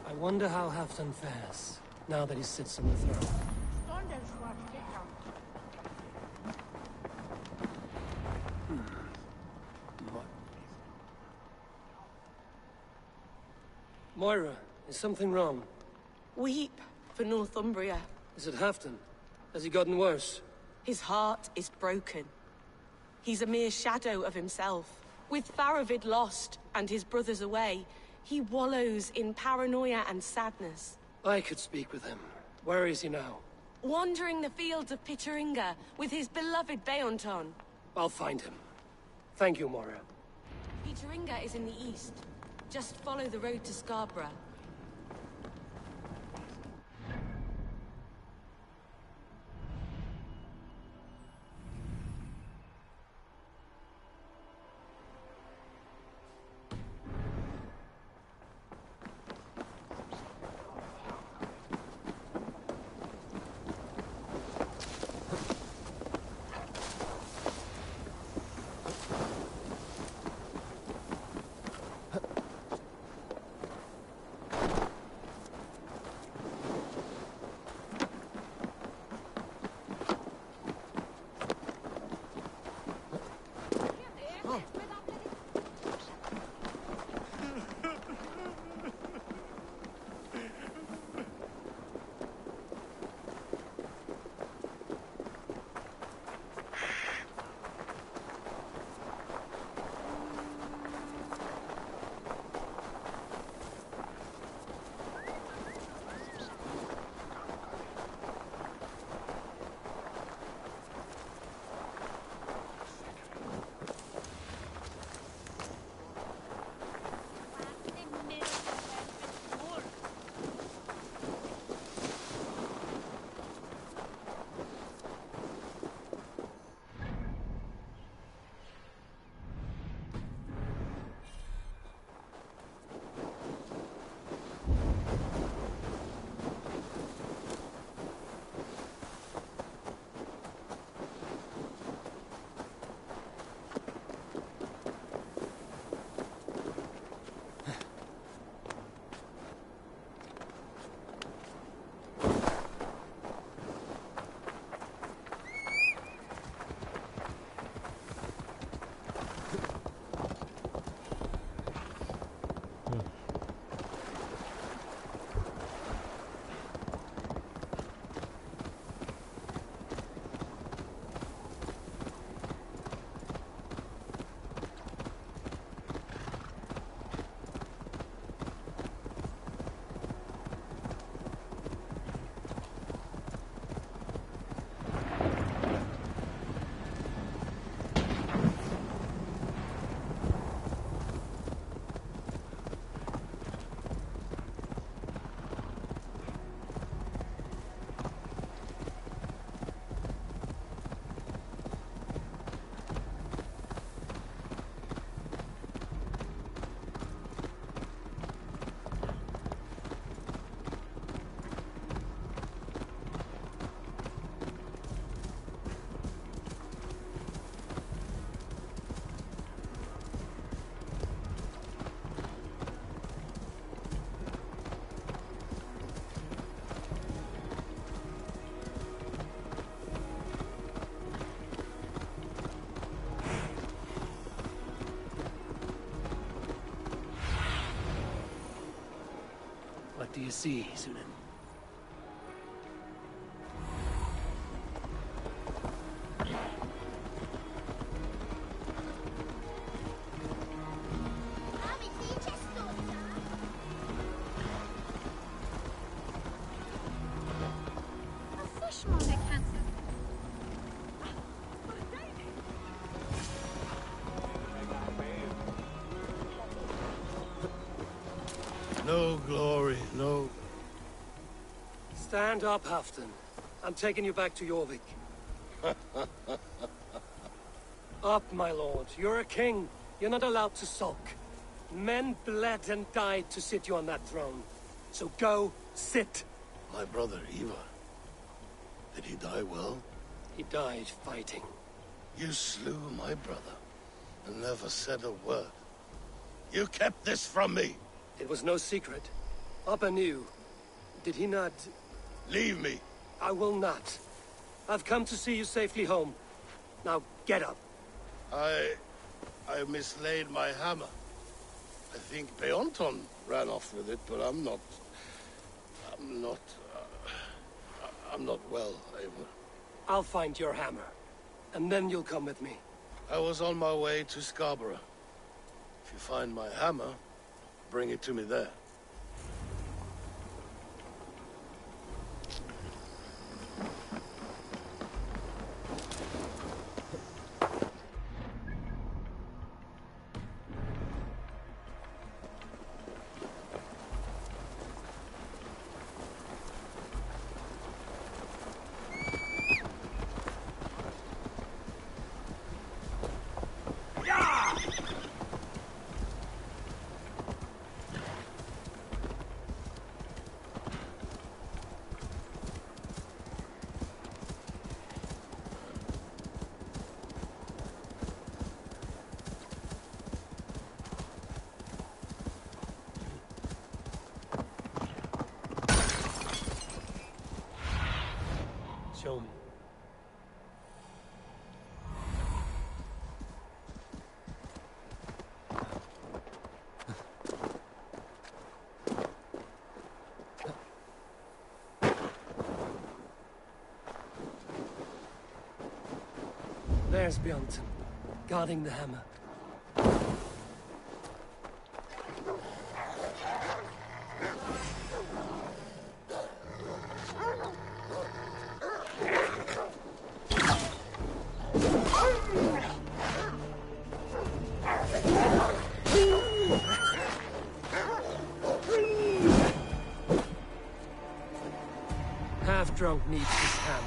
A: I wonder how Halfdan fares, now that he sits on the throne. Moira, is something wrong?
F: Weep for Northumbria.
A: Is it Halfdan? Has he gotten worse?
F: His heart is broken. He's a mere shadow of himself. With Faravid lost and his brothers away, he wallows in paranoia and sadness.
A: I could speak with him. Where is he now?
F: Wandering the fields of Pittaringa with his beloved Beonton.
A: I'll find him. Thank you, Moira.
F: Pittaringa is in the east. Just follow the road to Scarborough.
A: do you see, Sunan?
C: No glory, no...
A: Stand up, Halfdan. I'm taking you back to Jorvik. Up, my lord. You're a king. You're not allowed to sulk. Men bled and died to sit you on that throne. So go, sit.
C: My brother, Ivar. Did he die well?
A: He died fighting.
C: You slew my brother, and never said a word. You kept this from me!
A: It was no secret. Abba knew. Did he not...
C: Leave me!
A: I will not. I've come to see you safely home. Now, get up.
C: I mislaid my hammer. I think Beonton ran off with it, but I'm not well, Eivor.
A: I'll find your hammer. And then you'll come with me.
C: I was on my way to Scarborough. If you find my hammer, bring it to me there.
A: Show me. There's Bjornton, guarding the hammer. Half-drunk needs his hammer.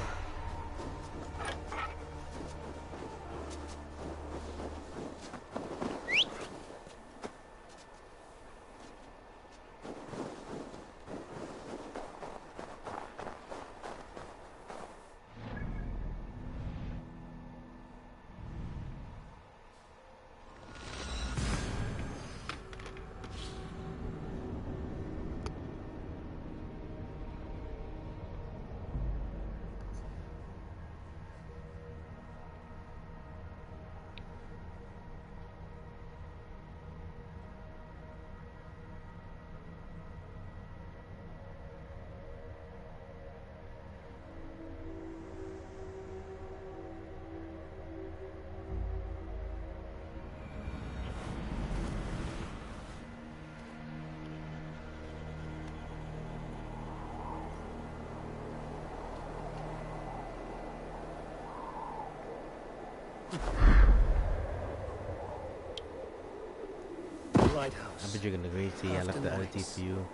A: Lighthouse.
B: I'm drinking the green tea. I left the other tea for you,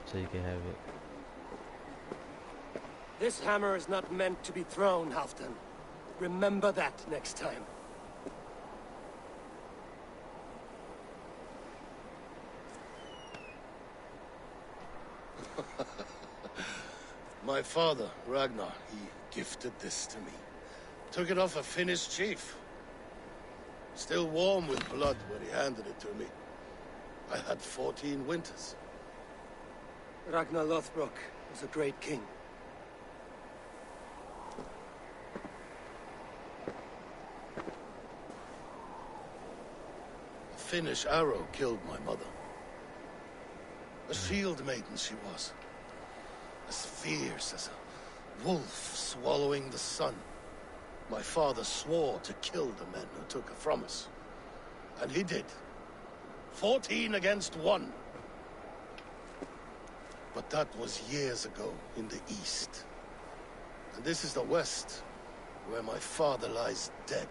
B: so you can have it.
A: This hammer is not meant to be thrown, Halfdan. Remember that next time.
C: My father, Ragnar, he gifted this to me. Took it off a Finnish chief. Still warm with blood when he handed it to me. I had 14 winters.
A: Ragnar Lothbrok was a great king.
C: A Finnish arrow killed my mother. A shield maiden she was. As fierce as a wolf swallowing the sun. My father swore to kill the men who took her from us. And he did. 14 against 1. But that was years ago in the east. And this is the west, where my father lies dead.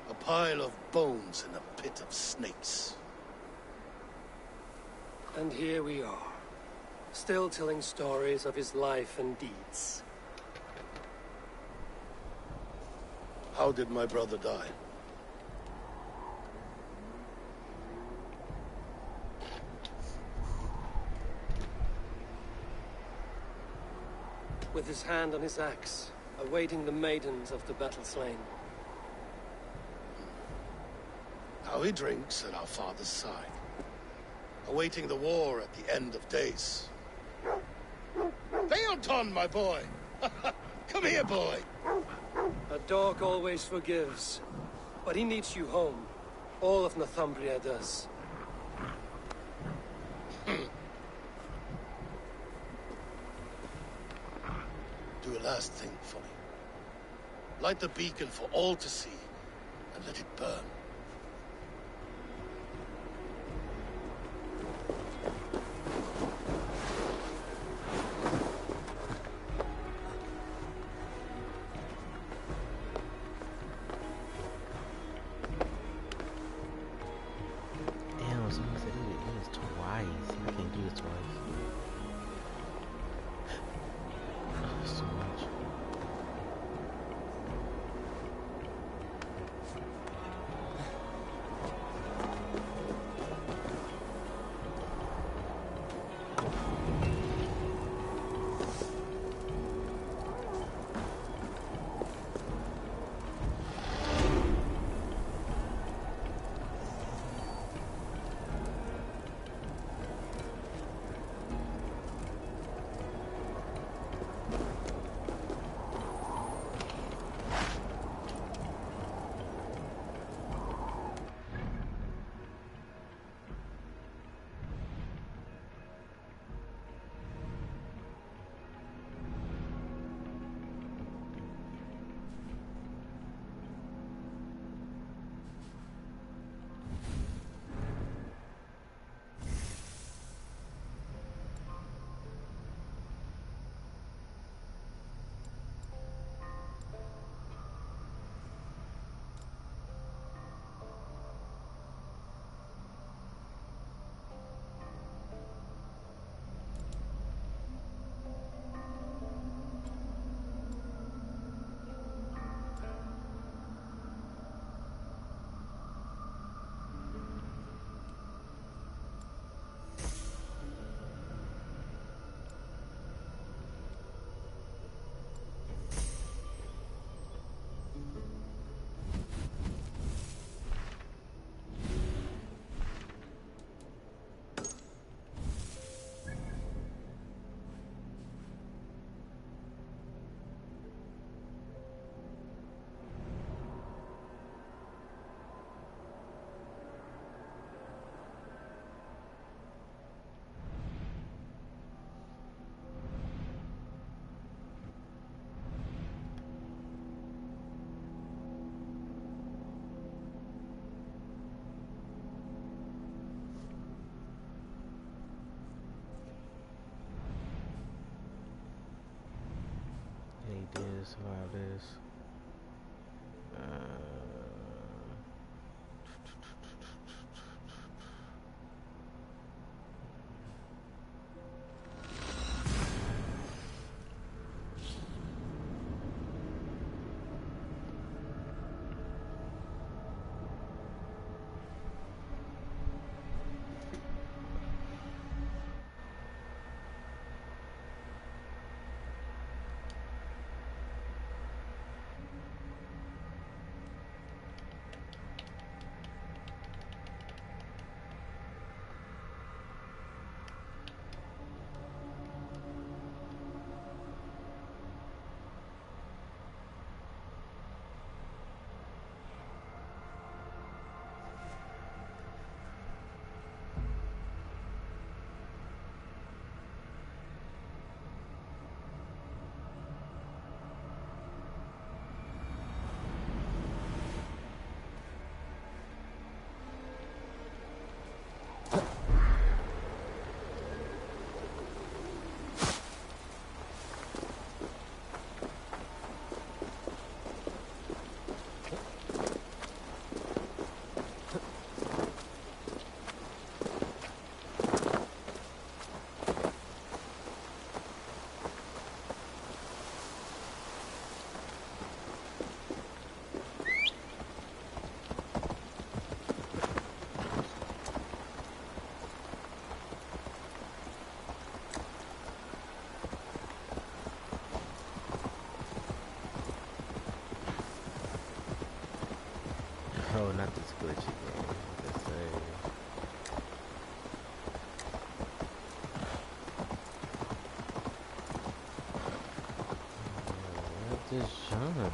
C: A pile of bones in a pit of snakes.
A: And here we are, still telling stories of his life and deeds.
C: How did my brother die?
A: With his hand on his axe, awaiting the maidens of the battle slain.
C: Now he drinks at our father's side, awaiting the war at the end of days. Theoton, my boy! Come here, boy!
A: A dog always forgives, but he needs you home. All of Northumbria does.
C: Do a last thing for me. Light the beacon for all to see, and let it burn.
B: Damn, someone said it was twice. I can't do this twice. So much. He did survive this. Oh, not this glitchy game. Let's say. What's this genre?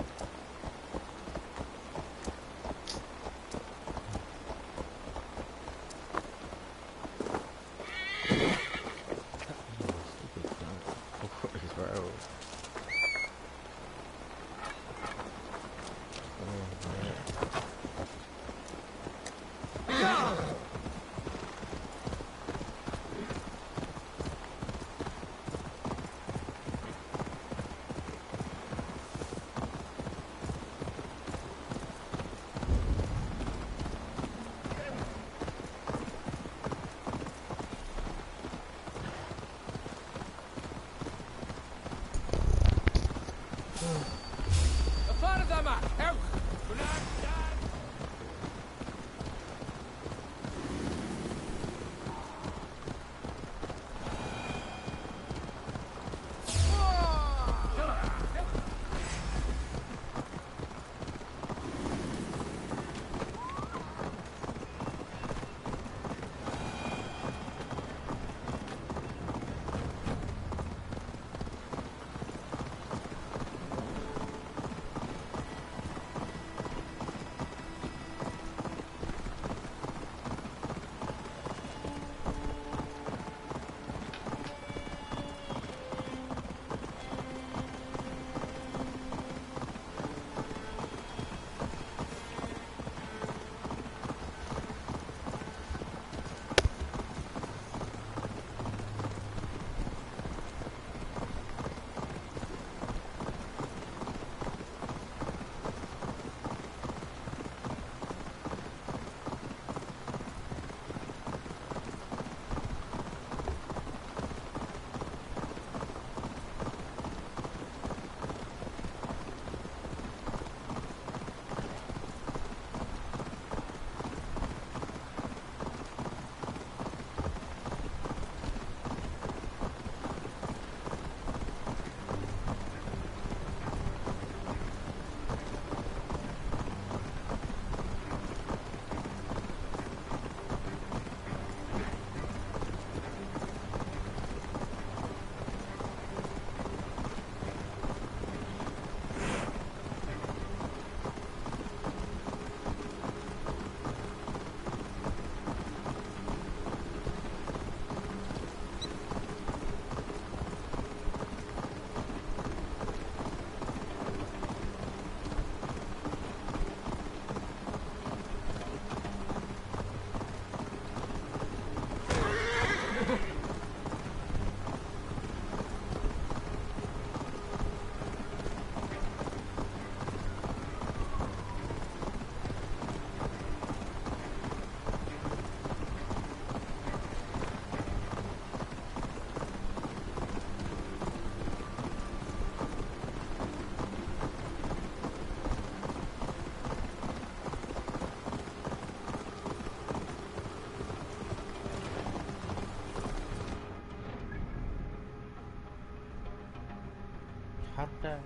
B: Hot dog.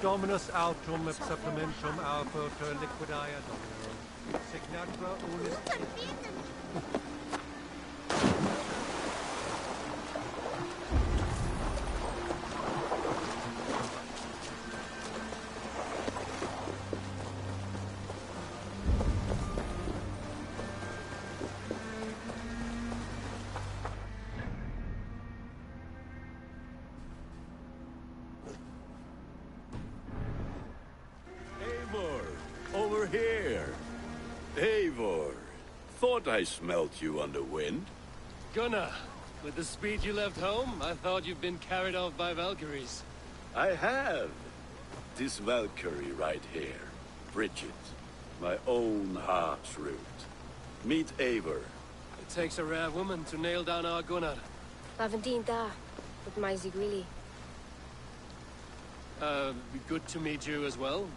N: Dominus autum supplementum alpha liquidia domino. Signatra unis.
K: Over here. Eivor, thought I smelt you on the wind.
A: Gunnar, with the speed you left home, I thought you'd been carried off by Valkyries.
K: I have. This Valkyrie right here, Bridget, my own heart's root. Meet Eivor.
A: It takes a rare woman to nail down our Gunnar.
V: Lavendine da, with my Zigrili.
A: Good to meet you as well.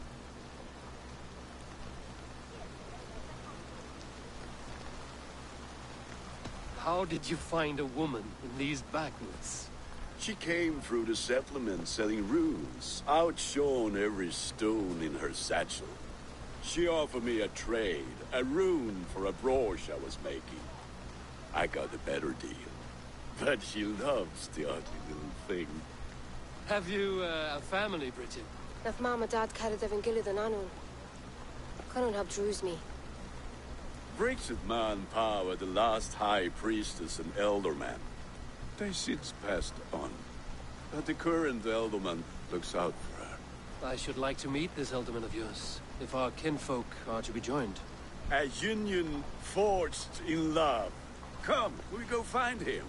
A: How did you find a woman in these backwoods?
K: She came through the settlement selling runes, outshone every stone in her satchel. She offered me a trade, a rune for a brooch I was making. I got a better deal. But she loves the ugly little thing.
A: Have you a family, Bridget?
V: Naf mama dad carried evan gilid an anun. Can't have drews me.
K: Bridget man power the last high priestess and elderman. They since passed on. But the current elderman looks out for her.
A: I should like to meet this elderman of yours, if our kinfolk are to be joined.
K: A union forged in love. Come, we go find him.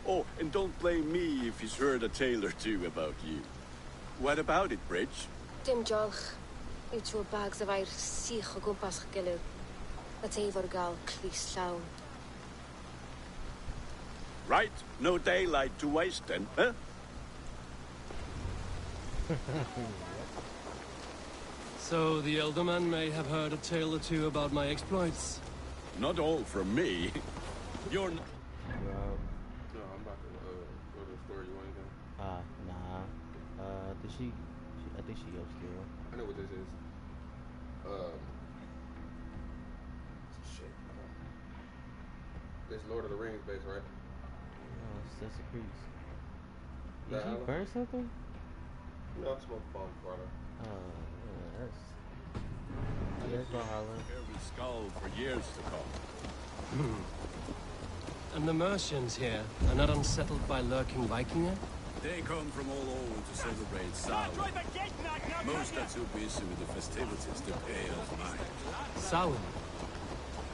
K: Oh, and don't blame me if he's heard a tale or two about you. What about it, Bridge?
V: Dim jolch. You two bags of air sich o gwmpas gilydd. That's Eivor gal clis llawn.
K: Right, no daylight to waste then, huh?
A: So the elderman may have heard a tale or two about my exploits.
K: Not all from me. You're not...
W: No, I'm about to go to the store. You want anything?
B: Nah. I think she upstairs.
W: I know what this is. Shit. This Lord of the Rings base, right?
B: No, that's a priest. Did
W: Valhalla?
B: you burn something?
W: No, I smoked bomb before I left.
B: Yeah, that's Valhalla.
K: Every skull for years to come.
A: And the Mercians here are not unsettled by lurking Vikinger?
K: They come from all over to celebrate Samhain. Most are too busy with the festivities to pay off mine.
A: Samhain?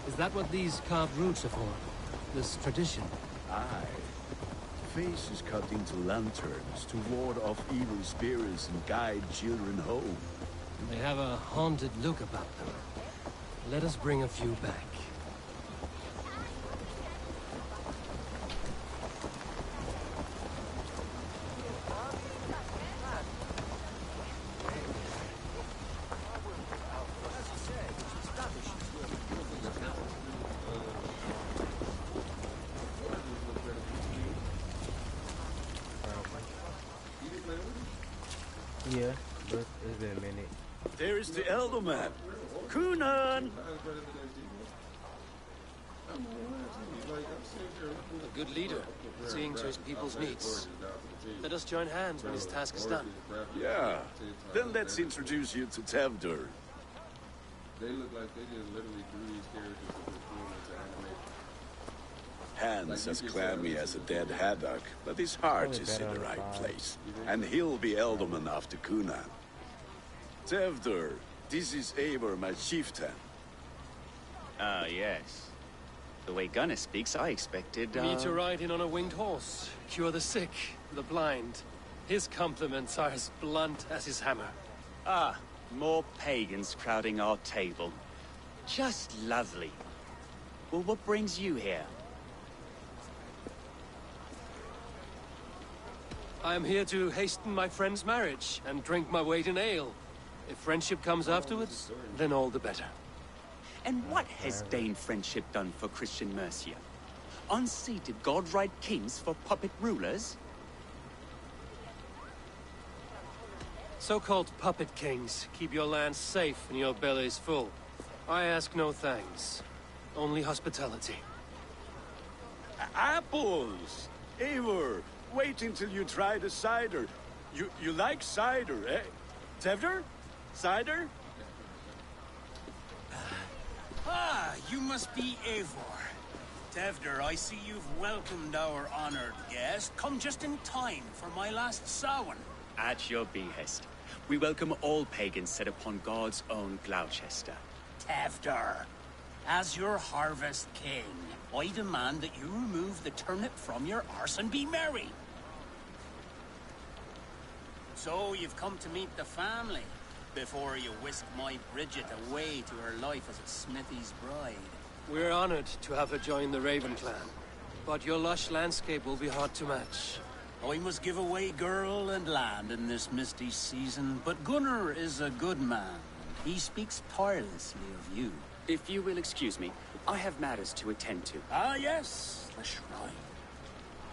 A: Is that what these carved roots are for? This tradition?
K: Aye. Faces cut into lanterns to ward off evil spirits and guide children home.
A: They have a haunted look about them. Let us bring a few back.
B: Yeah, but it's been a minute.
K: There is the Elderman. Kunan!
A: A good leader, seeing to his people's needs. Let us join hands when his task is done.
K: Yeah. Then let's introduce you to Tevdur.
W: They look like they just literally drew these characters to put them into animation.
K: Hands as clammy as a dead haddock, but his heart is in the right place. And he'll be Elderman after Kunan. Tevdur, this is Eivor, my chieftain.
X: Yes. The way Gunnar speaks, I expected,
A: Me to ride in on a winged horse, cure the sick, the blind. His compliments are as blunt as his hammer.
X: Ah, more pagans crowding our table. Just lovely. Well, what brings you here?
A: I am here to hasten my friend's marriage and drink my weight in ale. If friendship comes afterwards, then all the better.
X: And what has Dane friendship done for Christian Mercia? Unseated godright kings for puppet rulers?
A: So-called puppet kings keep your lands safe and your bellies full. I ask no thanks. Only hospitality.
K: Apples! Eivor, wait until you try the cider. You like cider, eh? Tevder? Cider?
D: Ah, you must be Eivor. Tevder, I see you've welcomed our honored guest. Come just in time for my last Samhain.
X: At your behest. We welcome all pagans set upon God's own Gloucester.
D: Tevder, as your harvest king, I demand that you remove the turnip from your arse and be merry. So you've come to meet the family before you whisk my Bridget away to her life as a smithy's bride.
A: We're honored to have her join the Raven clan, but your lush landscape will be hard to match.
D: I must give away girl and land in this misty season, but Gunnar is a good man. He speaks tirelessly of you.
X: If you will excuse me, I have matters to attend to.
D: Ah, yes, the shrine.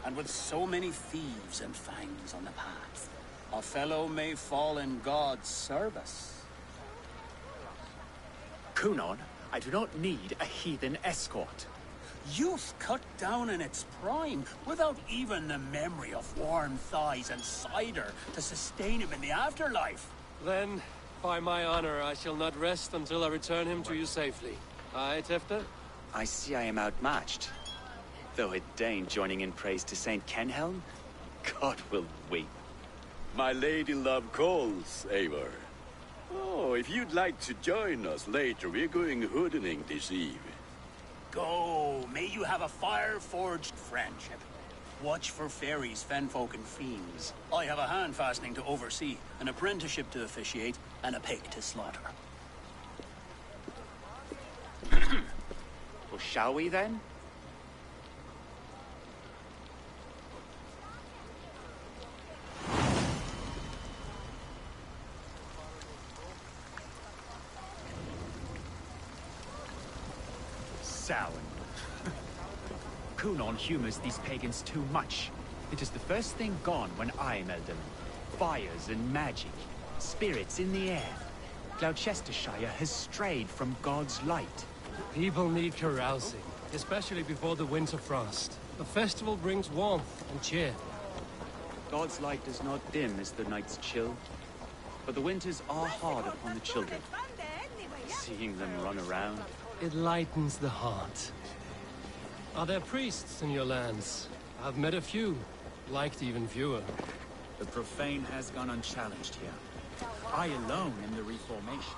D: And with so many thieves and fangs on the path, a fellow may fall in God's service.
X: Kunon, I do not need a heathen escort.
D: Youth cut down in its prime, without even the memory of warm thighs and cider to sustain him in the afterlife.
A: Then, by my honor, I shall not rest until I return him to you safely. Aye, Tefta?
X: I see I am outmatched. Though a Dane joining in praise to Saint Kenhelm, God will weep.
K: My lady love calls, Eivor. Oh, if you'd like to join us later, we're going hoodening this eve.
D: Go, may you have a fire-forged friendship. Watch for fairies, fenfolk, and fiends. I have a hand fastening to oversee, an apprenticeship to officiate, and a pig to slaughter.
X: Well, shall we then? Samhain. Kunon humors these pagans too much. It is the first thing gone when I am Elderman. Fires and magic, spirits in the air. Gloucestershire has strayed from God's light.
A: People need carousing, especially before the winter frost. A festival brings warmth and cheer.
X: God's light does not dim as the nights chill, but the winters are hard upon the children. Seeing them run around,
A: it lightens the heart. Are there priests in your lands? I've met a few, liked even fewer.
X: The profane has gone unchallenged here. I alone am the Reformation.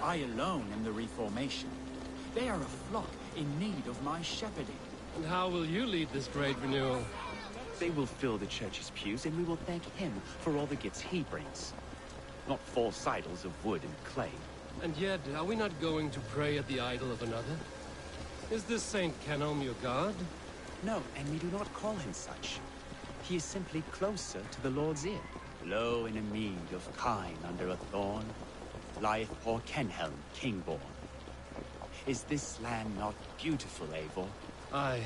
X: I alone am the Reformation. They are a flock in need of my shepherding.
A: And how will you lead this great renewal?
X: They will fill the church's pews, and we will thank him for all the gifts he brings. Not false idols of wood and clay.
A: And yet, are we not going to pray at the idol of another? Is this Saint Kenhelm your god?
X: No, and we do not call him such. He is simply closer to the Lord's ear. Low in a mead of kine under a thorn, lieth poor Kenhelm, king-born. Is this land not beautiful, Eivor?
A: Aye.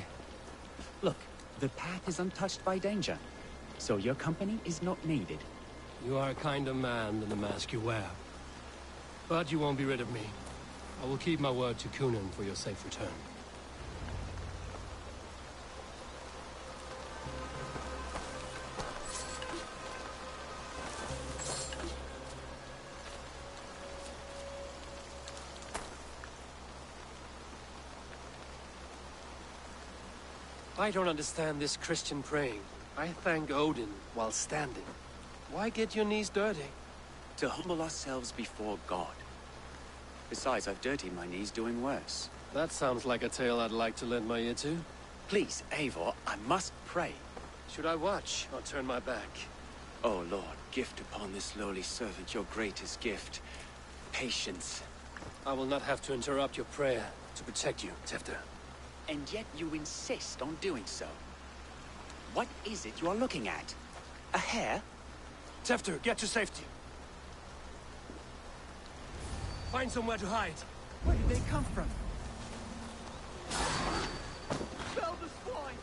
X: Look, the path is untouched by danger, so your company is not needed.
A: You are a kinder man than the mask you wear. But you won't be rid of me. I will keep my word to Kunon for your safe return. I don't understand this Christian praying. I thank Odin while standing. Why get your knees dirty?
X: To humble ourselves before God. Besides, I've dirtied my knees doing worse.
A: That sounds like a tale I'd like to lend my ear to.
X: Please, Eivor, I must pray.
A: Should I watch or turn my back?
X: Oh Lord, gift upon this lowly servant your greatest gift. Patience.
A: I will not have to interrupt your prayer to protect you, Tefta.
X: And yet you insist on doing so. What is it you are looking at? A hare?
A: Tefta, get to safety. Find somewhere to hide.
Q: Where did they come from?
J: Spell the swine!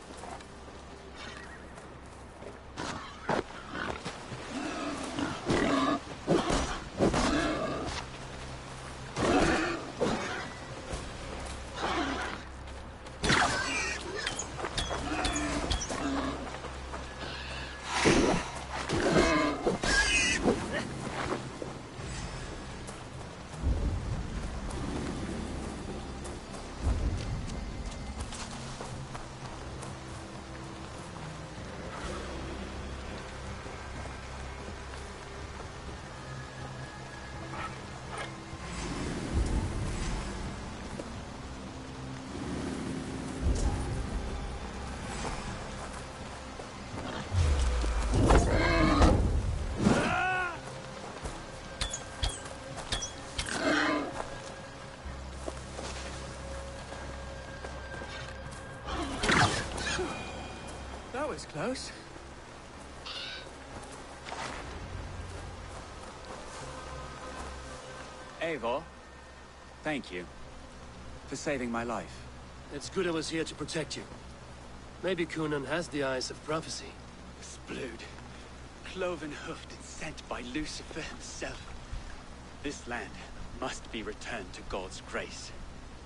R: That was close. Eivor, thank you for saving my life.
A: It's good I was here to protect you. Maybe Kunan has the eyes of prophecy.
R: Splood. Cloven-hoofed and sent by Lucifer himself. This land must be returned to God's grace.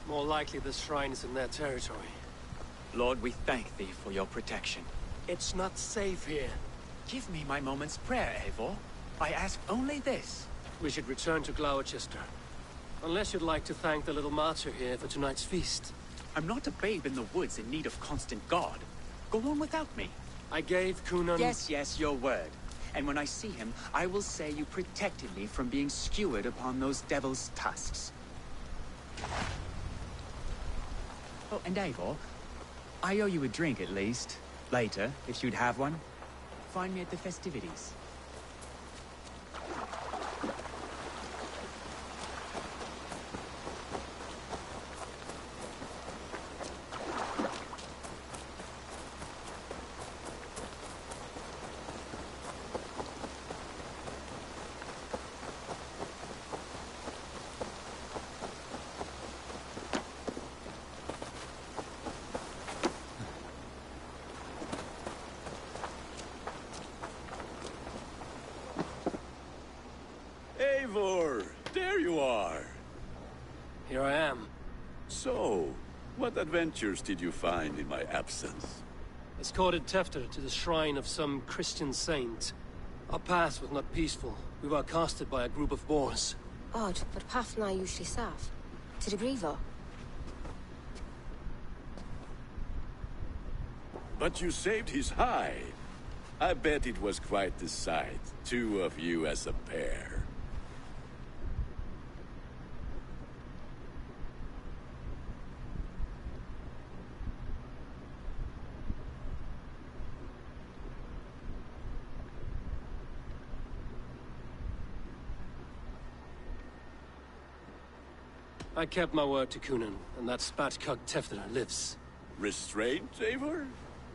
A: More likely the shrine is in their territory.
R: Lord, we thank thee for your protection.
A: It's not safe here.
R: Give me my moment's prayer, Eivor. I ask only this.
A: We should return to Gloucester. Unless you'd like to thank the little martyr here for tonight's feast.
R: I'm not a babe in the woods in need of constant guard. Go on without me.
A: I gave Kunan...
R: Yes, your word. And when I see him, I will say you protected me from being skewered upon those devil's tusks. Oh, and Eivor, I owe you a drink at least. Later, if you'd have one. Find me at the festivities.
K: Eivor, there you are.
A: Here I am.
K: So, what adventures did you find in my absence?
A: Escorted Tefter to the shrine of some Christian saint. Our path was not peaceful. We were accosted by a group of boars.
V: Odd, but path na usually safe. To the Griever.
K: But you saved his hide. I bet it was quite the sight. Two of you as a pair.
A: I kept my word to Kunan, and that spatcock Tefter lives.
K: Restraint, Eivor?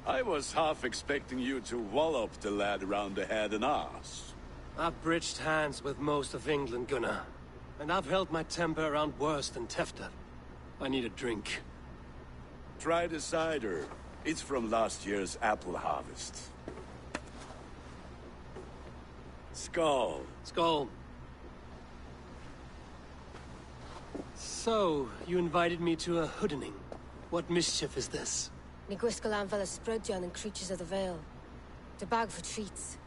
K: I was half expecting you to wallop the lad around the head and ass.
A: I've bridged hands with most of England, Gunnar. And I've held my temper around worse than Tefter. I need a drink.
K: Try the cider. It's from last year's apple harvest. Skull.
A: Skull. So, you invited me to a hoodening. What mischief is this?
V: Ni gwisgalan fel ysbrydion and creatures of the Vale. The bag for treats.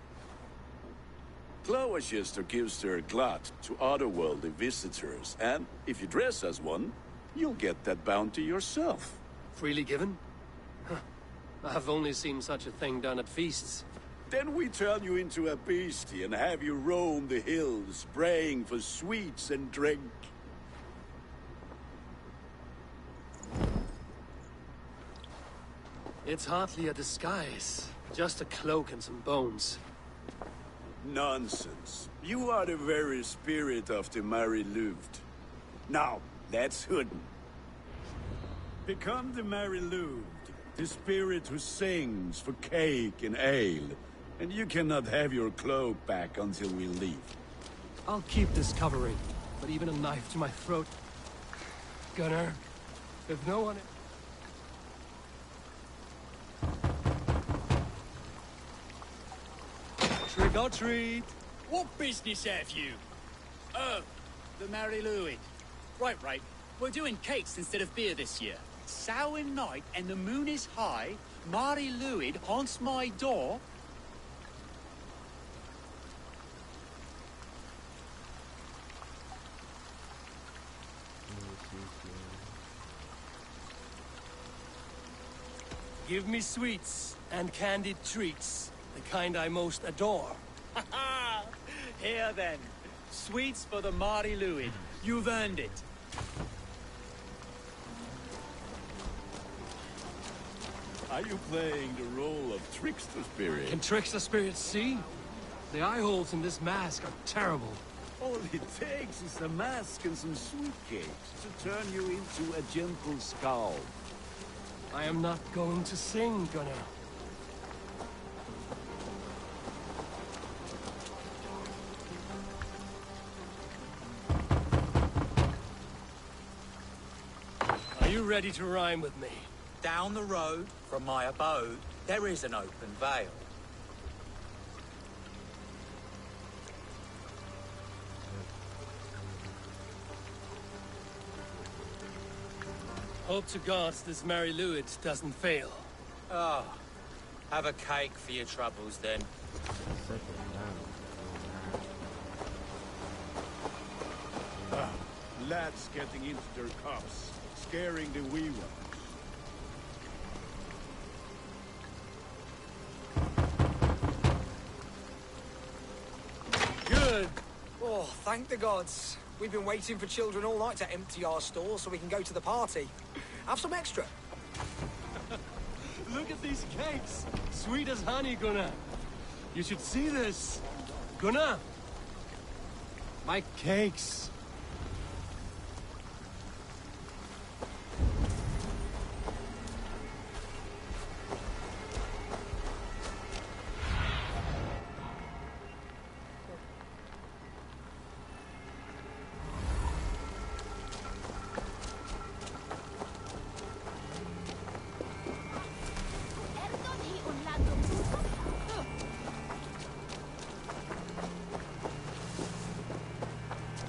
K: Gloucester gives their glut to otherworldly visitors, and if you dress as one, you'll get that bounty yourself.
A: Freely given? Huh. I've only seen such a thing done at feasts.
K: Then we turn you into a beastie and have you roam the hills, praying for sweets and drink.
A: It's hardly a disguise. Just a cloak and some bones.
K: Nonsense. You are the very spirit of the Mary Louved. Now, that's Hooden. Become the Mary Louved, the spirit who sings for cake and ale. And you cannot have your cloak back until we leave.
A: I'll keep this covering, but even a knife to my throat... Gunnar, if no one... Trick or treat!
H: What business have you? Oh, the Mary Louis. Right. We're doing cakes instead of beer this year. Samhain night and the moon is high. Mary Louis haunts my door.
A: Give me sweets and candied treats. The kind I most adore.
H: Here then. Sweets for the Mary Louis. You've earned it.
K: Are you playing the role of trickster spirit?
A: Can trickster spirits see? The eye holes in this mask are terrible.
K: All it takes is a mask and some sweet cakes to turn you into a gentle skull.
A: I am not going to sing, Gunnar. ready to rhyme with me?
H: Down the road from my abode, there is an open vale.
A: Hope to gods this Mary Lewid doesn't fail.
H: Ah, have a cake for your troubles then.
G: Lads getting into their cups, scaring the wee one.
A: Good.
L: Oh, thank the gods. We've been waiting for children all night to empty our stores so we can go to the party. Have some extra.
A: Look at these cakes! Sweet as honey, Gunnar. You should see this. Gunnar! My cakes!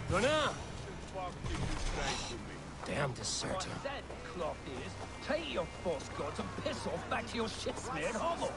A: Gunnar! Damn deserter.
M: That cloth is, take your false gods and piss off back to your shit-smeared hovel.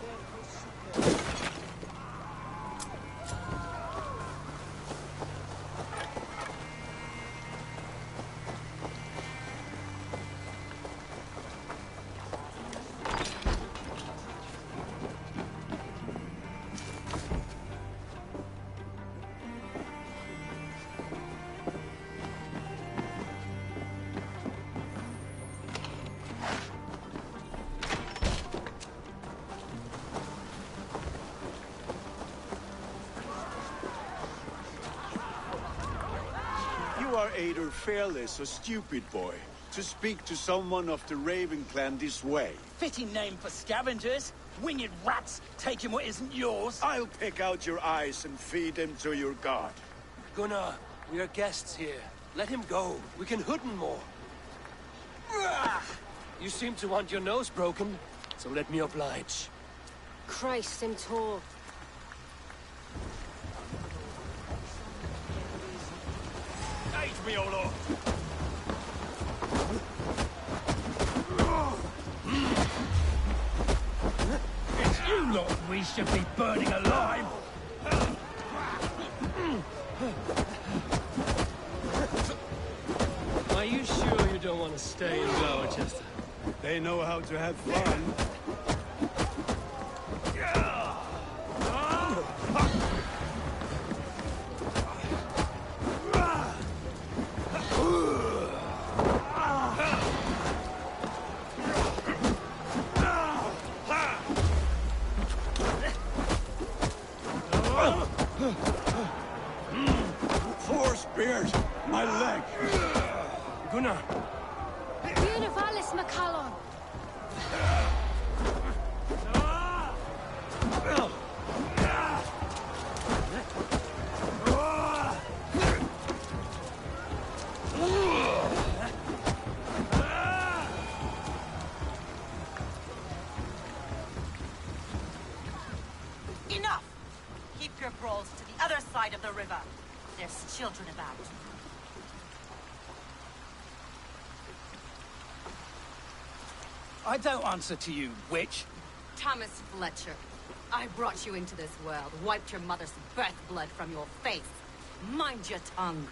G: You are either fearless or stupid, boy, to speak to someone of the Raven clan this way.
M: Fitting name for scavengers. Winged rats taking what isn't yours.
G: I'll pick out your eyes and feed them to your god.
A: Gunnar, we are guests here. Let him go. We can hood him more. You seem to want your nose broken, so let me oblige.
V: Christ, I'm tall.
M: Age me all up. It's you lot we should be burning alive.
A: Are you sure you don't want to stay in Gloucester?
G: They know how to have fun. Force beard, my leg.
A: Gunnar.
V: Univalis Macallon.
O: Enough! Keep your brawls to the other side of the river. There's children about.
M: I don't answer to you, witch.
O: Thomas Fletcher, I brought you into this world, wiped your mother's birth blood from your face. Mind your tongue.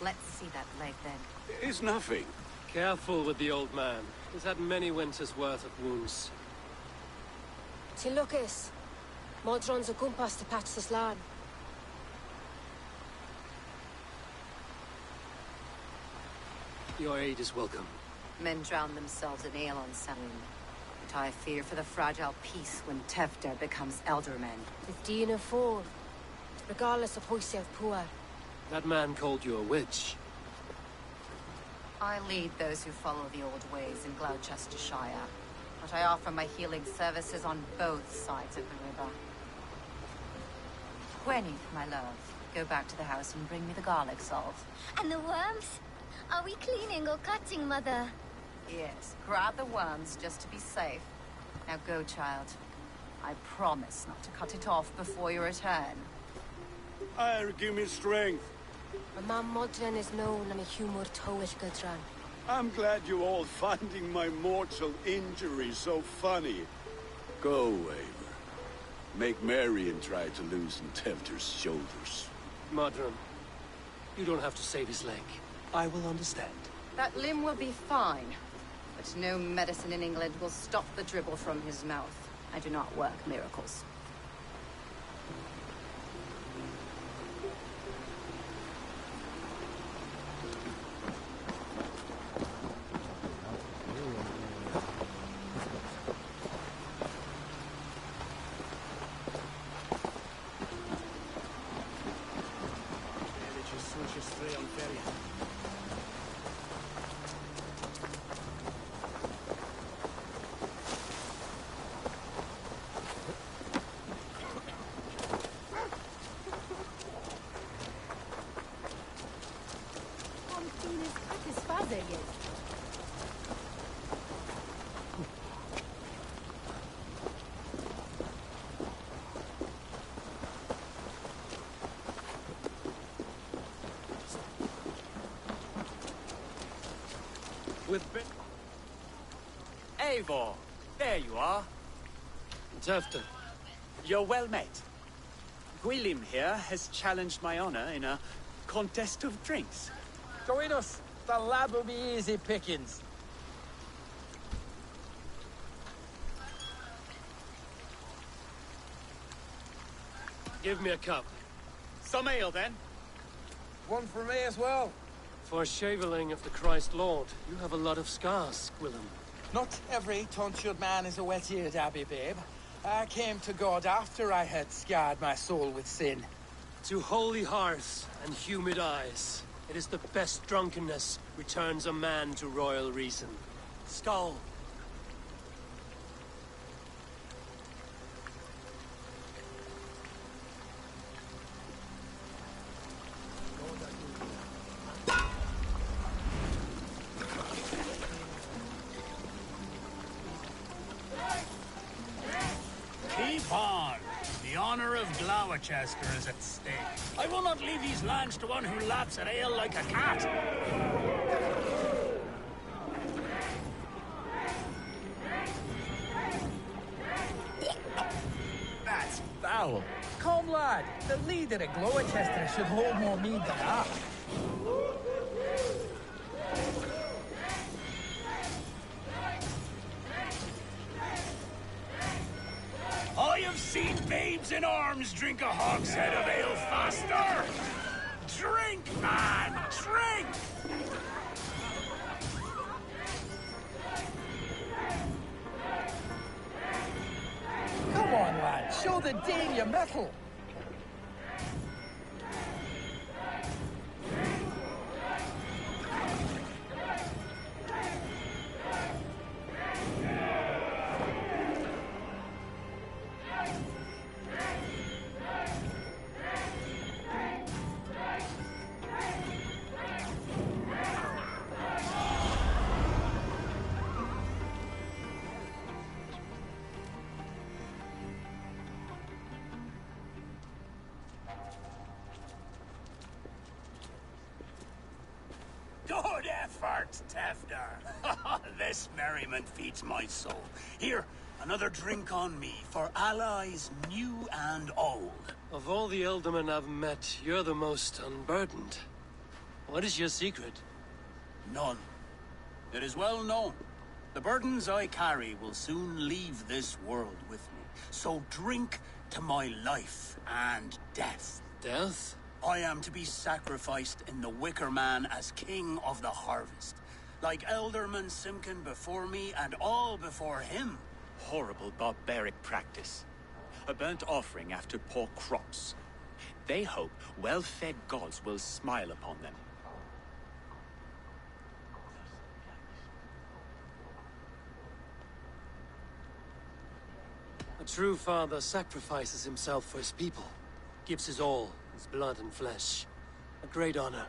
O: Let's see that leg, then.
G: It's nothing.
A: Careful with the old man. He's had many winters' worth of wounds.
V: Ti lwcus. Modron's o gwmpas to patch this lan.
A: Your aid is welcome.
O: Men drown themselves in ale on Samhain. But I fear for the fragile peace when Tefter becomes elderman.
V: With Dean of Ford. Regardless of Hoisiav Puar.
A: That man called you a witch.
O: I lead those who follow the old ways in Gloucestershire. But I offer my healing services on both sides of the river. Gwenny, my love, go back to the house and bring me the garlic salt.
U: And the worms? Are we cleaning or cutting, Mother?
O: Yes, grab the worms just to be safe. Now go, child. I promise not to cut it off before you return.
G: Give me strength.
V: Mam modern is known am a humor towish gudran.
G: I'm glad you all finding my mortal injury so funny. Go, Eivor. Make merry and try to loosen Tevter's shoulders.
A: Modron, you don't have to save his leg. I will understand.
O: That limb will be fine. But no medicine in England will stop the dribble from his mouth. I do not work miracles.
H: Eivor, there you are.
A: Tefta.
H: You're well met. Gwilym here has challenged my honor in a contest of drinks.
M: Join us. The lab will be easy pickings.
A: Give me a cup.
H: Some ale, then.
M: One for me as well.
A: For shaveling of the Christ Lord, you have a lot of scars, Gwilym.
M: Not every tonsured man is a wet-eared abbey, babe. I came to God after I had scarred my soul with sin.
A: To holy hearths and humid eyes, it is the best drunkenness returns a man to royal reason. Skull.
E: Keep on. The honor of Gloucester is at stake. I will not leave these lands to one who laps at ale like a cat.
M: That's foul. Come, lad. The leader of Gloucester should hold more mead than that.
E: I have seen babes in arms drink a hogshead of ale faster. Drink, man, drink!
M: Come on, lad. Show the dame your mettle.
E: Good effort, Tefter. This merriment feeds my soul. Here, another drink on me for allies new and old.
A: Of all the Eldermen I've met, you're the most unburdened. What is your secret?
E: None. It is well known. The burdens I carry will soon leave this world with me. So drink to my life and death.
A: Death?
E: I am to be sacrificed in the Wicker Man as king of the harvest. Like Elderman Simkin before me and all before him.
X: Horrible barbaric practice. A burnt offering after poor crops. They hope well-fed gods will smile upon them.
A: A true father sacrifices himself for his people. Gives his all, his blood and flesh. A great honor,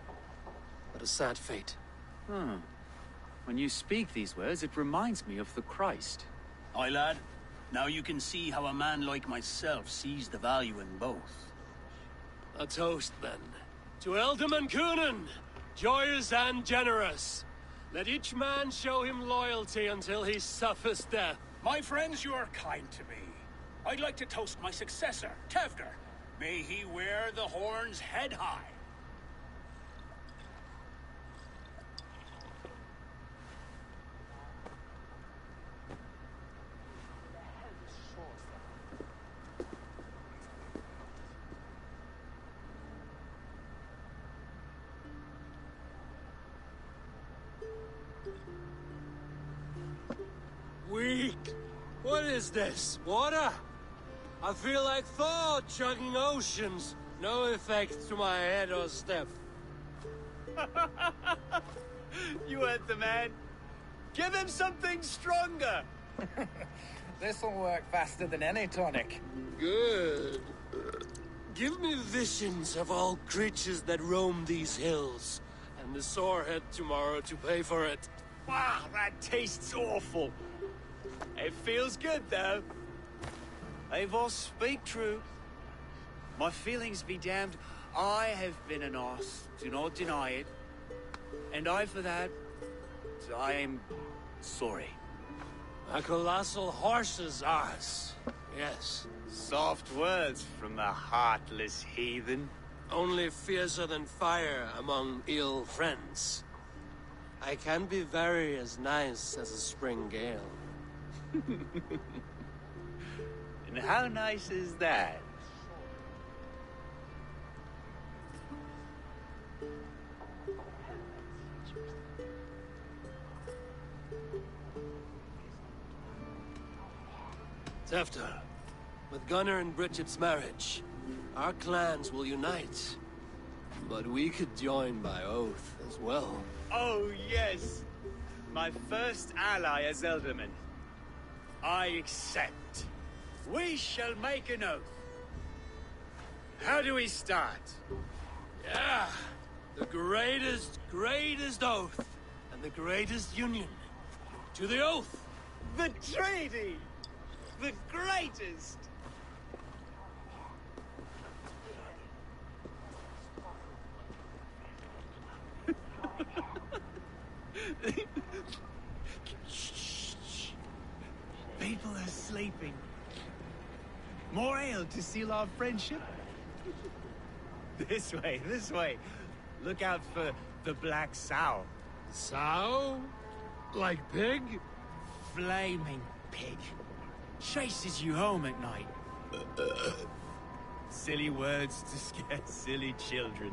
A: but a sad fate.
X: When you speak these words, it reminds me of the Christ.
E: Aye, lad. Now you can see how a man like myself sees the value in both.
A: A toast, then. To Ealdorman Coonan, joyous and generous. Let each man show him loyalty until he suffers death.
E: My friends, you are kind to me. I'd like to toast my successor, Tevder. May he wear the horns head high.
A: Weak. What is this? Water? I feel like Thor chugging oceans. No effect to my head or step.
M: You heard the man. Give him something stronger.
L: This'll work faster than any tonic.
A: Good. Give me visions of all creatures that roam these hills, and the sorehead tomorrow to pay for it.
M: Wow, that tastes awful. It feels good, though.
X: Eivor, speak true. My feelings be damned. I have been an arse, do not deny it. And I, for that, I am sorry.
A: A colossal horse's arse. Yes.
X: Soft words from a heartless heathen.
A: Only fiercer than fire among ill friends. I can be very as nice as a spring gale.
X: And how nice is that?
A: Tefter, with Gunnar and Bridget's marriage, our clans will unite. But we could join by oath as well.
X: Oh, yes. My first ally as Ealdorman. I accept. We shall make an oath. How do we start?
A: Yeah, the greatest oath, and the greatest union. To the oath!
M: The treaty! The greatest!
X: People are sleeping. More ale to seal our friendship? This way, this way. Look out for the black sow.
A: Sow? Like pig?
X: Flaming pig. Chases you home at night. Silly words to scare silly children.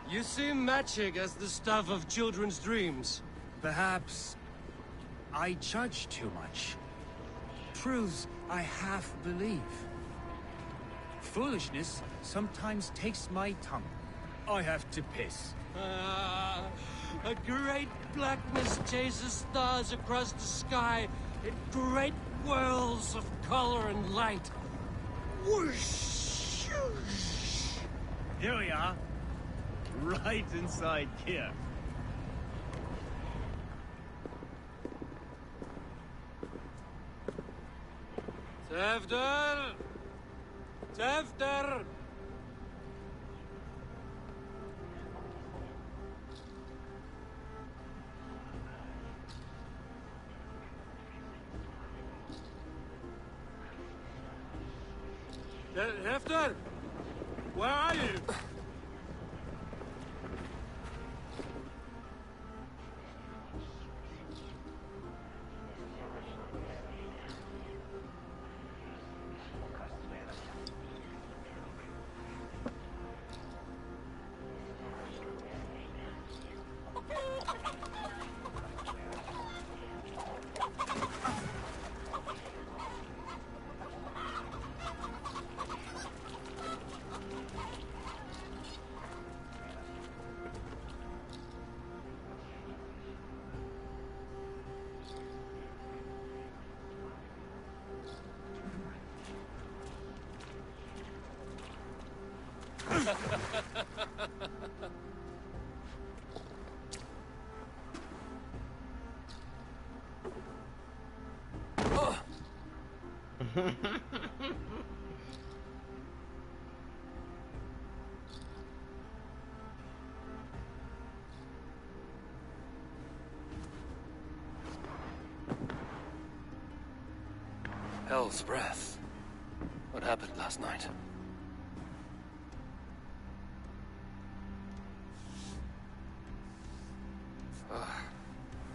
A: You see magic as the stuff of children's dreams.
X: Perhaps I judge too much. Truths I half believe. Foolishness sometimes takes my tongue. I have to piss.
A: A great blackness chases stars across the sky in great whirls of color and light. Whoosh!
X: Here we are. Right inside here.
A: Tefder! Tefder! Tefder! Where are you? Hell's breath. What happened last night?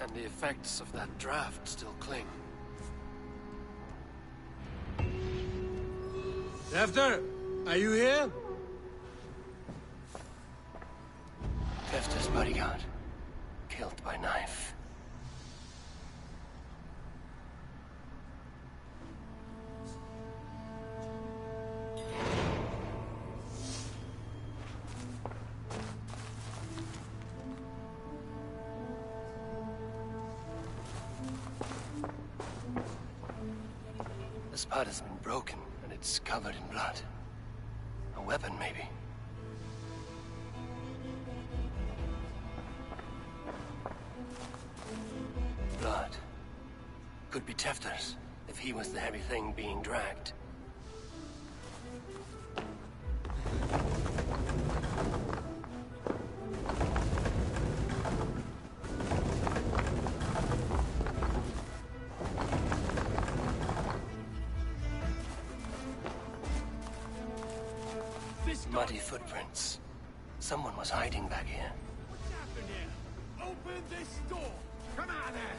A: And the effects of that draft still cling.
I: Tefter, are you here?
A: Tefter's bodyguard. Killed by knife. The spot has been broken, and it's covered in blood. A weapon, maybe. Blood. Could be Tefter's, if he was the heavy thing being dragged. Muddy footprints. Someone was hiding back here.
J: What's happened here? Open this door! Come out there!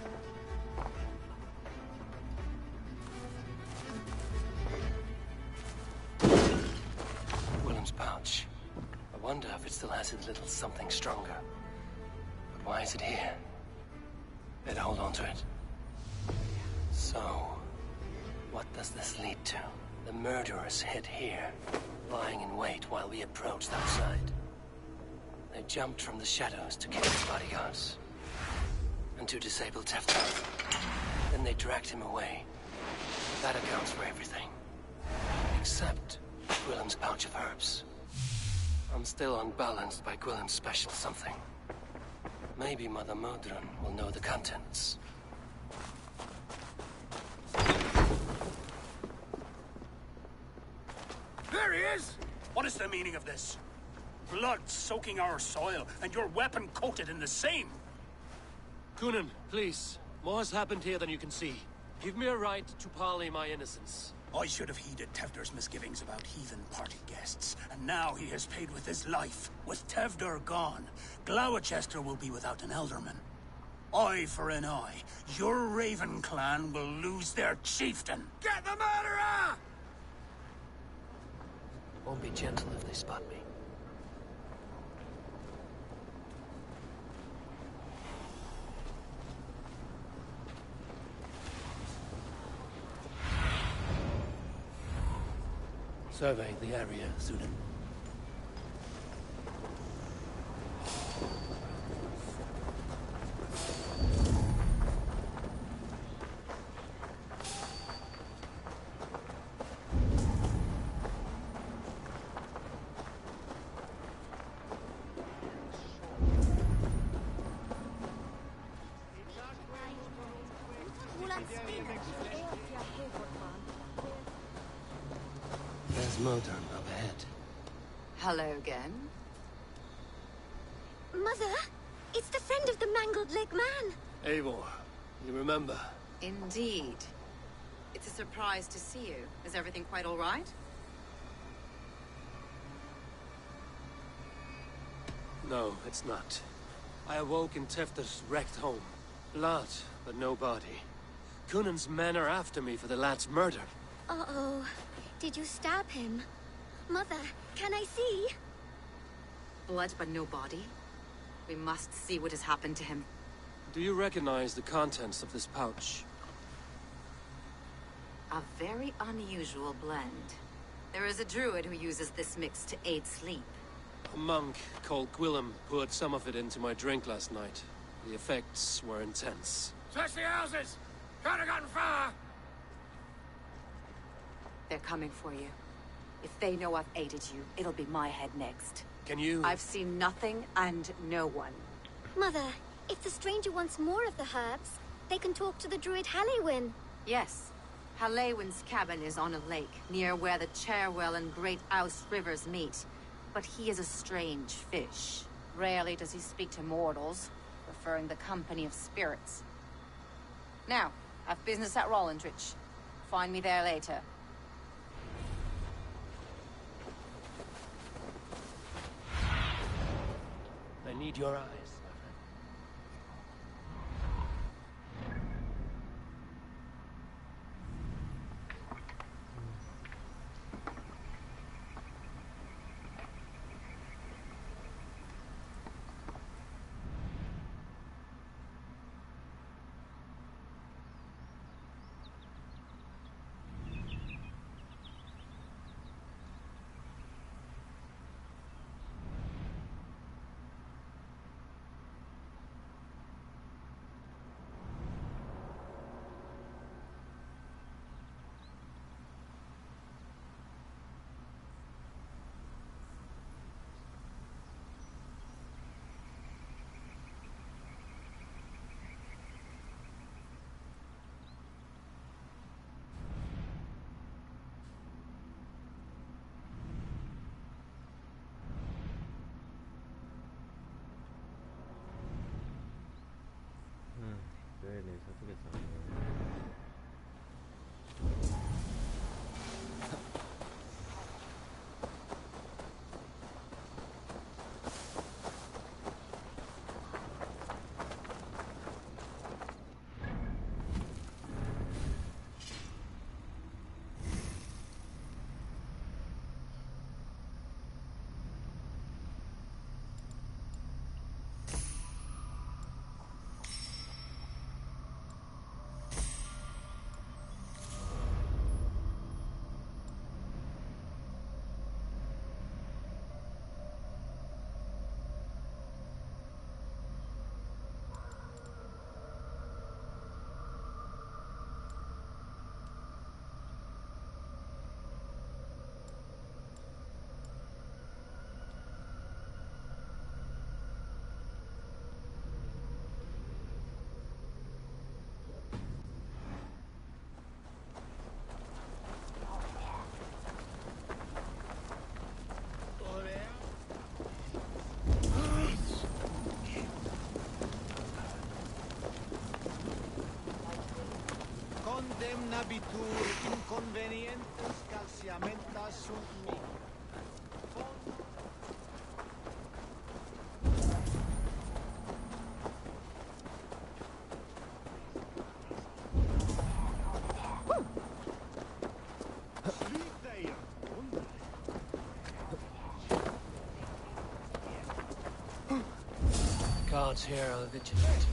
A: Willem's pouch. I wonder if it still has its little something stronger. But why is it here? Better hold on to it. So, what does this lead to? The murderers hid here, lying in wait while we approached outside. They jumped from the shadows to kill his bodyguards. And to disable Tefter. Then they dragged him away. That accounts for everything. Except Willem's pouch of herbs. I'm still unbalanced by Willem's special something. Maybe Mother Modron will know the contents.
E: There he is! What is the meaning of this? Blood soaking our soil, and your weapon coated in the same!
A: Kunin, please. More has happened here than you can see. Give me a right to parley my innocence.
E: I should have heeded Tevder's misgivings about heathen party guests, and now he has paid with his life. With Tevder gone, Gloucester will be without an elderman. Eye for an eye. Your Raven clan will lose their chieftain.
J: Get the murderer!
A: Won't be gentle if they spot me. Survey the area, Sudan. There's Modron up ahead.
O: Hello again.
U: Mother, it's the friend of the mangled leg man.
A: Eivor, you remember?
O: Indeed. It's a surprise to see you. Is everything quite all right?
A: No, it's not. I awoke in Tefter's wrecked home. Blood, but no body. Kunin's men are after me for the lad's murder.
U: Uh-oh. Did you stab him? Mother, can I see?
O: Blood but no body? We must see what has happened to him.
A: Do you recognize the contents of this pouch?
O: A very unusual blend. There is a druid who uses this mix to aid sleep.
A: A monk called Gwillem poured some of it into my drink last night. The effects were intense.
J: Search the houses! Can't have gotten far!
O: They're coming for you. If they know I've aided you, it'll be my head next.
A: Can you...
O: I've seen nothing and no one.
U: Mother, if the stranger wants more of the herbs, they can talk to the druid Halliwyn.
O: Yes, Halewin's cabin is on a lake, near where the Cherwell and Great Ouse rivers meet. But he is a strange fish. Rarely does he speak to mortals, preferring the company of spirits. Now, I've business at Rollindrich. Find me there later.
A: I need your eyes.
B: Goodness, I think it's on
J: Condemnabitur inconvenientes calciamentas sunt mi.
A: Guards here are vigilant.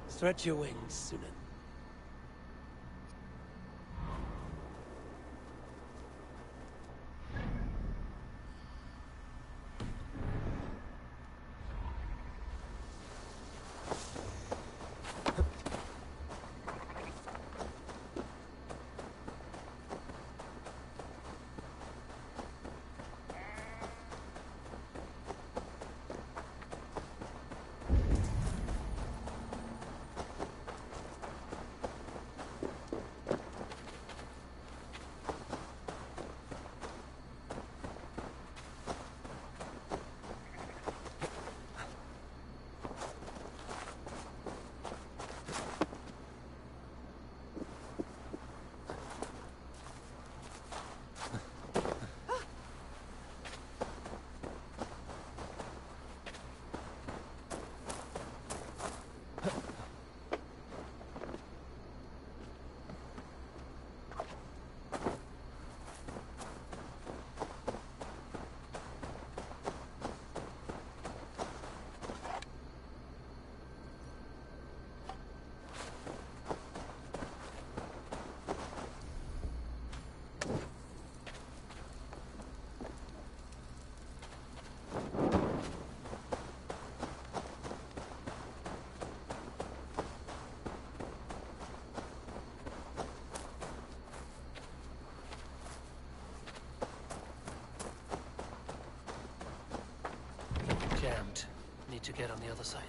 A: Stretch your wings, Sunan. to get on the other side.